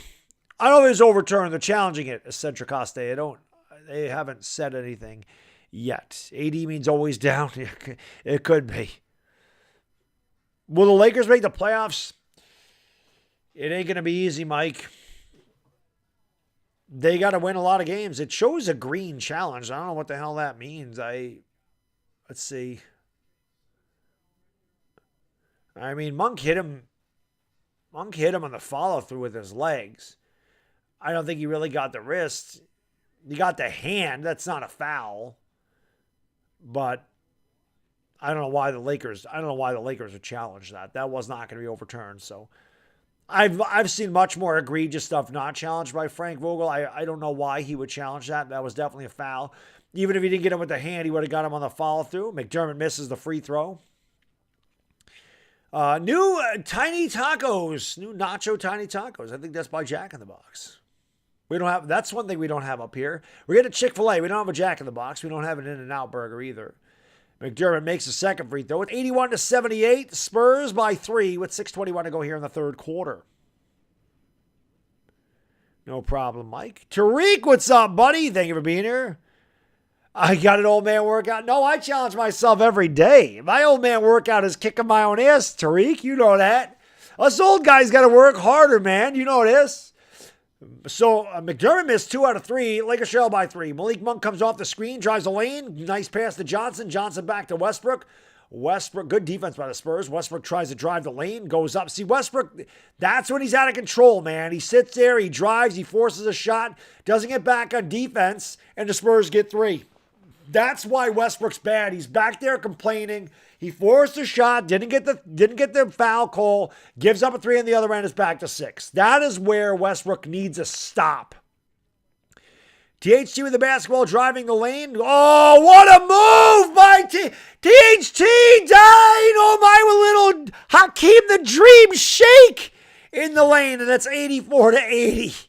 I know it's overturned. They're challenging it, Eccentric Coste. They haven't said anything yet. AD means always down. It could be. Will the Lakers make the playoffs? It ain't going to be easy, Mike. They got to win a lot of games. It shows a green challenge. I don't know what the hell that means. Let's see. I mean, Monk hit him on the follow-through with his legs. I don't think he really got the wrist. He got the hand. That's not a foul. But I don't know why the Lakers would challenge that. That was not going to be overturned. So I've seen much more egregious stuff not challenged by Frank Vogel. I don't know why he would challenge that. That was definitely a foul. Even if he didn't get him with the hand, he would have got him on the follow-through. McDermott misses the free throw. New Tiny Tacos. New Nacho Tiny Tacos. I think that's by Jack in the Box. That's one thing we don't have up here. We're getting Chick-fil-A. We don't have a Jack in the Box. We don't have an In-N-Out burger either. McDermott makes a second free throw. It's 81-78. Spurs by 3 with 6:21 to go here in the third quarter. No problem, Mike. Tariq, what's up, buddy? Thank you for being here. I got an old man workout. No, I challenge myself every day. My old man workout is kicking my own ass, Tariq. You know that. Us old guys got to work harder, man. You know this. So McDermott missed 2 out of 3. Lakers trail by 3. Malik Monk comes off the screen, drives the lane. Nice pass to Johnson. Johnson back to Westbrook. Westbrook, good defense by the Spurs. Westbrook tries to drive the lane, goes up. See, Westbrook, that's when he's out of control, man. He sits there, he drives, he forces a shot, doesn't get back on defense, and the Spurs get 3. That's why Westbrook's bad. He's back there complaining. He forced a shot, didn't get the foul call, gives up a 3 on the other end, is back to 6. That is where Westbrook needs a stop. THT with the basketball, driving the lane. Oh, what a move by THT! Oh my, with little Hakeem the Dream shake in the lane, and that's 84-80.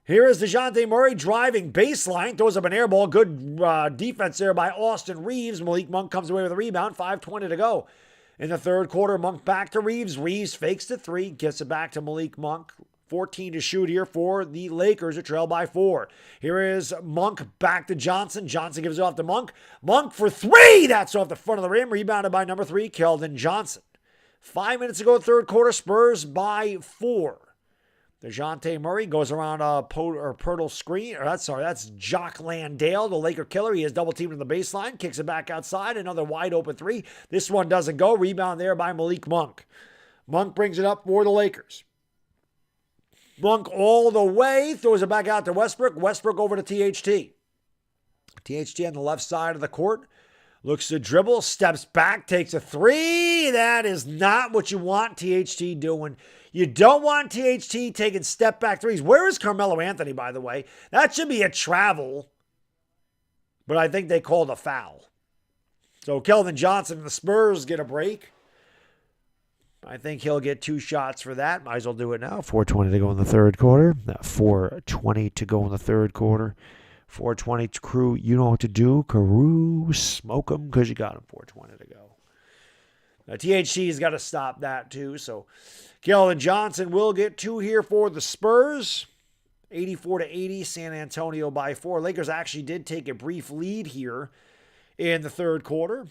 Here is DeJounte Murray driving baseline, throws up an air ball. Good defense there by Austin Reeves. Malik Monk comes away with a rebound. 5:20 to go. In the third quarter, Monk back to Reeves. Reeves fakes the 3, gets it back to Malik Monk. 14 to shoot here for the Lakers, a trail by 4. Here is Monk back to Johnson. Johnson gives it off to Monk. Monk for 3. That's off the front of the rim. Rebounded by number 3, Keldon Johnson. 5 minutes ago, third quarter, Spurs by 4. DeJounte Murray goes around a Pirtle screen. That's Jock Landale, the Laker killer. He is double teamed in the baseline, kicks it back outside. Another wide open three. This one doesn't go. Rebound there by Malik Monk. Monk brings it up for the Lakers. Monk all the way, throws it back out to Westbrook. Westbrook over to THT. THT on the left side of the court. Looks to dribble, steps back, takes a three. That is not what you want THT doing. You don't want THT taking step back threes. Where is Carmelo Anthony, by the way? That should be a travel. But I think they called a foul. So Keldon Johnson and the Spurs get a break. I think he'll get 2 shots for that. Might as well do it now. 4:20 to go in the third quarter. 4:20 to go in the third quarter. 4:20 crew, you know what to do. Carew, smoke them because you got them. 4:20 to go. Now, THC's got to stop that too. So Keldon Johnson will get 2 here for the Spurs. 84-80, San Antonio by 4. Lakers actually did take a brief lead here in the third quarter.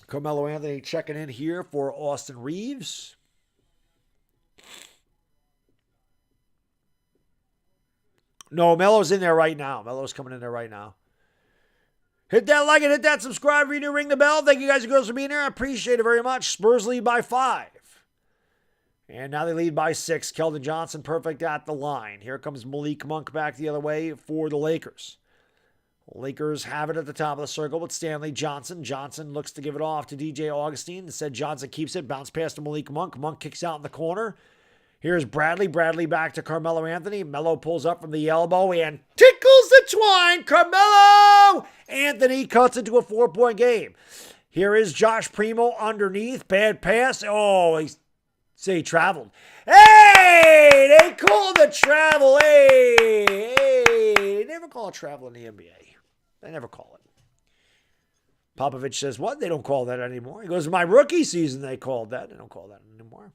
Carmelo Anthony checking in here for Austin Reeves. No, Melo's in there right now. Melo's coming in there right now. Hit that like and hit that subscribe. If you're new, ring the bell. Thank you guys and girls for being here. I appreciate it very much. Spurs lead by 5. And now they lead by 6. Keldon Johnson perfect at the line. Here comes Malik Monk back the other way for the Lakers. Lakers have it at the top of the circle with Stanley Johnson. Johnson looks to give it off to DJ Augustine. Instead, Johnson keeps it. Bounce pass to Malik Monk. Monk kicks out in the corner. Here's Bradley. Bradley back to Carmelo Anthony. Melo pulls up from the elbow and tickles the twine. Carmelo Anthony cuts into a 4-point game. Here is Josh Primo underneath. Bad pass. Oh, he traveled. Hey, they called the travel. Hey, they never call a travel in the NBA. They never call it. Popovich says, what? They don't call that anymore. He goes, my rookie season, they called that. They don't call that anymore.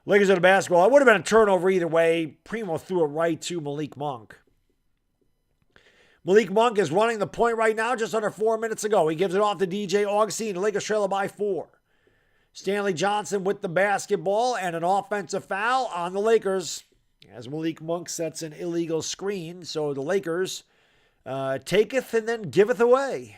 Lakers in the basketball. It would have been a turnover either way. Primo threw it right to Malik Monk. Malik Monk is running the point right now just under 4 minutes ago. He gives it off to DJ Augustine. The Lakers trail by 4. Stanley Johnson with the basketball and an offensive foul on the Lakers as Malik Monk sets an illegal screen. So the Lakers taketh and then giveth away.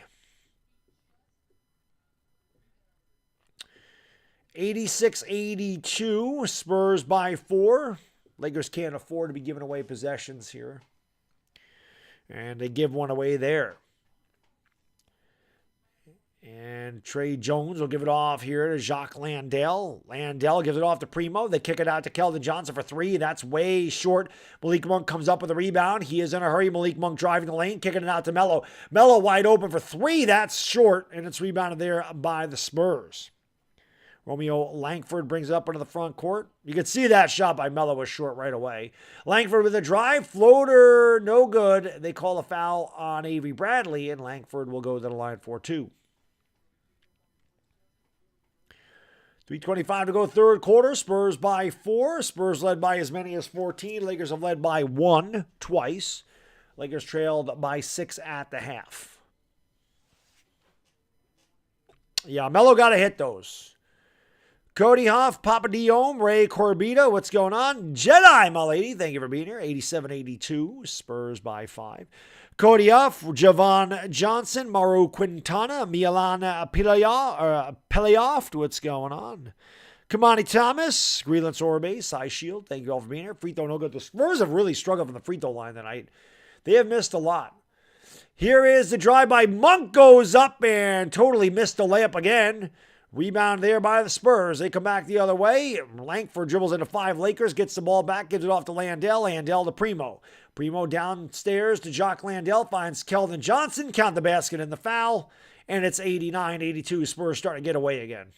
86-82, Spurs by 4. Lakers can't afford to be giving away possessions here. And they give one away there. And Trey Jones will give it off here to Jock Landale. Landale gives it off to Primo. They kick it out to Keldon Johnson for 3. That's way short. Malik Monk comes up with a rebound. He is in a hurry. Malik Monk driving the lane, kicking it out to Melo. Melo wide open for 3. That's short, and it's rebounded there by the Spurs. Romeo Langford brings it up into the front court. You can see that shot by Melo was short right away. Langford with a drive. Floater, no good. They call a foul on Avery Bradley, and Langford will go to the line for 2. 3:25 to go third quarter. Spurs by 4. Spurs led by as many as 14. Lakers have led by 1 twice. Lakers trailed by 6 at the half. Yeah, Melo got to hit those. Cody Huff, Papa Diome, Ray Corbita, what's going on? Jedi, my lady, thank you for being here. 87-82, Spurs by 5. Cody Huff, Javon Johnson, Mauro Quintana, Milan Pelayoft, what's going on? Kamani Thomas, Greenland Sorbe, Cy Shield, thank you all for being here. Free throw no good. The Spurs have really struggled from the free throw line tonight. They have missed a lot. Here is the drive by Monk, goes up and totally missed the layup again. Rebound there by the Spurs. They come back the other way. Langford dribbles into 5 Lakers, gets the ball back, gives it off to Landale. Landale to Primo. Primo downstairs to Jock Landale, finds Keldon Johnson, count the basket and the foul, and it's 89-82. Spurs starting to get away again.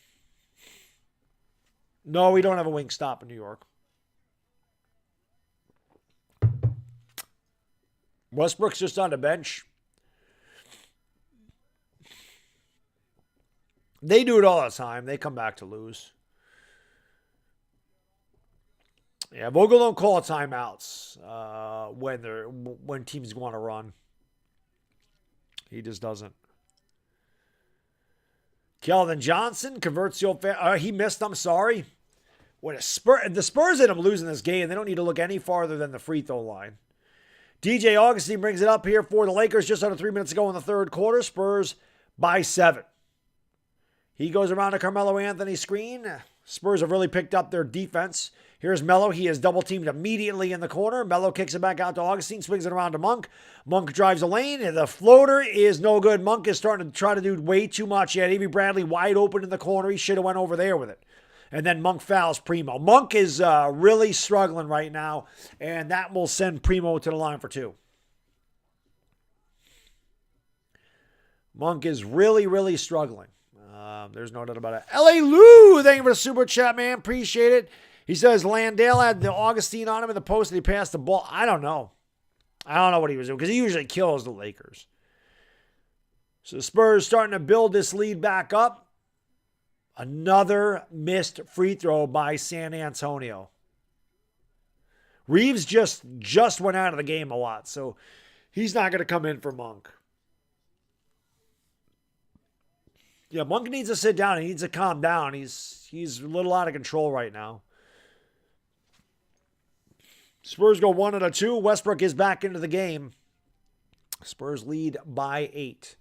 No, we don't have a wing stop in New York. Westbrook's just on the bench. They do it all the time. They come back to lose. Yeah, Vogel don't call timeouts when teams want to run. He just doesn't. Keldon Johnson converts the old he missed, I'm sorry. The Spurs end up losing this game. They don't need to look any farther than the free throw line. DJ Augustine brings it up here for the Lakers just under 3 minutes ago in the third quarter. Spurs by 7. He goes around to Carmelo Anthony's screen. Spurs have really picked up their defense. Here's Melo. He is double teamed immediately in the corner. Melo kicks it back out to Augustine, swings it around to Monk. Monk drives the lane, and the floater is no good. Monk is starting to try to do way too much. He had Avery Bradley wide open in the corner. He should have went over there with it. And then Monk fouls Primo. Monk is really struggling right now, and that will send Primo to the line for 2. Monk is really, really struggling. There's no doubt about it. L.A. Lou, thank you for the super chat, man. Appreciate it. He says Landale had the Augustine on him in the post and he passed the ball. I don't know. I don't know what he was doing because he usually kills the Lakers. So the Spurs starting to build this lead back up. Another missed free throw by San Antonio. Reeves just went out of the game a lot, so he's not going to come in for Monk. Yeah, Monk needs to sit down. He needs to calm down. He's a little out of control right now. Spurs go 1-2. Westbrook is back into the game. Spurs lead by 8.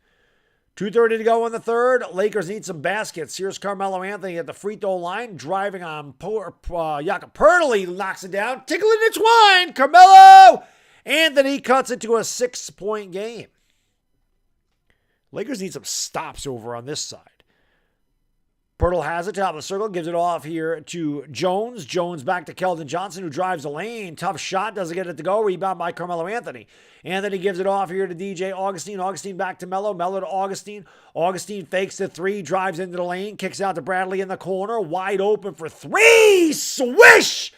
2:30 to go in the third. Lakers need some baskets. Here's Carmelo Anthony at the free throw line, driving on Jakob Poeltl. Knocks it down. Tickle in the twine. Carmelo Anthony cuts it to a 6-point game. Lakers need some stops over on this side. Poeltl has it, top of the circle, gives it off here to Jones. Jones back to Keldon Johnson, who drives the lane. Tough shot, doesn't get it to go. Rebound by Carmelo Anthony. Anthony gives it off here to DJ Augustine. Augustine back to Melo. Melo to Augustine. Augustine fakes the 3, drives into the lane, kicks out to Bradley in the corner. Wide open for 3. Swish!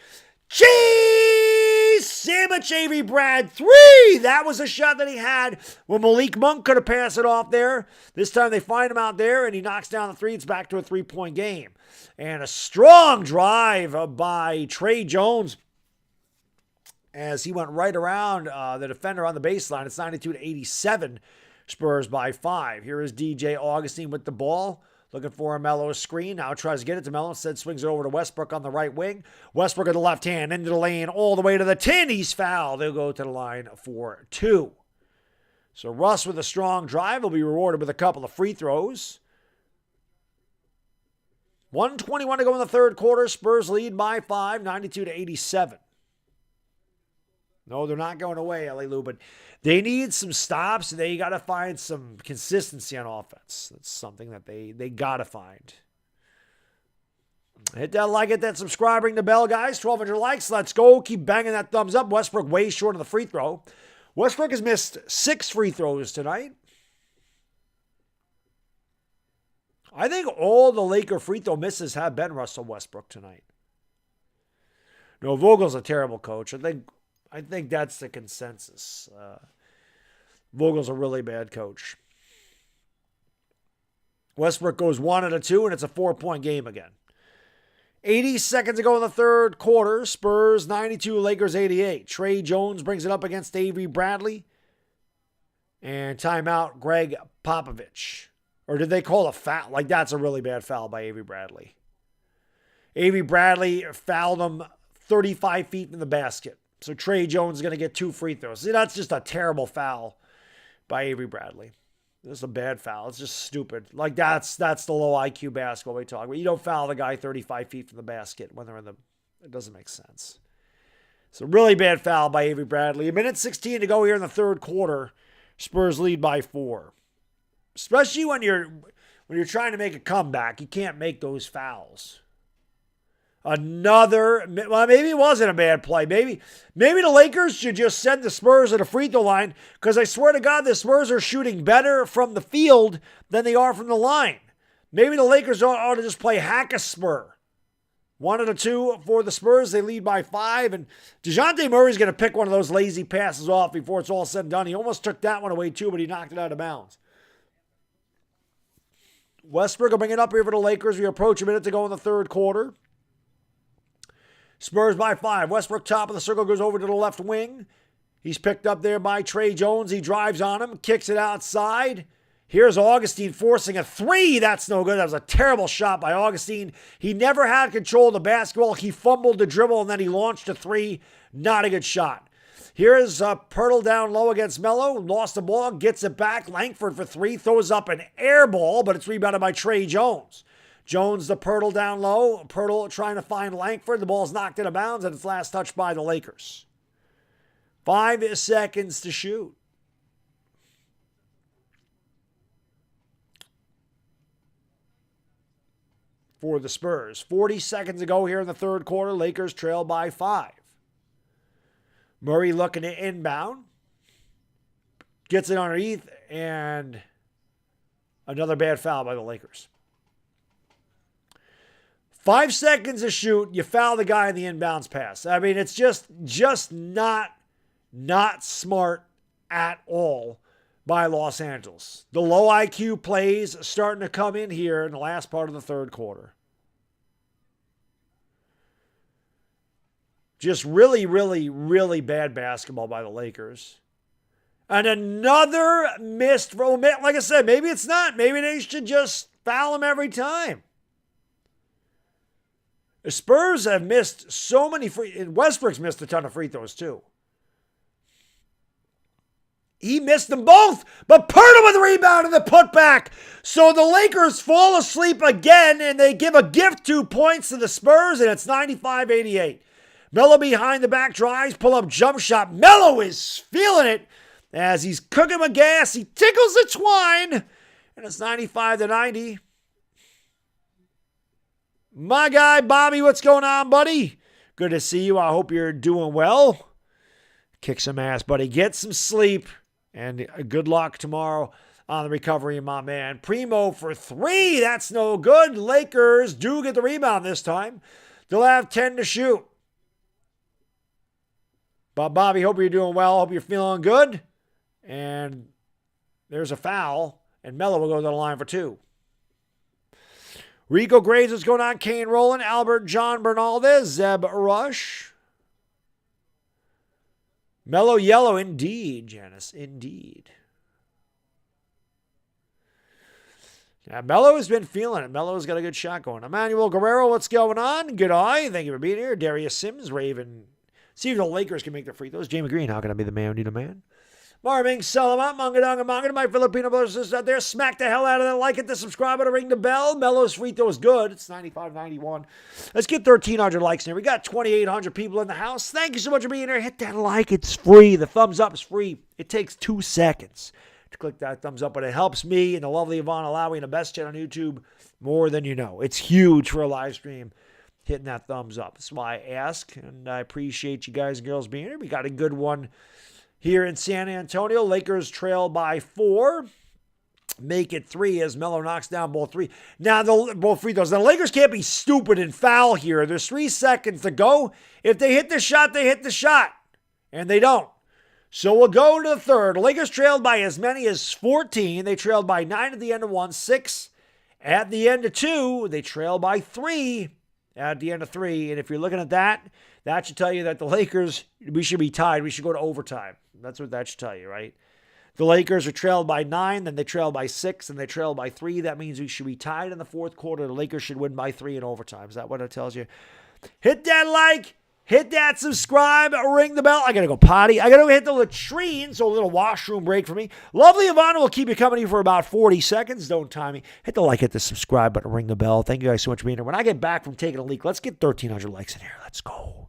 Cheese sandwich, Avery Brad. 3. That was a shot that he had when Malik Monk could have passed it off there. This time they find him out there and he knocks down the 3. It's back to a 3-point game. And a strong drive by Trey Jones as he went right around the defender on the baseline. It's 92-87. Spurs by 5. Here is DJ Augustine with the ball. Looking for a Melo screen. Now tries to get it to Melo. Instead swings it over to Westbrook on the right wing. Westbrook at the left hand. Into the lane. All the way to the 10. He's fouled. They'll go to the line for 2. So Russ with a strong drive will be rewarded with a couple of free throws. 1:21 to go in the third quarter. Spurs lead by 5. 92-87. No, they're not going away, L.A. Lou, but they need some stops. They got to find some consistency on offense. That's something that they got to find. Hit that like, hit that subscribe, ring the bell, guys. 1,200 likes. Let's go. Keep banging that thumbs up. Westbrook way short of the free throw. Westbrook has missed 6 free throws tonight. I think all the Laker free throw misses have been Russell Westbrook tonight. No, Vogel's a terrible coach. I think that's the consensus. Vogel's a really bad coach. Westbrook goes 1-2, and it's a 4-point game again. 80 seconds to go in the third quarter. Spurs 92, Lakers 88. Trey Jones brings it up against Avery Bradley. And timeout, Greg Popovich. Or did they call a foul? Like, that's a really bad foul by Avery Bradley. Avery Bradley fouled him 35 feet from the basket. So Trey Jones is going to get 2 free throws. See, that's just a terrible foul by Avery Bradley. This is a bad foul. It's just stupid. Like, that's the low IQ basketball we talk about. You don't foul the guy 35 feet from the basket when they're in the... It doesn't make sense. It's a really bad foul by Avery Bradley. 1:16 to go here in the third quarter. Spurs lead by 4. Especially when you're trying to make a comeback. You can't make those fouls. Well, maybe it wasn't a bad play. Maybe the Lakers should just send the Spurs at a free throw line, because I swear to God, the Spurs are shooting better from the field than they are from the line. Maybe the Lakers ought to just play hack-a-spur. 1-2 for the Spurs. They lead by 5, and DeJounte Murray's going to pick one of those lazy passes off before it's all said and done. He almost took that one away too, but he knocked it out of bounds. Westbrook will bring it up here for the Lakers. We approach a minute to go in the third quarter. Spurs by 5. Westbrook, top of the circle, goes over to the left wing. He's picked up there by Trey Jones. He drives on him, kicks it outside. Here's Augustine forcing a three. That's no good. That was a terrible shot by Augustine. He never had control of the basketball. He fumbled the dribble, and then he launched a three. Not a good shot. Here's Pirtle down low against Melo. Lost the ball, gets it back. Langford for three. Throws up an air ball, but it's rebounded by Trey Jones. Jones the Pirtle down low. Pirtle trying to find Langford. The ball's knocked out of bounds, and it's last touched by the Lakers. 5 seconds to shoot. For the Spurs. 40 seconds to go here in the third quarter. Lakers trail by 5. Murray looking to inbound. Gets it underneath, and another bad foul by the Lakers. 5 seconds to shoot. You foul the guy in the inbounds pass. I mean, it's just not smart at all by Los Angeles. The low IQ plays starting to come in here in the last part of the third quarter. Just really, really, really bad basketball by the Lakers. And another missed, like I said, maybe it's not. Maybe they should just foul him every time. The Spurs have missed so many free, and Westbrook's missed a ton of free throws too. He missed them both, but Pirtle with the rebound and the putback. So the Lakers fall asleep again, and they give a gift 2 points to the Spurs, and it's 95-88. Melo behind the back drives, pull-up jump shot. Melo is feeling it as he's cooking with gas. He tickles the twine, and it's 95-90. My guy, Bobby, what's going on, buddy? Good to see you. I hope you're doing well. Kick some ass, buddy. Get some sleep. And good luck tomorrow on the recovery, my man. Primo for three. That's no good. Lakers do get the rebound this time. They'll have 10 to shoot. But Bobby, hope you're doing well. Hope you're feeling good. And there's a foul. And Melo will go to the line for 2. Rico Graves, what's going on? Kane Rowland, Albert, John Bernaldez, Zeb Rush. Mellow yellow, indeed, Janice, indeed. Yeah, Melo has been feeling it. Melo's got a good shot going. Emmanuel Guerrero, what's going on? Good eye. Thank you for being here. Darius Sims, Raven. See if the Lakers can make their free throws. Jamie Green, how can I be the man who need a man? Marvin, Salamat, Mangadong, Manga, my Filipino brothers and sisters out there. Smack the hell out of that. Like it, the subscribe button, ring the bell. Melo's free throw is good. It's 95-91. Let's get 1,300 likes in here. We got 2,800 people in the house. Thank you so much for being here. Hit that like. It's free. The thumbs up is free. It takes 2 seconds to click that thumbs up, but it helps me and the lovely Yvonne Alawi and the best chat on YouTube more than you know. It's huge for a live stream. Hitting that thumbs up. That's why I ask, and I appreciate you guys and girls being here. We got a good one here in San Antonio. Lakers trail by 4. Make it 3 as Melo knocks down both 3. Now, both free throws. Now, the Lakers can't be stupid and foul here. There's 3 seconds to go. If they hit the shot, they hit the shot. And they don't. So we'll go to the third. The Lakers trailed by as many as 14. They trailed by 9 at the end of 1, 6 at the end of 2. They trail by 3 at the end of 3. And if you're looking at that, that should tell you that the Lakers, we should be tied. We should go to overtime. That's what that should tell you, right? The Lakers are trailed by 9, then they trail by 6, and they trail by 3. That means we should be tied in the fourth quarter. The Lakers should win by 3 in overtime. Is that what it tells you? Hit that like. Hit that subscribe. Ring the bell. I got to go potty. I got to hit the latrine, so a little washroom break for me. Lovely Ivana will keep you company for about 40 seconds. Don't time me. Hit the like, hit the subscribe button, ring the bell. Thank you guys so much for being here. When I get back from taking a leak, let's get 1,300 likes in here. Let's go.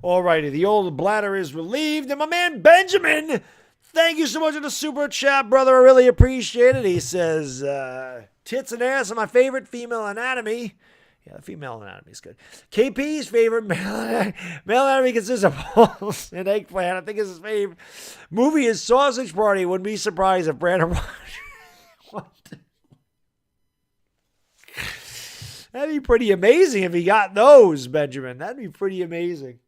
Alrighty, the old bladder is relieved. And my man Benjamin, thank you so much for the super chat, brother. I really appreciate it. He says, tits and ass are my favorite female anatomy. Yeah, the female anatomy is good. KP's favorite male anatomy consists of balls and eggplant. I think it's his favorite. Movie is Sausage Party. Wouldn't be surprised if Brandon Rogers. What? That'd be pretty amazing if he got those, Benjamin. That'd be pretty amazing.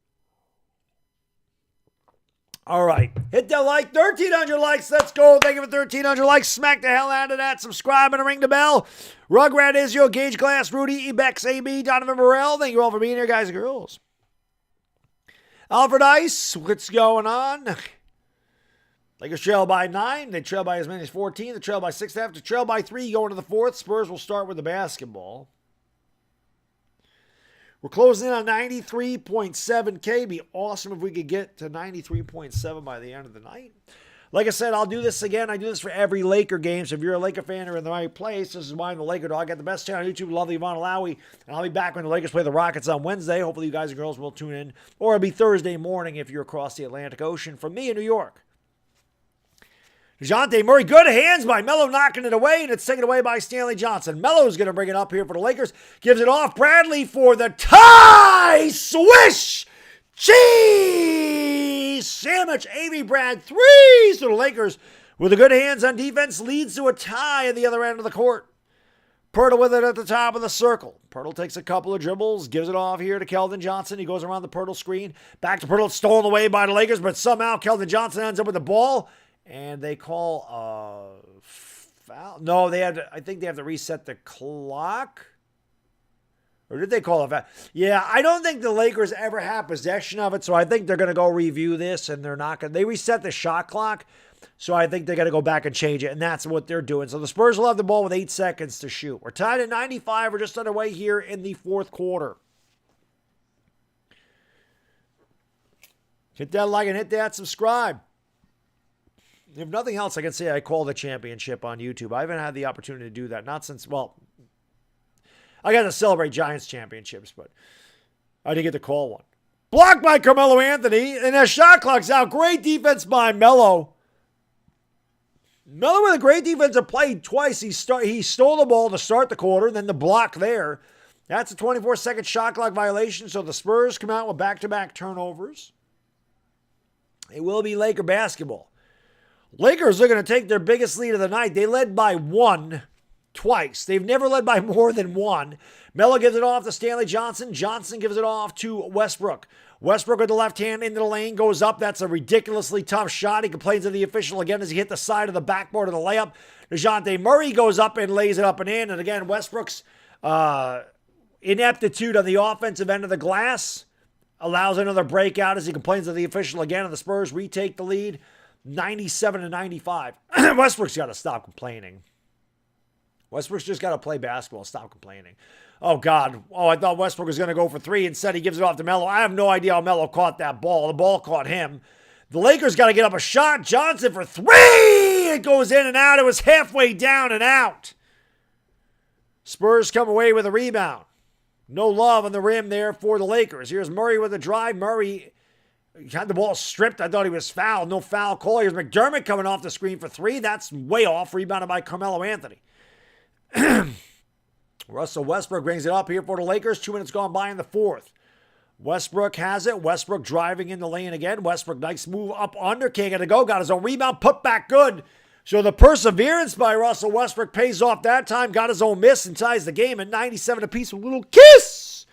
All right. Hit that like. 1,300 likes. Let's go. Thank you for 1,300 likes. Smack the hell out of that. Subscribe and ring the bell. Rugrat Israel, Gage Glass, Rudy, Ebex, AB, Donovan Morrell. Thank you all for being here, guys and girls. Alfred Ice. What's going on? Lakers trail by 9. They trail by as many as 14. They trail by 6.5. They trail by 3 going to the 4th. Spurs will start with the basketball. We're closing in on 93.7K. Be awesome if we could get to 93.7 by the end of the night. Like I said, I'll do this again. I do this for every Laker game. So if you're a Laker fan or in the right place, this is why I'm the LakerDog. I got the best channel on YouTube. Love the Yvonne Alawi. And I'll be back when the Lakers play the Rockets on Wednesday. Hopefully you guys and girls will tune in. Or it'll be Thursday morning if you're across the Atlantic Ocean from me in New York. DeJounte Murray, good hands by Melo knocking it away, and it's taken away by Stanley Johnson. Melo's going to bring it up here for the Lakers. Gives it off. Bradley for the tie. Swish! Cheese! Sandwich. Avery Brad. 3. So the Lakers, with the good hands on defense, leads to a tie at the other end of the court. Pirtle with it at the top of the circle. Pirtle takes a couple of dribbles, gives it off here to Keldon Johnson. He goes around the Pirtle screen. Back to Pirtle, stolen away by the Lakers, but somehow Keldon Johnson ends up with the ball. And they call a foul. No, I think they have to reset the clock. Or did they call a foul? Yeah, I don't think the Lakers ever have possession of it, so I think they're going to go review this, and they're not going to. They reset the shot clock, so I think they're going to go back and change it, and that's what they're doing. So the Spurs will have the ball with 8 seconds to shoot. We're tied at 95. We're just underway here in the 4th quarter. Hit that like and hit that subscribe. If nothing else, I can say I called a championship on YouTube. I haven't had the opportunity to do that. Not since, well, I got to celebrate Giants championships, but I didn't get to call one. Blocked by Carmelo Anthony, and that shot clock's out. Great defense by Melo. Melo with a great defensive play twice. He stole the ball to start the quarter, then the block there. That's a 24-second shot clock violation, so the Spurs come out with back-to-back turnovers. It will be Laker basketball. Lakers are going to take their biggest lead of the night. They led by 1 twice. They've never led by more than 1. Melo gives it off to Stanley Johnson. Johnson gives it off to Westbrook. Westbrook with the left hand into the lane, goes up. That's a ridiculously tough shot. He complains to the official again as he hit the side of the backboard of the layup. DeJounte Murray goes up and lays it up and in. And again, Westbrook's ineptitude on the offensive end of the glass allows another breakout as he complains to the official again, and the Spurs retake the lead. 97-95. Westbrook's got to stop complaining. Westbrook's just got to play basketball. Stop complaining. Oh, God. Oh, I thought Westbrook was going to go for 3. Instead, he gives it off to Melo. I have no idea how Melo caught that ball. The ball caught him. The Lakers got to get up a shot. Johnson for 3. It goes in and out. It was halfway down and out. Spurs come away with a rebound. No love on the rim there for the Lakers. Here's Murray with a drive. Murray had the ball stripped. I thought he was fouled. No foul call. Here's McDermott coming off the screen for 3. That's way off. Rebounded by Carmelo Anthony. Russell Westbrook brings it up here for the Lakers. 2 minutes gone by in the 4th. Westbrook has it. Westbrook driving in the lane again. Westbrook, nice move up under. Can't get to go. Got his own rebound. Put back good. So the perseverance by Russell Westbrook pays off that time. Got his own miss and ties the game at 97 apiece with a little kiss.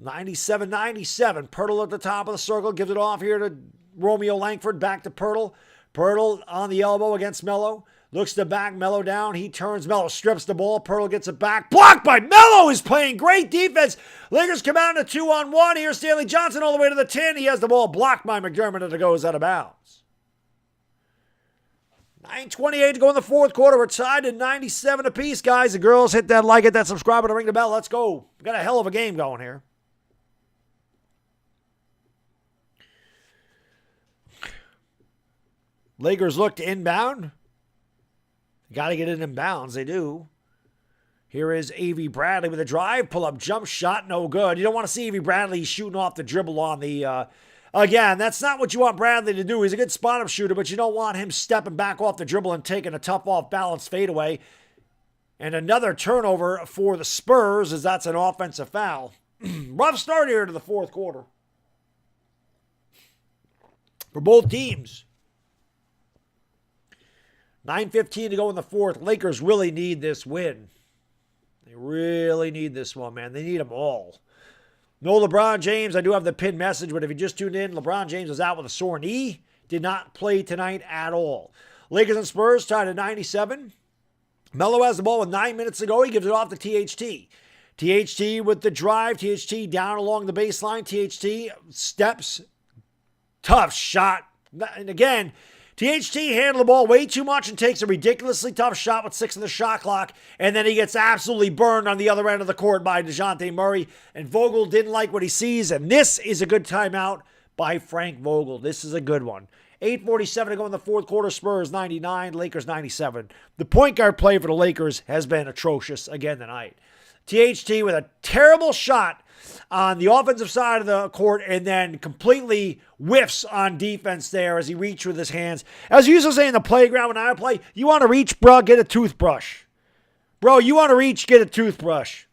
97-97. Pirtle at the top of the circle. Gives it off here to Romeo Langford. Back to Pirtle. Pirtle on the elbow against Melo. Looks to back. Melo down. He turns. Melo strips the ball. Pirtle gets it back. Blocked by Melo. Is playing great defense. Lakers come out in a 2-on-1. Here's Stanley Johnson all the way to the 10. He has the ball blocked by McDermott and it goes out of bounds. 9:28 to go in the 4th quarter. We're tied at 97 apiece, guys and girls. Hit that like, hit that subscribe, and ring the bell. Let's go. We got a hell of a game going here. Lakers look to inbound. Got to get it in bounds. They do. Here is A.V. Bradley with a drive. Pull-up jump shot. No good. You don't want to see A.V. Bradley shooting off the dribble on the... Again, that's not what you want Bradley to do. He's a good spot-up shooter, but you don't want him stepping back off the dribble and taking a tough off-balance fadeaway. And another turnover for the Spurs, as that's an offensive foul. Rough start here to the fourth quarter for both teams. 9:15 to go in the fourth. Lakers really need this win. They really need this one, man. They need them all. No LeBron James. I do have the pinned message, but if you just tuned in, LeBron James is out with a sore knee. Did not play tonight at all. Lakers and Spurs tied at 97. Melo has the ball with 9 minutes to go. He gives it off to THT. THT with the drive. THT down along the baseline. THT steps. Tough shot. And again, THT handled the ball way too much and takes a ridiculously tough shot with 6 on the shot clock. And then he gets absolutely burned on the other end of the court by DeJounte Murray. And Vogel didn't like what he sees. And this is a good timeout by Frank Vogel. This is a good one. 8:47 to go in the fourth quarter. Spurs 99, Lakers 97. The point guard play for the Lakers has been atrocious again tonight. THT with a terrible shot on the offensive side of the court and then completely whiffs on defense there as he reached with his hands. As you used to say in the playground when I play, you want to reach, bro, get a toothbrush. Bro, you want to reach, get a toothbrush.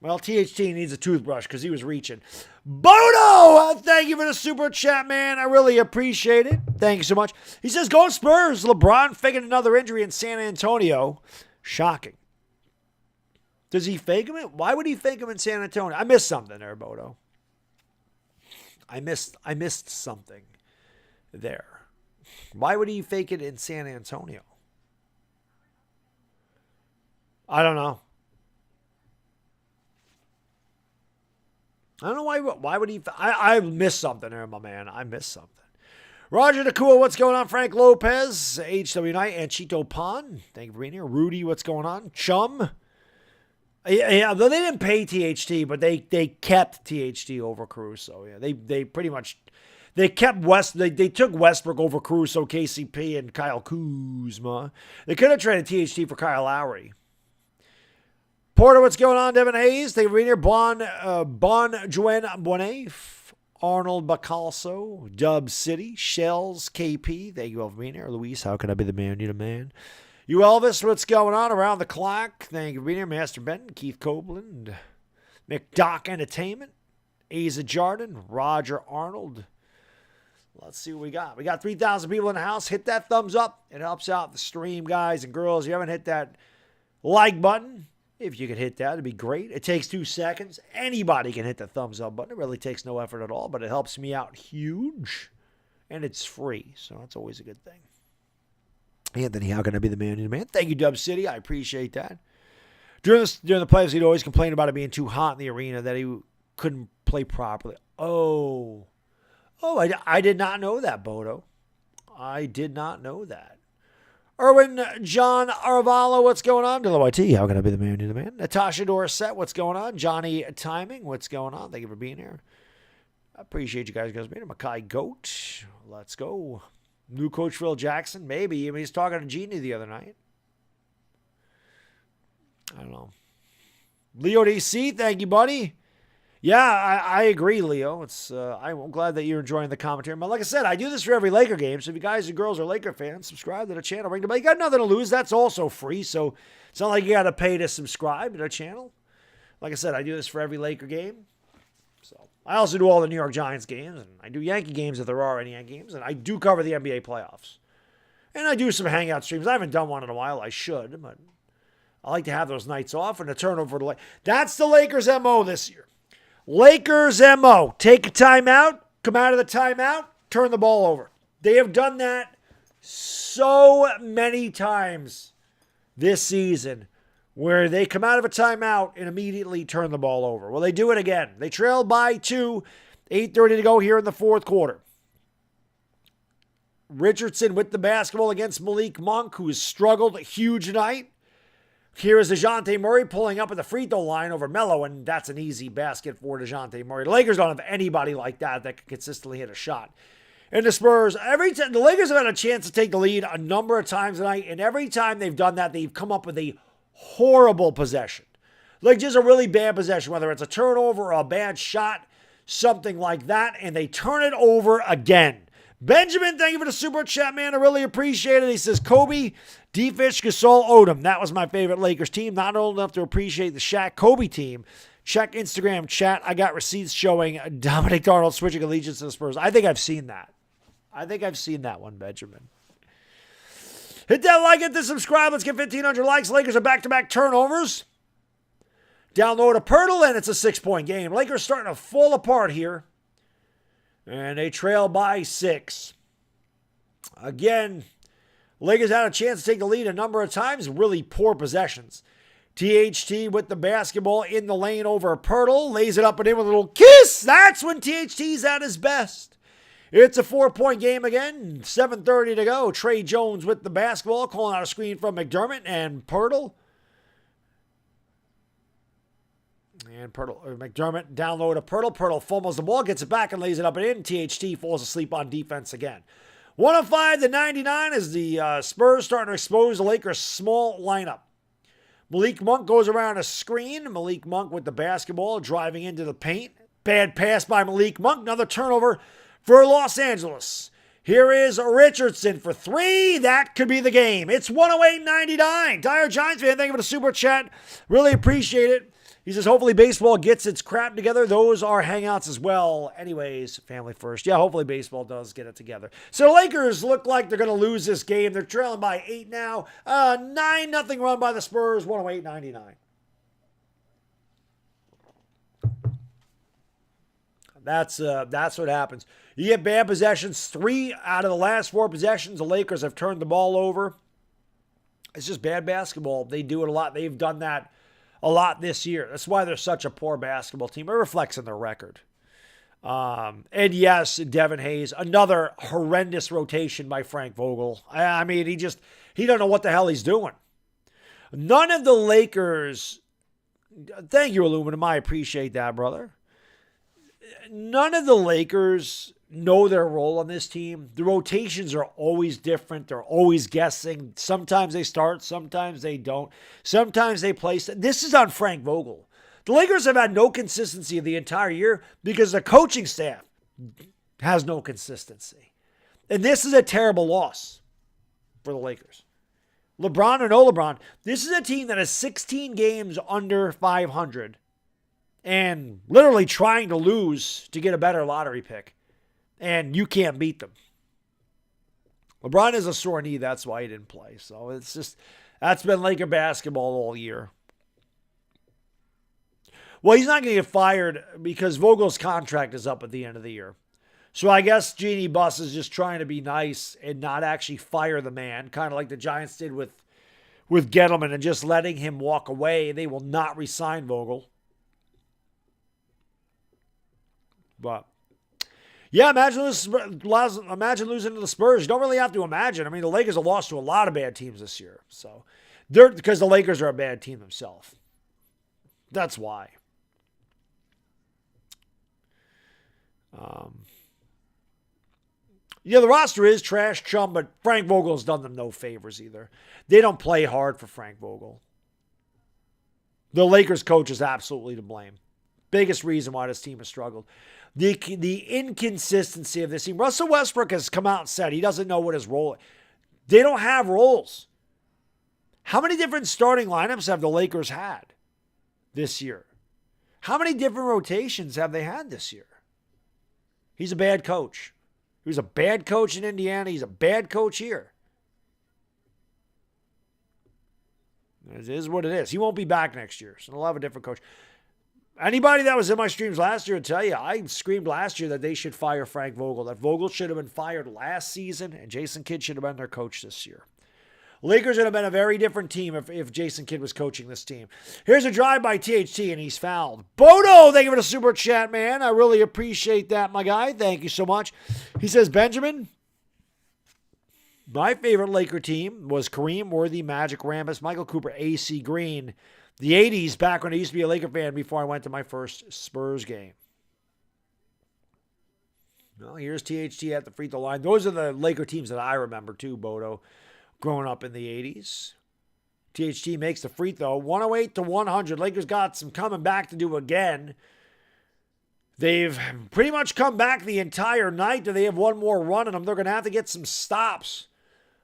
Well, THT needs a toothbrush because he was reaching. Bodo, thank you for the super chat, man. I really appreciate it. Thank you so much. He says, go Spurs. LeBron faking another injury in San Antonio. Shocking. Does he fake him? Why would he fake him in San Antonio? I missed something there, Bodo. I missed something there. Why would he fake it in San Antonio? I don't know. I don't know why would he... I missed something there, my man. I missed something. Roger Nakua, what's going on? Frank Lopez, HW Knight, and Chito Pon. Thank you for being here. Rudy, what's going on? Chum. Yeah, they didn't pay THT, but they kept THT over Caruso. Yeah, they pretty much... They kept They took Westbrook over Caruso, KCP, and Kyle Kuzma. They could have traded THT for Kyle Lowry. Porter, what's going on? Devin Hayes, thank you for being here. Bon Joen Bonet, Arnold Bacalso, Dub City, Shells, KP, thank you all for being here. Luis, how can I be the man? Need a man. You Elvis, what's going on? Around the clock, thank you for being here. Master Benton, Keith Copeland, McDock Entertainment, Asa Jardin, Roger Arnold. Let's see what we got. We got 3,000 people in the house. Hit that thumbs up. It helps out the stream, guys and girls. If you haven't hit that like button, if you could hit that, it'd be great. It takes 2 seconds. Anybody can hit the thumbs up button. It really takes no effort at all, but it helps me out huge. And it's free, so that's always a good thing. Anthony, how can I be the man in the man? Thank you, Dub City. I appreciate that. During the playoffs, he'd always complain about it being too hot in the arena, that he couldn't play properly. Oh, I did not know that, Bodo. I did not know that. Erwin John Arvalo, what's going on? YT, how can I be the man in the man? Natasha Dorset, what's going on? Johnny Timing, what's going on? Thank you for being here. I appreciate you guys being here. Mackay Goat, let's go. New coach Phil Jackson, maybe. I mean, he's talking to Genie the other night. I don't know. Leo DC, thank you, buddy. Yeah, I agree, Leo. I'm glad that you're enjoying the commentary. But like I said, I do this for every Laker game. So if you guys and girls are Laker fans, subscribe to the channel. Ring the bell. You got nothing to lose. That's also free. So it's not like you got to pay to subscribe to the channel. Like I said, I do this for every Laker game. So I also do all the New York Giants games. And I do Yankee games if there are any Yankee games. And I do cover the NBA playoffs. And I do some hangout streams. I haven't done one in a while. I should. But I like to have those nights off and a turnover. That's the Lakers' MO this year. Lakers MO. Take a timeout, come out of the timeout, turn the ball over. They have done that so many times this season where they come out of a timeout and immediately turn the ball over. Well, they do it again. They trail by 2, 8:30 to go here in the fourth quarter. Richardson with the basketball against Malik Monk, who has struggled a huge night. Here is DeJounte Murray pulling up at the free throw line over Melo, and that's an easy basket for DeJounte Murray. The Lakers don't have anybody like that can consistently hit a shot. And the Spurs, the Lakers have had a chance to take the lead a number of times tonight, and every time they've done that, they've come up with a horrible possession. Like just a really bad possession, whether it's a turnover or a bad shot, something like that, and they turn it over again. Benjamin, thank you for the super chat, man. I really appreciate it. He says, Kobe, D-Fish, Gasol, Odom. That was my favorite Lakers team. Not old enough to appreciate the Shaq Kobe team. Check Instagram chat. I got receipts showing Dominic Darnold switching allegiance to the Spurs. I think I've seen that. I think I've seen that one, Benjamin. Hit that like, hit the subscribe. Let's get 1,500 likes. Lakers are back-to-back turnovers. Download a Pirtle, and it's a 6-point game. Lakers starting to fall apart here. And they trail by 6. Again, Lakers had a chance to take the lead a number of times. Really poor possessions. THT with the basketball in the lane over Pirtle. Lays it up and in with a little kiss. That's when THT's at his best. It's a 4-point game again. 7:30 to go. Trey Jones with the basketball. Calling out a screen from McDermott and Pirtle. And McDermott download a Pirtle. Pirtle fumbles the ball, gets it back and lays it up and in. THT falls asleep on defense again. 105-99 as the Spurs starting to expose the Lakers' small lineup. Malik Monk goes around a screen. Malik Monk with the basketball, driving into the paint. Bad pass by Malik Monk. Another turnover for Los Angeles. Here is Richardson for 3. That could be the game. It's 108-99. Dire Giants fan, thank you for the super chat. Really appreciate it. He says, hopefully baseball gets its crap together. Those are hangouts as well. Anyways, family first. Yeah, hopefully baseball does get it together. So the Lakers look like they're going to lose this game. They're trailing by 8 now. 9-0 run by the Spurs, 108-99. That's what happens. You get bad possessions. 3 out of the last 4 possessions, the Lakers have turned the ball over. It's just bad basketball. They do it a lot. They've done that a lot this year. That's why they're such a poor basketball team. It reflects in their record. And yes, Devin Hayes, another horrendous rotation by Frank Vogel. I mean, he don't know what the hell he's doing. None of the Lakers, thank you, Aluminum. I appreciate that, brother. None of the Lakers know their role on this team. The rotations are always different. They're always guessing. Sometimes they start, sometimes they don't. Sometimes they play. This is on Frank Vogel. The Lakers have had no consistency the entire year because the coaching staff has no consistency. And this is a terrible loss for the Lakers. LeBron or no LeBron, this is a team that has 16 games under 500 and literally trying to lose to get a better lottery pick. And you can't beat them. LeBron has a sore knee. That's why he didn't play. So it's just, that's been Laker basketball all year. Well, he's not going to get fired because Vogel's contract is up at the end of the year. So I guess Jeannie Buss is just trying to be nice and not actually fire the man, kind of like the Giants did with Gettleman and just letting him walk away. They will not re-sign Vogel. But yeah, imagine losing to the Spurs. You don't really have to imagine. I mean, the Lakers have lost to a lot of bad teams this year. So because the Lakers are a bad team themselves. That's why. Yeah, the roster is trash chum, but Frank Vogel's done them no favors either. They don't play hard for Frank Vogel. The Lakers coach is absolutely to blame. Biggest reason why this team has struggled. The inconsistency of this team. Russell Westbrook has come out and said he doesn't know what his role is. They don't have roles. How many different starting lineups have the Lakers had this year? How many different rotations have they had this year? He's a bad coach. He was a bad coach in Indiana. He's a bad coach here. It is what it is. He won't be back next year, so they'll have a different coach. Anybody that was in my streams last year will tell you, I screamed last year that they should fire Frank Vogel, that Vogel should have been fired last season, and Jason Kidd should have been their coach this year. Lakers would have been a very different team if Jason Kidd was coaching this team. Here's a drive by THT, and he's fouled. Bodo, thank you for the super chat, man. I really appreciate that, my guy. Thank you so much. He says, Benjamin, my favorite Laker team was Kareem, Worthy, Magic, Rambis, Michael Cooper, AC Green. The 80s, back when I used to be a Laker fan before I went to my first Spurs game. Well, here's THT at the free throw line. Those are the Laker teams that I remember too, Bodo, growing up in the 80s. THT makes the free throw. 108 to 100. Lakers got some coming back to do again. They've pretty much come back the entire night. Do they have one more run in them? They're going to have to get some stops.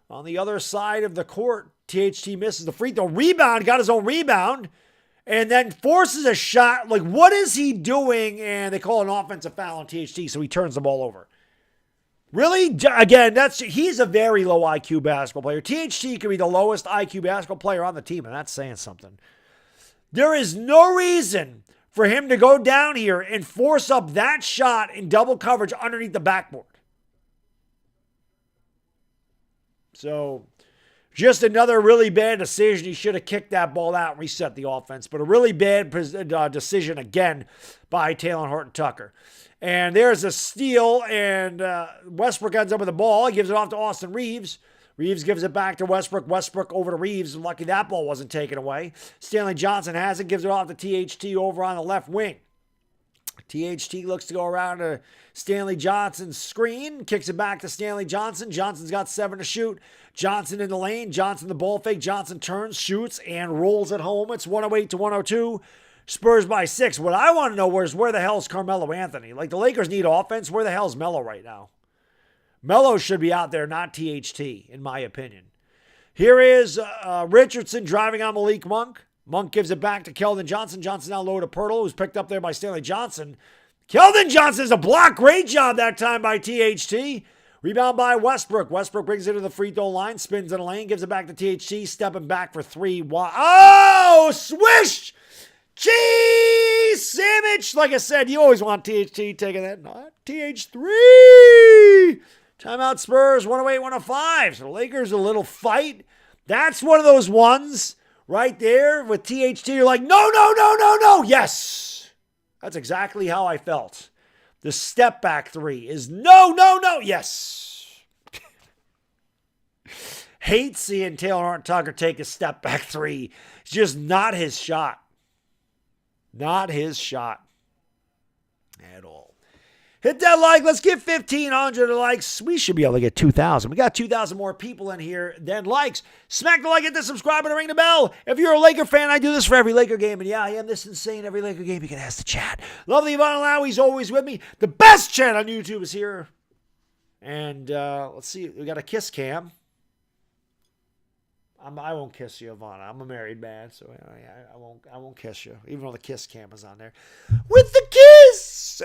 On the other side of the court, THT misses the free throw. Rebound, got his own rebound, and then forces a shot. Like, what is he doing? And they call an offensive foul on THT, so he turns the ball over. Really? Again, he's a very low IQ basketball player. THT could be the lowest IQ basketball player on the team, and that's saying something. There is no reason for him to go down here and force up that shot in double coverage underneath the backboard. So, just another really bad decision. He should have kicked that ball out and reset the offense. But a really bad decision again by Talen Horton-Tucker. And there's a steal, and Westbrook ends up with the ball. He gives it off to Austin Reeves. Reeves gives it back to Westbrook. Westbrook over to Reeves. Lucky that ball wasn't taken away. Stanley Johnson has it. Gives it off to THT over on the left wing. THT looks to go around to Stanley Johnson's screen. Kicks it back to Stanley Johnson. Johnson's got 7 to shoot. Johnson in the lane. Johnson the ball fake. Johnson turns, shoots, and rolls it home. It's 108 to 102. Spurs by 6. What I want to know is where the hell is Carmelo Anthony? Like, the Lakers need offense. Where the hell is Melo right now? Melo should be out there, not THT, in my opinion. Here is Richardson driving on Malik Monk. Monk gives it back to Keldon Johnson. Johnson now low to Pirtle, who's picked up there by Stanley Johnson. Keldon Johnson is a block. Great job that time by THT. Rebound by Westbrook. Westbrook brings it to the free throw line, spins in the lane, gives it back to THT, stepping back for 3. Oh, swish! Cheese sandwich! Like I said, you always want THT taking that. Not TH3! Timeout Spurs, 108-105. So the Lakers, a little fight. That's one of those ones right there with THT. You're like, no, no, no, no, no. Yes. That's exactly how I felt. The step back 3 is no, no, no. Yes. Hate seeing Talen Horton-Tucker take a step back 3. It's just not his shot. Not his shot at all. Hit that like. Let's get 1,500 likes. We should be able to get 2,000. We got 2,000 more people in here than likes. Smack the like, hit the subscribe, and ring the bell. If you're a Laker fan, I do this for every Laker game. And yeah, I am this insane every Laker game. You can ask the chat. Love the Yvonne Lowy's always with me. The best chat on YouTube is here. And let's see. We got a kiss cam. I won't kiss you, Ivana. I'm a married man, so I won't kiss you, even though the kiss cam is on there. With the kiss!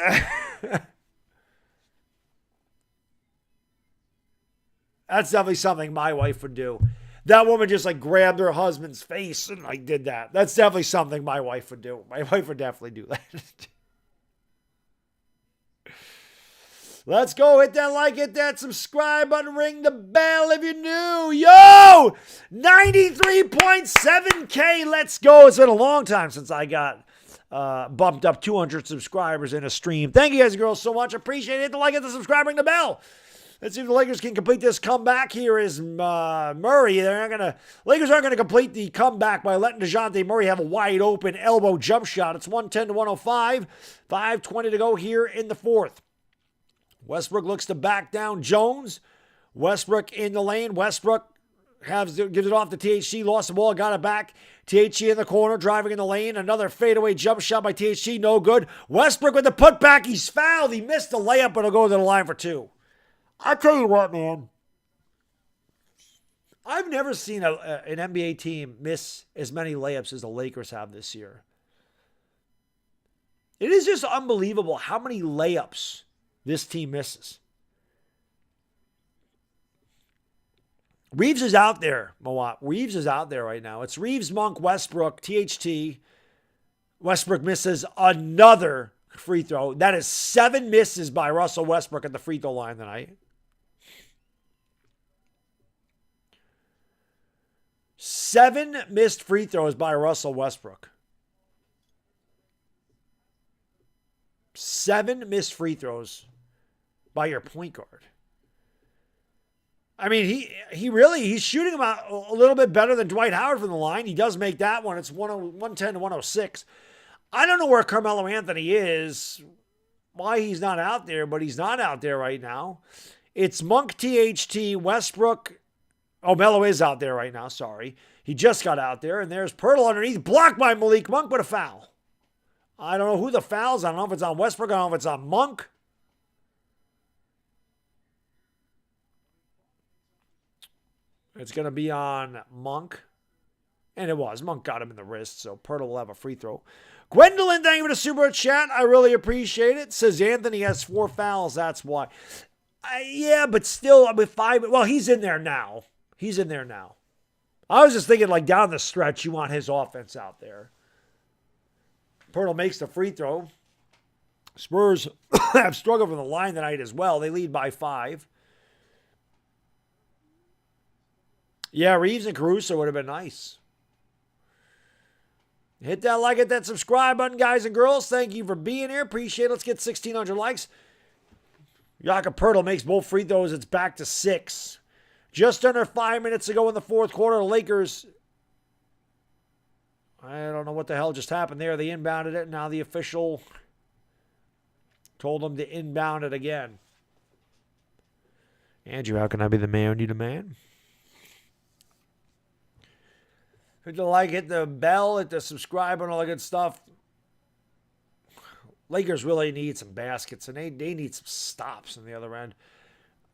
That's definitely something my wife would do. That woman just like grabbed her husband's face and like did that. That's definitely something my wife would do. My wife would definitely do that. Let's go. Hit that like, hit that subscribe button, ring the bell if you're new. Yo! 93.7K. Let's go. It's been a long time since I got bumped up 200 subscribers in a stream. Thank you guys and girls so much. Appreciate it. Hit the like, hit the subscribe, ring the bell. Let's see if the Lakers can complete this comeback. Here is Murray. Lakers aren't going to complete the comeback by letting DeJounte Murray have a wide open elbow jump shot. It's 110 to 105. 5:20 to go here in the fourth. Westbrook looks to back down Jones. Westbrook in the lane. Westbrook gives it off to THT. Lost the ball, got it back. THT in the corner, driving in the lane. Another fadeaway jump shot by THT. No good. Westbrook with the putback. He's fouled. He missed the layup, but he'll go to the line for 2. I'll tell you what, man. I've never seen an NBA team miss as many layups as the Lakers have this year. It is just unbelievable how many layups this team misses. Reeves is out there, Mawat. Reeves is out there right now. It's Reeves, Monk, Westbrook, THT. Westbrook misses another free throw. That is 7 misses by Russell Westbrook at the free throw line tonight. 7 missed free throws by Russell Westbrook. 7 missed free throws by your point guard. I mean, he's shooting them out a little bit better than Dwight Howard from the line. He does make that one. It's 110 to 106. I don't know where Carmelo Anthony is, why he's not out there, but he's not out there right now. It's Monk, THT, Westbrook, Oh, Melo is out there right now. Sorry. He just got out there, and there's Pirtle underneath. Blocked by Malik Monk, but a foul. I don't know who the foul's. I don't know if it's on Westbrook. I don't know if it's on Monk. It's going to be on Monk. And it was. Monk got him in the wrist, so Pirtle will have a free throw. Gwendolyn, thank you for the super chat. I really appreciate it. Says Anthony has 4 fouls. That's why. Yeah, but still, with 5. Well, he's in there now. He's in there now. I was just thinking, like, down the stretch, you want his offense out there. Pirtle makes the free throw. Spurs have struggled from the line tonight as well. They lead by 5. Yeah, Reeves and Caruso would have been nice. Hit that like, hit that subscribe button, guys and girls. Thank you for being here. Appreciate it. Let's get 1,600 likes. Jakob Pirtle makes both free throws. It's back to 6. Just under 5 minutes to go in the fourth quarter. The Lakers, I don't know what the hell just happened there. They inbounded it. Now the official told them to inbound it again. Andrew, how can I be the man you demand? Hit the like, hit the bell, hit the subscribe, and all that good stuff. Lakers really need some baskets, and they need some stops on the other end.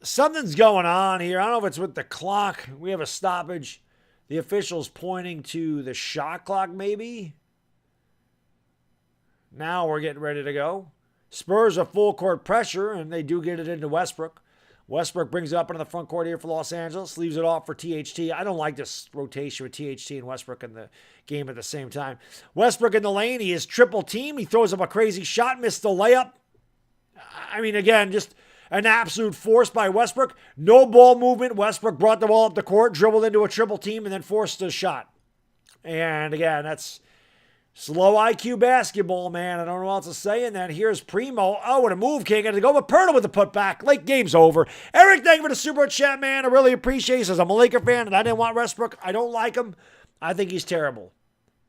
Something's going on here. I don't know if it's with the clock. We have a stoppage. The official's pointing to the shot clock, maybe. Now we're getting ready to go. Spurs are full court pressure, and they do get it into Westbrook. Westbrook brings it up into the front court here for Los Angeles, leaves it off for THT. I don't like this rotation with THT and Westbrook in the game at the same time. Westbrook in the lane, he is triple teamed. He throws up a crazy shot, missed the layup. I mean, again, just an absolute force by Westbrook. No ball movement. Westbrook brought the ball up the court, dribbled into a triple team, and then forced a shot. And again, that's slow IQ basketball, man. I don't know what else to say. And then here's Primo. Oh, what a move, King. Got to go with Pirtle with the putback. Late game's over. Eric, thank you for the super chat, man. I really appreciate it. He says, I'm a Laker fan, and I didn't want Westbrook. I don't like him. I think he's terrible.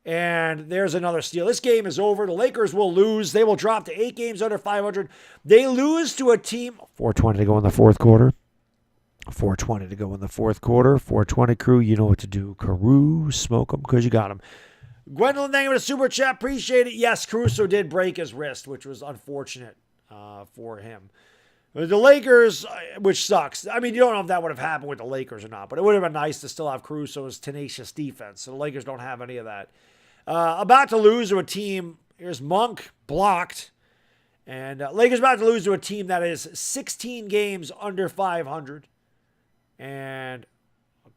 And there's another steal. This game is over. The Lakers will lose. They will drop to 8 games under 500. They lose to a team. 4:20 to go in the fourth quarter. 4:20 to go in the fourth quarter. 4:20 crew, you know what to do. Carew, smoke them because you got them. Gwendolyn, thank you for the super chat. Appreciate it. Yes, Caruso did break his wrist, which was unfortunate for him. The Lakers, which sucks. I mean, you don't know if that would have happened with the Lakers or not, but it would have been nice to still have Caruso's tenacious defense. So the Lakers don't have any of that. About to lose to a team. Here's Monk, blocked. And Lakers about to lose to a team that is 16 games under 500. And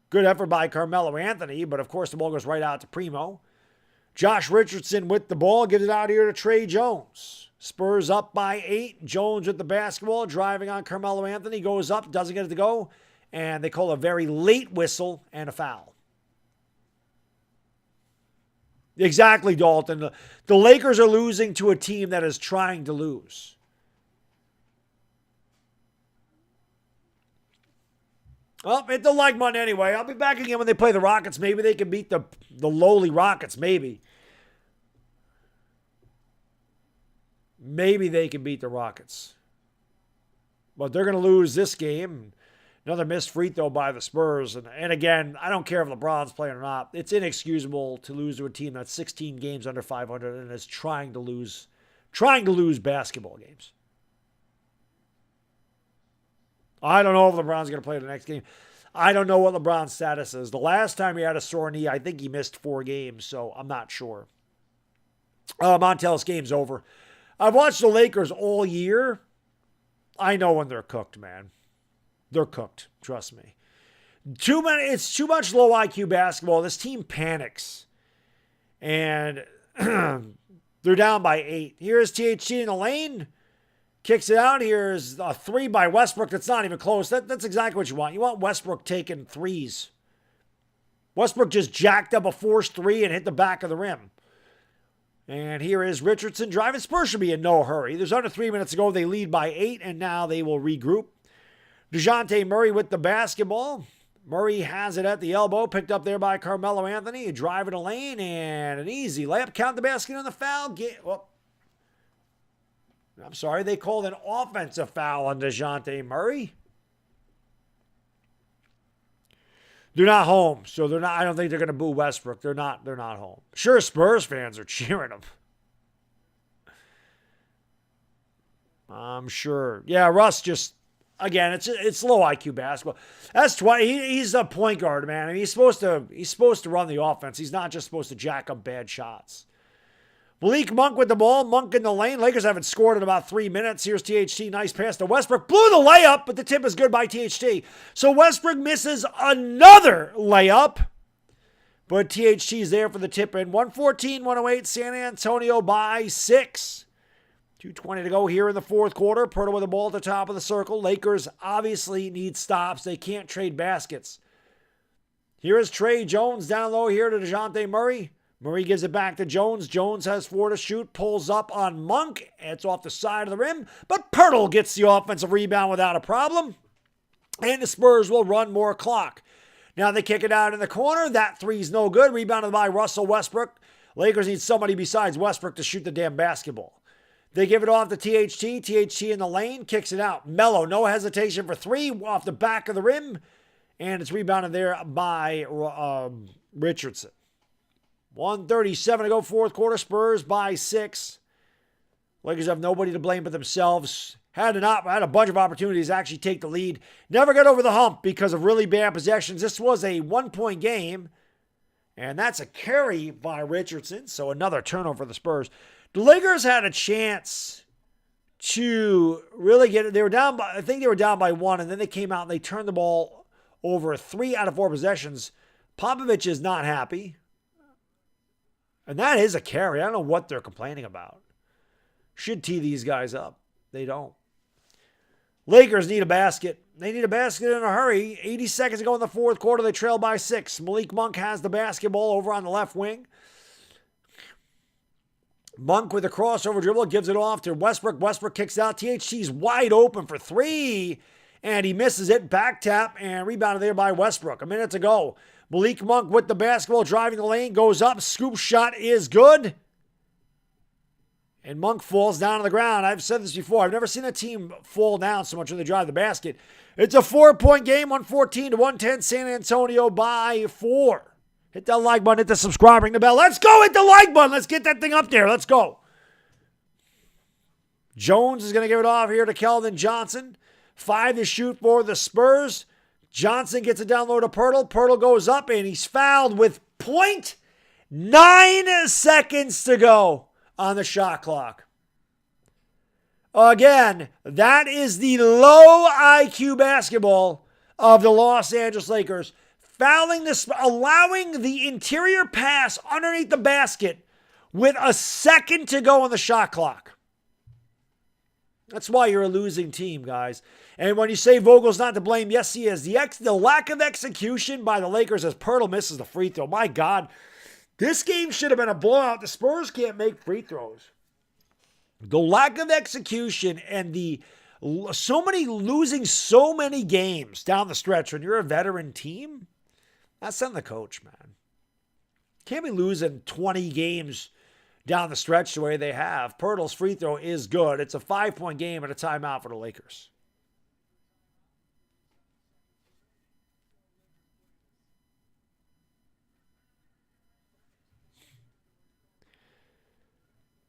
good effort by Carmelo Anthony, but of course the ball goes right out to Primo. Josh Richardson with the ball, gives it out here to Trey Jones. Spurs up by 8. Jones with the basketball, driving on Carmelo Anthony, goes up, doesn't get it to go, and they call a very late whistle and a foul. Exactly, Dalton. The Lakers are losing to a team that is trying to lose. Well, hit the like button anyway. I'll be back again when they play the Rockets. Maybe they can beat the lowly Rockets. Maybe. Maybe they can beat the Rockets. But they're going to lose this game. Another missed free throw by the Spurs. And again, I don't care if LeBron's playing or not. It's inexcusable to lose to a team that's 16 games under 500 and is trying to lose basketball games. I don't know if LeBron's going to play the next game. I don't know what LeBron's status is. The last time he had a sore knee, I think he missed 4 games, so I'm not sure. Montel's game's over. I've watched the Lakers all year. I know when they're cooked, man. They're cooked. Trust me. It's too much low IQ basketball. This team panics. And they're down by 8. Here's THT in the lane. Kicks it out. Here's a 3 by Westbrook that's not even close. That's exactly what you want. You want Westbrook taking threes. Westbrook just jacked up a forced 3 and hit the back of the rim. And here is Richardson driving. Spurs should be in no hurry. There's under 3 minutes to go. They lead by 8, and now they will regroup. DeJounte Murray with the basketball. Murray has it at the elbow, picked up there by Carmelo Anthony. Driving a lane, and an easy layup. Count the basket on the foul. I'm sorry, they called an offensive foul on DeJounte Murray. They're not home, so they're not. I don't think they're going to boo Westbrook. They're not. They're not home. Sure, Spurs fans are cheering them. I'm sure. Yeah, Russ just again. It's low IQ basketball. That's why he's a point guard, man. I mean, he's supposed to run the offense. He's not just supposed to jack up bad shots. Malik Monk with the ball. Monk in the lane. Lakers haven't scored in about 3 minutes. Here's THT. Nice pass to Westbrook. Blew the layup, but the tip is good by THT. So Westbrook misses another layup. But THT's there for the tip in. 114-108. San Antonio by 6. 2:20 to go here in the fourth quarter. Pirtle with the ball at the top of the circle. Lakers obviously need stops. They can't trade baskets. Here is Trey Jones down low here to DeJounte Murray. Murray gives it back to Jones. Jones has 4 to shoot. Pulls up on Monk. It's off the side of the rim. But Pirtle gets the offensive rebound without a problem. And the Spurs will run more clock. Now they kick it out in the corner. That three's no good. Rebounded by Russell Westbrook. Lakers need somebody besides Westbrook to shoot the damn basketball. They give it off to THT. THT in the lane. Kicks it out. Mello, no hesitation for 3. Off the back of the rim. And it's rebounded there by Richardson. 1:37 to go, fourth quarter. Spurs by 6. Lakers have nobody to blame but themselves. Had a bunch of opportunities to actually take the lead. Never got over the hump because of really bad possessions. This was a 1-point game. And that's a carry by Richardson. So another turnover for the Spurs. The Lakers had a chance to really get it. They were down by, I think they were down by 1, and then they came out and they turned the ball over 3 out of 4 possessions. Popovich is not happy. And that is a carry. I don't know what they're complaining about. Should tee these guys up. They don't. Lakers need a basket. They need a basket in a hurry. 80 seconds to go in the fourth quarter. They trail by 6. Malik Monk has the basketball over on the left wing. Monk with a crossover dribble gives it off to Westbrook. Westbrook kicks out. THT's wide open for 3. And he misses it. Back tap and rebounded there by Westbrook. A minute to go. Malik Monk with the basketball, driving the lane, goes up. Scoop shot is good. And Monk falls down on the ground. I've said this before. I've never seen a team fall down so much when they drive the basket. It's a 4-point game, 114-110. San Antonio by 4. Hit that like button, hit the subscribe, ring the bell. Let's go, hit the like button. Let's get that thing up there. Let's go. Jones is going to give it off here to Keldon Johnson. 5 to shoot for the Spurs. Johnson gets it down low to Pirtle. Pirtle goes up, and he's fouled with 0.9 seconds to go on the shot clock. Again, that is the low IQ basketball of the Los Angeles Lakers. Fouling this, allowing the interior pass underneath the basket with a second to go on the shot clock. That's why you're a losing team, guys. And when you say Vogel's not to blame, yes, he is. The lack of execution by the Lakers as Pirtle misses the free throw. My God, this game should have been a blowout. The Spurs can't make free throws. The lack of execution and losing so many games down the stretch when you're a veteran team, that's on the coach, man. Can't be losing 20 games down the stretch the way they have. Pirtle's free throw is good. It's a 5-point game and a timeout for the Lakers.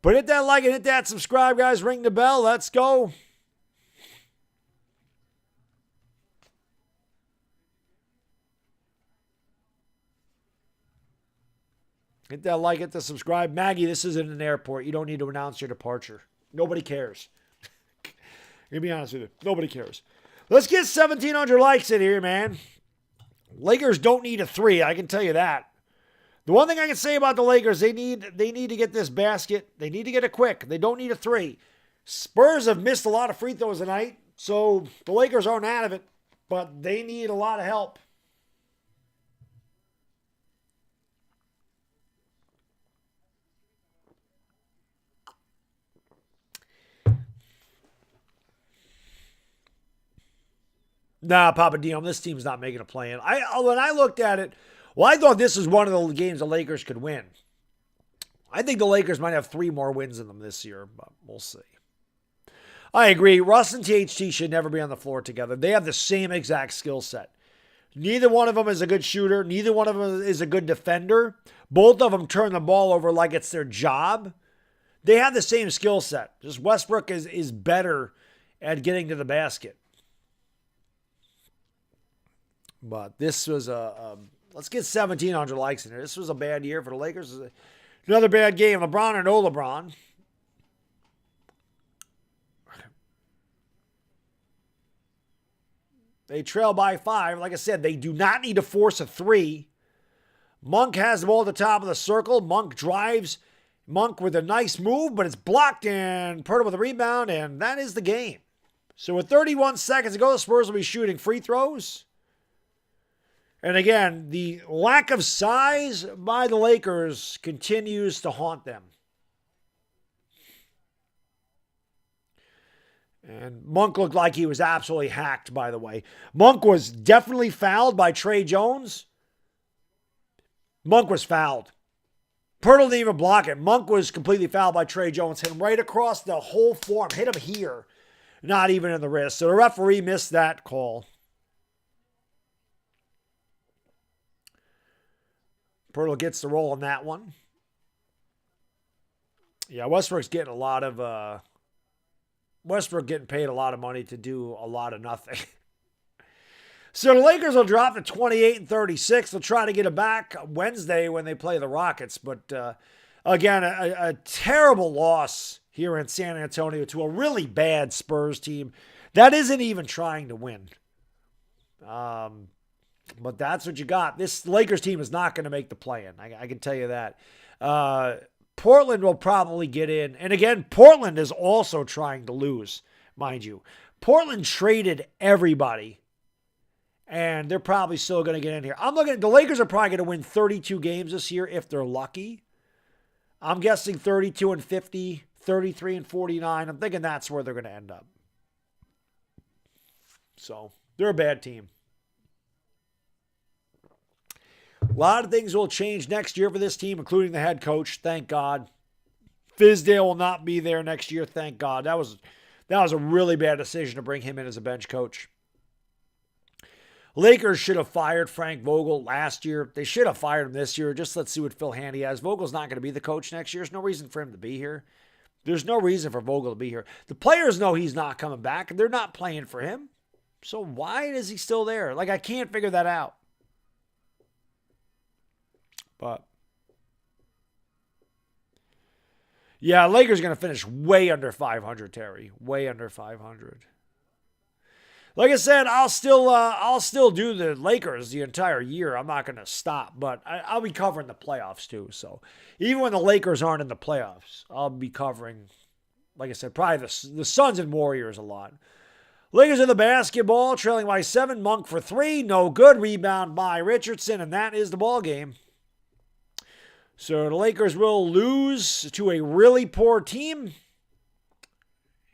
But hit that like and hit that subscribe, guys. Ring the bell. Let's go. Hit that like, hit the subscribe. Maggie, this isn't an airport. You don't need to announce your departure. Nobody cares. Let me be honest with you. Nobody cares. Let's get 1,700 likes in here, man. Lakers don't need a 3. I can tell you that. The one thing I can say about the Lakers, they need to get this basket. They need to get it quick. They don't need a 3. Spurs have missed a lot of free throws tonight, so the Lakers aren't out of it, but they need a lot of help. Nah, Papa Dion, this team's not making a play-in. When I looked at it, well, I thought this was one of the games the Lakers could win. I think the Lakers might have 3 more wins in them this year, but we'll see. I agree. Russ and THT should never be on the floor together. They have the same exact skill set. Neither one of them is a good shooter. Neither one of them is a good defender. Both of them turn the ball over like it's their job. They have the same skill set. Just Westbrook is better at getting to the basket. But this was let's get 1,700 likes in here. This was a bad year for the Lakers. Another bad game. LeBron or no LeBron. They trail by 5. Like I said, they do not need to force a 3. Monk has the ball at the top of the circle. Monk drives. Monk with a nice move, but it's blocked, and Pirtle with a rebound, and that is the game. So with 31 seconds to go, the Spurs will be shooting free throws. And again, the lack of size by the Lakers continues to haunt them. And Monk looked like he was absolutely hacked, by the way. Monk was definitely fouled by Trey Jones. Monk was fouled. Pirtle didn't even block it. Monk was completely fouled by Trey Jones. Hit him right across the whole form. Hit him here. Not even in the wrist. So the referee missed that call. Pirtle gets the roll on that one. Yeah, Westbrook's getting a lot of... Westbrook getting paid a lot of money to do a lot of nothing. So the Lakers will drop to 28-36. They'll try to get it back Wednesday when they play the Rockets. But again, a terrible loss here in San Antonio to a really bad Spurs team that isn't even trying to win. But that's what you got. This Lakers team is not going to make the play-in. I can tell you that. Portland will probably get in. And again, Portland is also trying to lose, mind you. Portland traded everybody. And they're probably still going to get in here. The Lakers are probably going to win 32 games this year if they're lucky. I'm guessing 32-50, 33-49. I'm thinking that's where they're going to end up. So, they're a bad team. A lot of things will change next year for this team, including the head coach. Thank God. Fizdale will not be there next year. Thank God. That was a really bad decision to bring him in as a bench coach. Lakers should have fired Frank Vogel last year. They should have fired him this year. Just let's see what Phil Handy has. Vogel's not going to be the coach next year. There's no reason for him to be here. There's no reason for Vogel to be here. The players know he's not coming back, and they're not playing for him. So why is he still there? I can't figure that out. But yeah, Lakers are going to finish way under 500, Terry. Way under 500. Like I said, I'll still do the Lakers the entire year. I'm not going to stop, but I'll be covering the playoffs too. So even when the Lakers aren't in the playoffs, I'll be covering, like I said, probably the Suns and Warriors a lot. Lakers in the basketball, trailing by 7. Monk for 3, no good. Rebound by Richardson, and that is the ball game. So the Lakers will lose to a really poor team,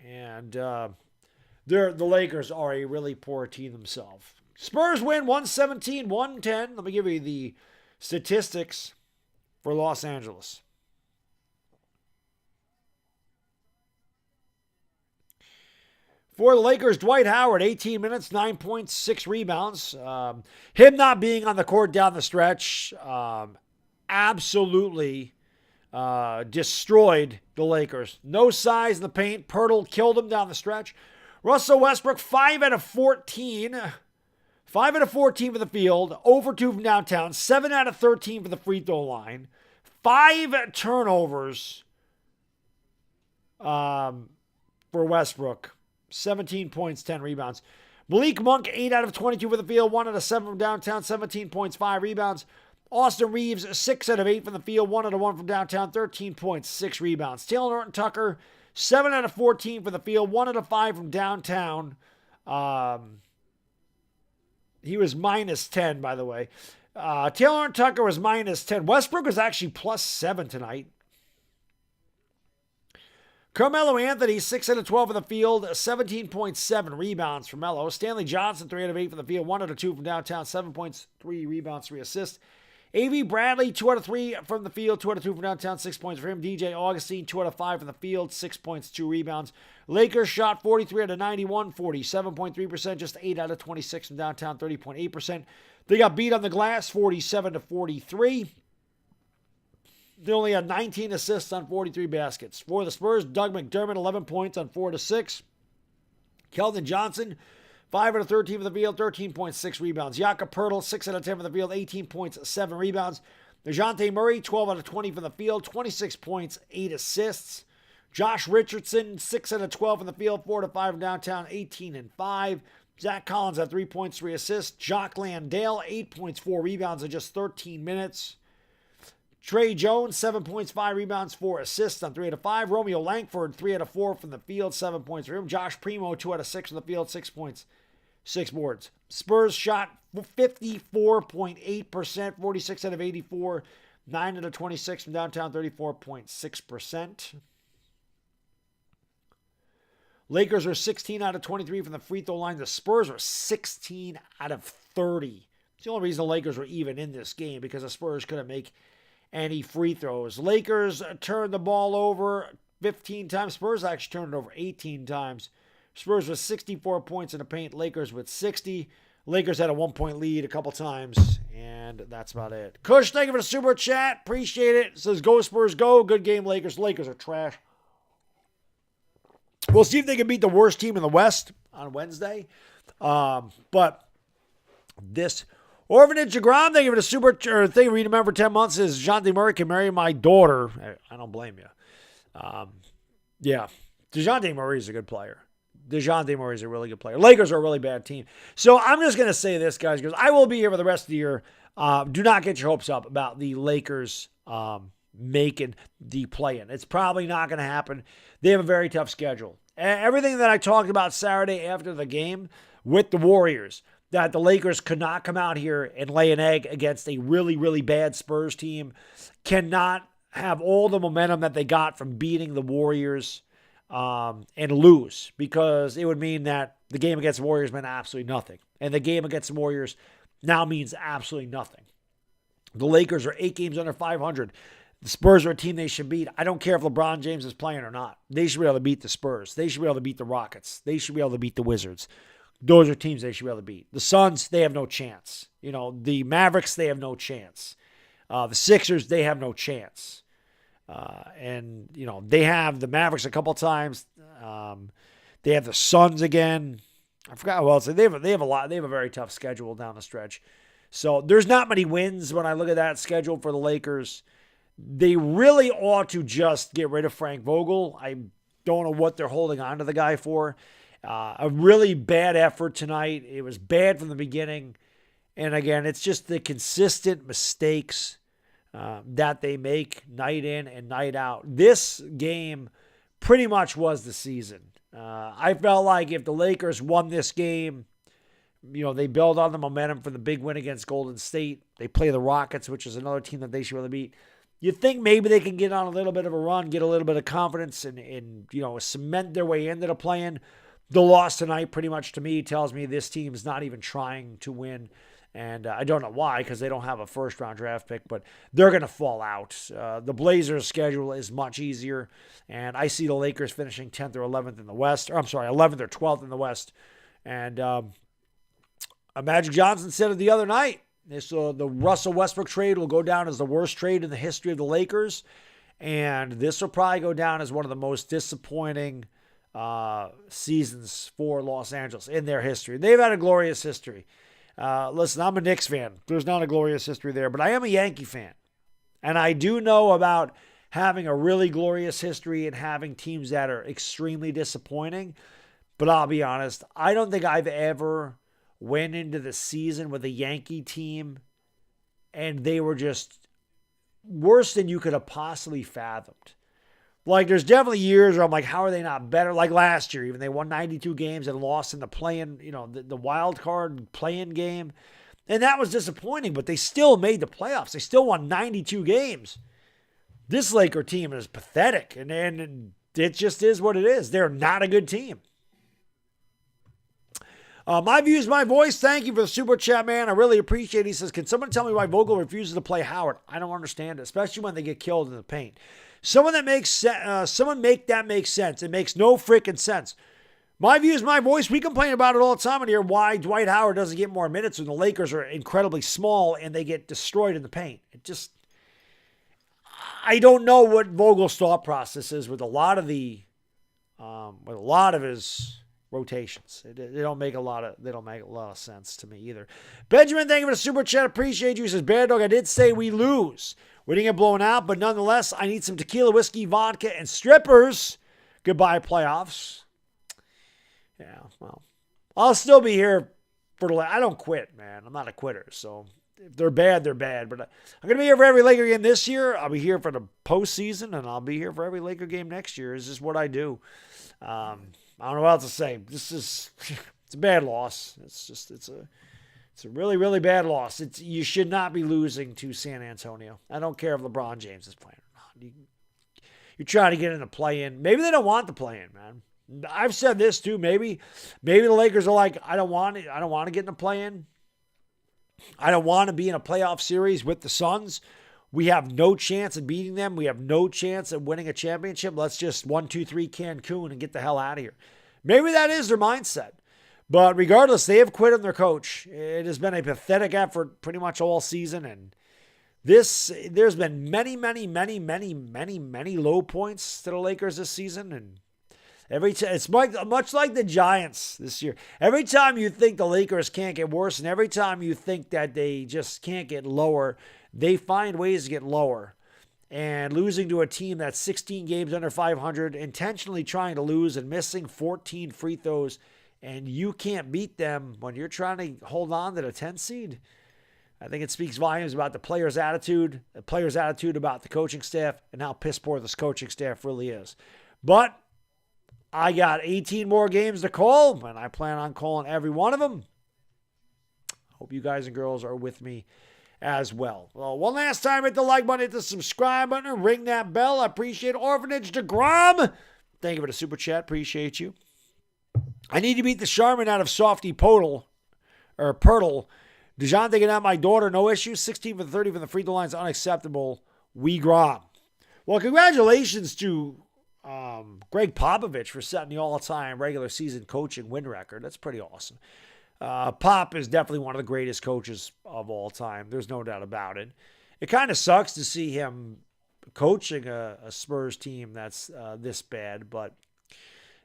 and the Lakers are a really poor team themselves. Spurs win 117-110. Let me give you the statistics for Los Angeles. For the Lakers, Dwight Howard, 18 minutes, 9 points, 6 rebounds. Him not being on the court down the stretch absolutely destroyed the Lakers. No size in the paint. Pirtle killed him down the stretch. Russell Westbrook, 5 out of 14. 5 out of 14 for the field. Over 2 from downtown. 7 out of 13 for the free throw line. 5 turnovers for Westbrook. 17 points, 10 rebounds. Malik Monk, 8 out of 22 for the field. 1 out of 7 from downtown. 17 points, 5 rebounds. Austin Reeves, 6 out of 8 from the field. 1 out of 1 from downtown. 13 points, 6 rebounds. Taylor Norton Tucker, 7 out of 14 for the field, 1 out of 5 from downtown. He was minus 10, by the way. Taylor and Tucker was minus 10. Westbrook was actually plus 7 tonight. Carmelo Anthony, 6 out of 12 for the field, 17.7 rebounds for Melo. Stanley Johnson, 3 out of 8 for the field, 1 out of 2 from downtown, 7 points, 3 rebounds, 3 assists. A.V. Bradley, 2 out of 3 from the field, 2 out of 2 from downtown, 6 points for him. DJ Augustine, 2 out of 5 from the field, 6 points, 2 rebounds. Lakers shot 43 out of 91, 47.3%, just 8 out of 26 from downtown, 30.8%. They got beat on the glass 47-43. They only had 19 assists on 43 baskets. For the Spurs, Doug McDermott, 11 points on 4 to 6. Keldon Johnson, 5 out of 13 from the field, 13.6 rebounds. Jakob Poeltl, 6 out of 10 from the field, 18 points, 7 rebounds. DeJounte Murray, 12 out of 20 from the field, 26 points, 8 assists. Josh Richardson, 6 out of 12 from the field, 4 to 5 from downtown, 18 and 5. Zach Collins had 3 points, 3 assists. Jock Landale, 8 points, 4 rebounds in just 13 minutes. Trey Jones, 7 points, 5 rebounds, 4 assists on 3 out of 5. Romeo Langford, 3 out of 4 from the field, 7 points for him. Josh Primo, 2 out of 6 from the field, 6 points, 6 boards. Spurs shot 54.8%, 46 out of 84, 9 out of 26 from downtown, 34.6%. Lakers are 16 out of 23 from the free throw line. The Spurs are 16 out of 30. It's the only reason the Lakers were even in this game, because the Spurs couldn't make any free throws. Lakers turned the ball over 15 times. Spurs actually turned it over 18 times. Spurs with 64 points in the paint. Lakers with 60. Lakers had a 1-point lead a couple times, and that's about it. Kush, thank you for the super chat. Appreciate it. It says, go Spurs, go. Good game, Lakers. Lakers are trash. We'll see if they can beat the worst team in the West on Wednesday. But this... Orphanage Jagram, thank you for the super, or thank you for reading for 10 months. Says DeJounte Murray can marry my daughter. I don't blame you. Yeah, DeJounte Murray is a good player. DeJounte Murray is a really good player. Lakers are a really bad team. So I'm just going to say this, guys, because I will be here for the rest of the year. Do not get your hopes up about the Lakers making the play-in. It's probably not going to happen. They have a very tough schedule. Everything that I talked about Saturday after the game with the Warriors, that the Lakers could not come out here and lay an egg against a really, really bad Spurs team, cannot have all the momentum that they got from beating the Warriors and lose, because it would mean that the game against the Warriors meant absolutely nothing. And the game against the Warriors now means absolutely nothing. The Lakers are 8 games under 500. The Spurs are a team they should beat. I don't care if LeBron James is playing or not. They should be able to beat the Spurs. They should be able to beat the Rockets. They should be able to beat the Wizards. Those are teams they should be able to beat. The Suns, they have no chance. The Mavericks, they have no chance. The Sixers, they have no chance. They have the Mavericks a couple times. They have the Suns again. I forgot who else. They have a lot. They have a very tough schedule down the stretch. So there's not many wins when I look at that schedule for the Lakers. They really ought to just get rid of Frank Vogel. I don't know what they're holding on to the guy for. A really bad effort tonight. It was bad from the beginning. And again, it's just the consistent mistakes that they make night in and night out. This game pretty much was the season. I felt like if the Lakers won this game, they build on the momentum from the big win against Golden State. They play the Rockets, which is another team that they should really beat. You think maybe they can get on a little bit of a run, get a little bit of confidence, and cement their way into the play-in. The loss tonight pretty much to me tells me this team is not even trying to win. And I don't know why, because they don't have a first-round draft pick, but they're going to fall out. The Blazers' schedule is much easier, and I see the Lakers finishing 10th or 11th in the West. 11th or 12th in the West. And Magic Johnson said it the other night. The Russell Westbrook trade will go down as the worst trade in the history of the Lakers, and this will probably go down as one of the most disappointing seasons for Los Angeles in their history. They've had a glorious history. Listen, I'm a Knicks fan. There's not a glorious history there, but I am a Yankee fan. And I do know about having a really glorious history and having teams that are extremely disappointing. But I'll be honest, I don't think I've ever went into the season with a Yankee team and they were just worse than you could have possibly fathomed. Like, there's definitely years where I'm like, how are they not better? Like last year, even they won 92 games and lost in the play-in, the wild card play-in game. And that was disappointing, but they still made the playoffs. They still won 92 games. This Laker team is pathetic, and it just is what it is. They're not a good team. My views, my voice. Thank you for the super chat, man. I really appreciate it. He says, can someone tell me why Vogel refuses to play Howard? I don't understand it, especially when they get killed in the paint. Someone make that make sense. It makes no freaking sense. My view is my voice. We complain about it all the time in here, why Dwight Howard doesn't get more minutes when the Lakers are incredibly small and they get destroyed in the paint. I don't know what Vogel's thought process is with a lot of his rotations. They don't make a lot of sense to me either. Benjamin, thank you for the super chat. Appreciate you. He says, Baddog, I did say we lose. We didn't get blown out, but nonetheless, I need some tequila, whiskey, vodka, and strippers. Goodbye, playoffs. Yeah, well, I'll still be here I don't quit, man. I'm not a quitter, so if they're bad, they're bad. But I'm going to be here for every Laker game this year. I'll be here for the postseason, and I'll be here for every Laker game next year. It's just what I do. I don't know what else to say. It's a bad loss. It's a really, really bad loss. You should not be losing to San Antonio. I don't care if LeBron James is playing or not. You're trying to get in the play-in. Maybe they don't want the play-in, man. I've said this too. Maybe the Lakers are like, I don't want it. I don't want to get in the play-in. I don't want to be in a playoff series with the Suns. We have no chance of beating them. We have no chance of winning a championship. Let's just 1, 2, 3 Cancun and get the hell out of here. Maybe that is their mindset. But regardless, they have quit on their coach. It has been a pathetic effort pretty much all season. And there's been many, many, many, many, many, many low points to the Lakers this season. And it's much like the Giants this year. Every time you think the Lakers can't get worse, and every time you think that they just can't get lower, they find ways to get lower. And losing to a team that's 16 games under 500, intentionally trying to lose and missing 14 free throws, and you can't beat them when you're trying to hold on to the 10 seed. I think it speaks volumes about the players' attitude about the coaching staff, and how piss poor this coaching staff really is. But I got 18 more games to call, and I plan on calling every one of them. Hope you guys and girls are with me as well. Well, one last time, hit the like button, hit the subscribe button, and ring that bell. I appreciate Orphanage to Grom. Thank you for the super chat. Appreciate you. I need to beat the Charmin out of Softy Podle, or Pirtle. DeJounte getting out my daughter, no issue. 16 for 30 from the free throw line is unacceptable. We Grom. Well, congratulations to Greg Popovich for setting the all-time regular season coaching win record. That's pretty awesome. Pop is definitely one of the greatest coaches of all time. There's no doubt about it. It kind of sucks to see him coaching a Spurs team that's this bad, but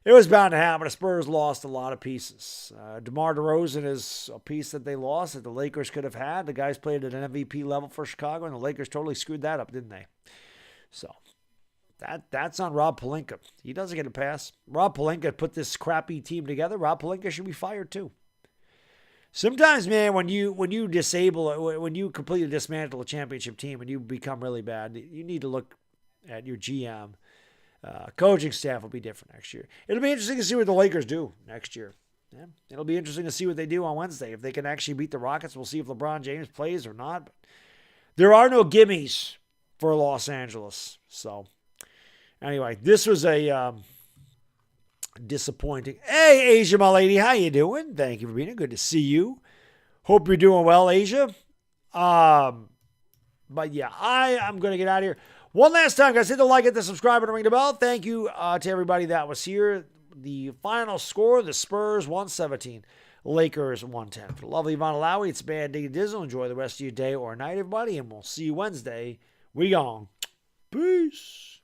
it was bound to happen. The Spurs lost a lot of pieces. DeMar DeRozan is a piece that they lost that the Lakers could have had. The guys played at an MVP level for Chicago, and the Lakers totally screwed that up, didn't they? So that's on Rob Pelinka. He doesn't get a pass. Rob Pelinka put this crappy team together. Rob Pelinka should be fired too. Sometimes, man, when you completely dismantle a championship team and you become really bad, you need to look at your GM. Coaching staff will be different next year. It'll be interesting to see what the Lakers do next year. Yeah, it'll be interesting to see what they do on Wednesday. If they can actually beat the Rockets, we'll see if LeBron James plays or not. But there are no gimmies for Los Angeles. So, anyway, this was a disappointing. Hey, Asia, my lady, how you doing? Thank you for being here. Good to see you. Hope you're doing well, Asia. But yeah, I'm going to get out of here. One last time, guys, hit the like, hit the subscribe, and ring the bell. Thank you to everybody that was here. The final score, the Spurs 117, Lakers 110. For the lovely Von Lowry, it's Bad Diggy Dizzle. Enjoy the rest of your day or night, everybody, and we'll see you Wednesday. We gone. Peace.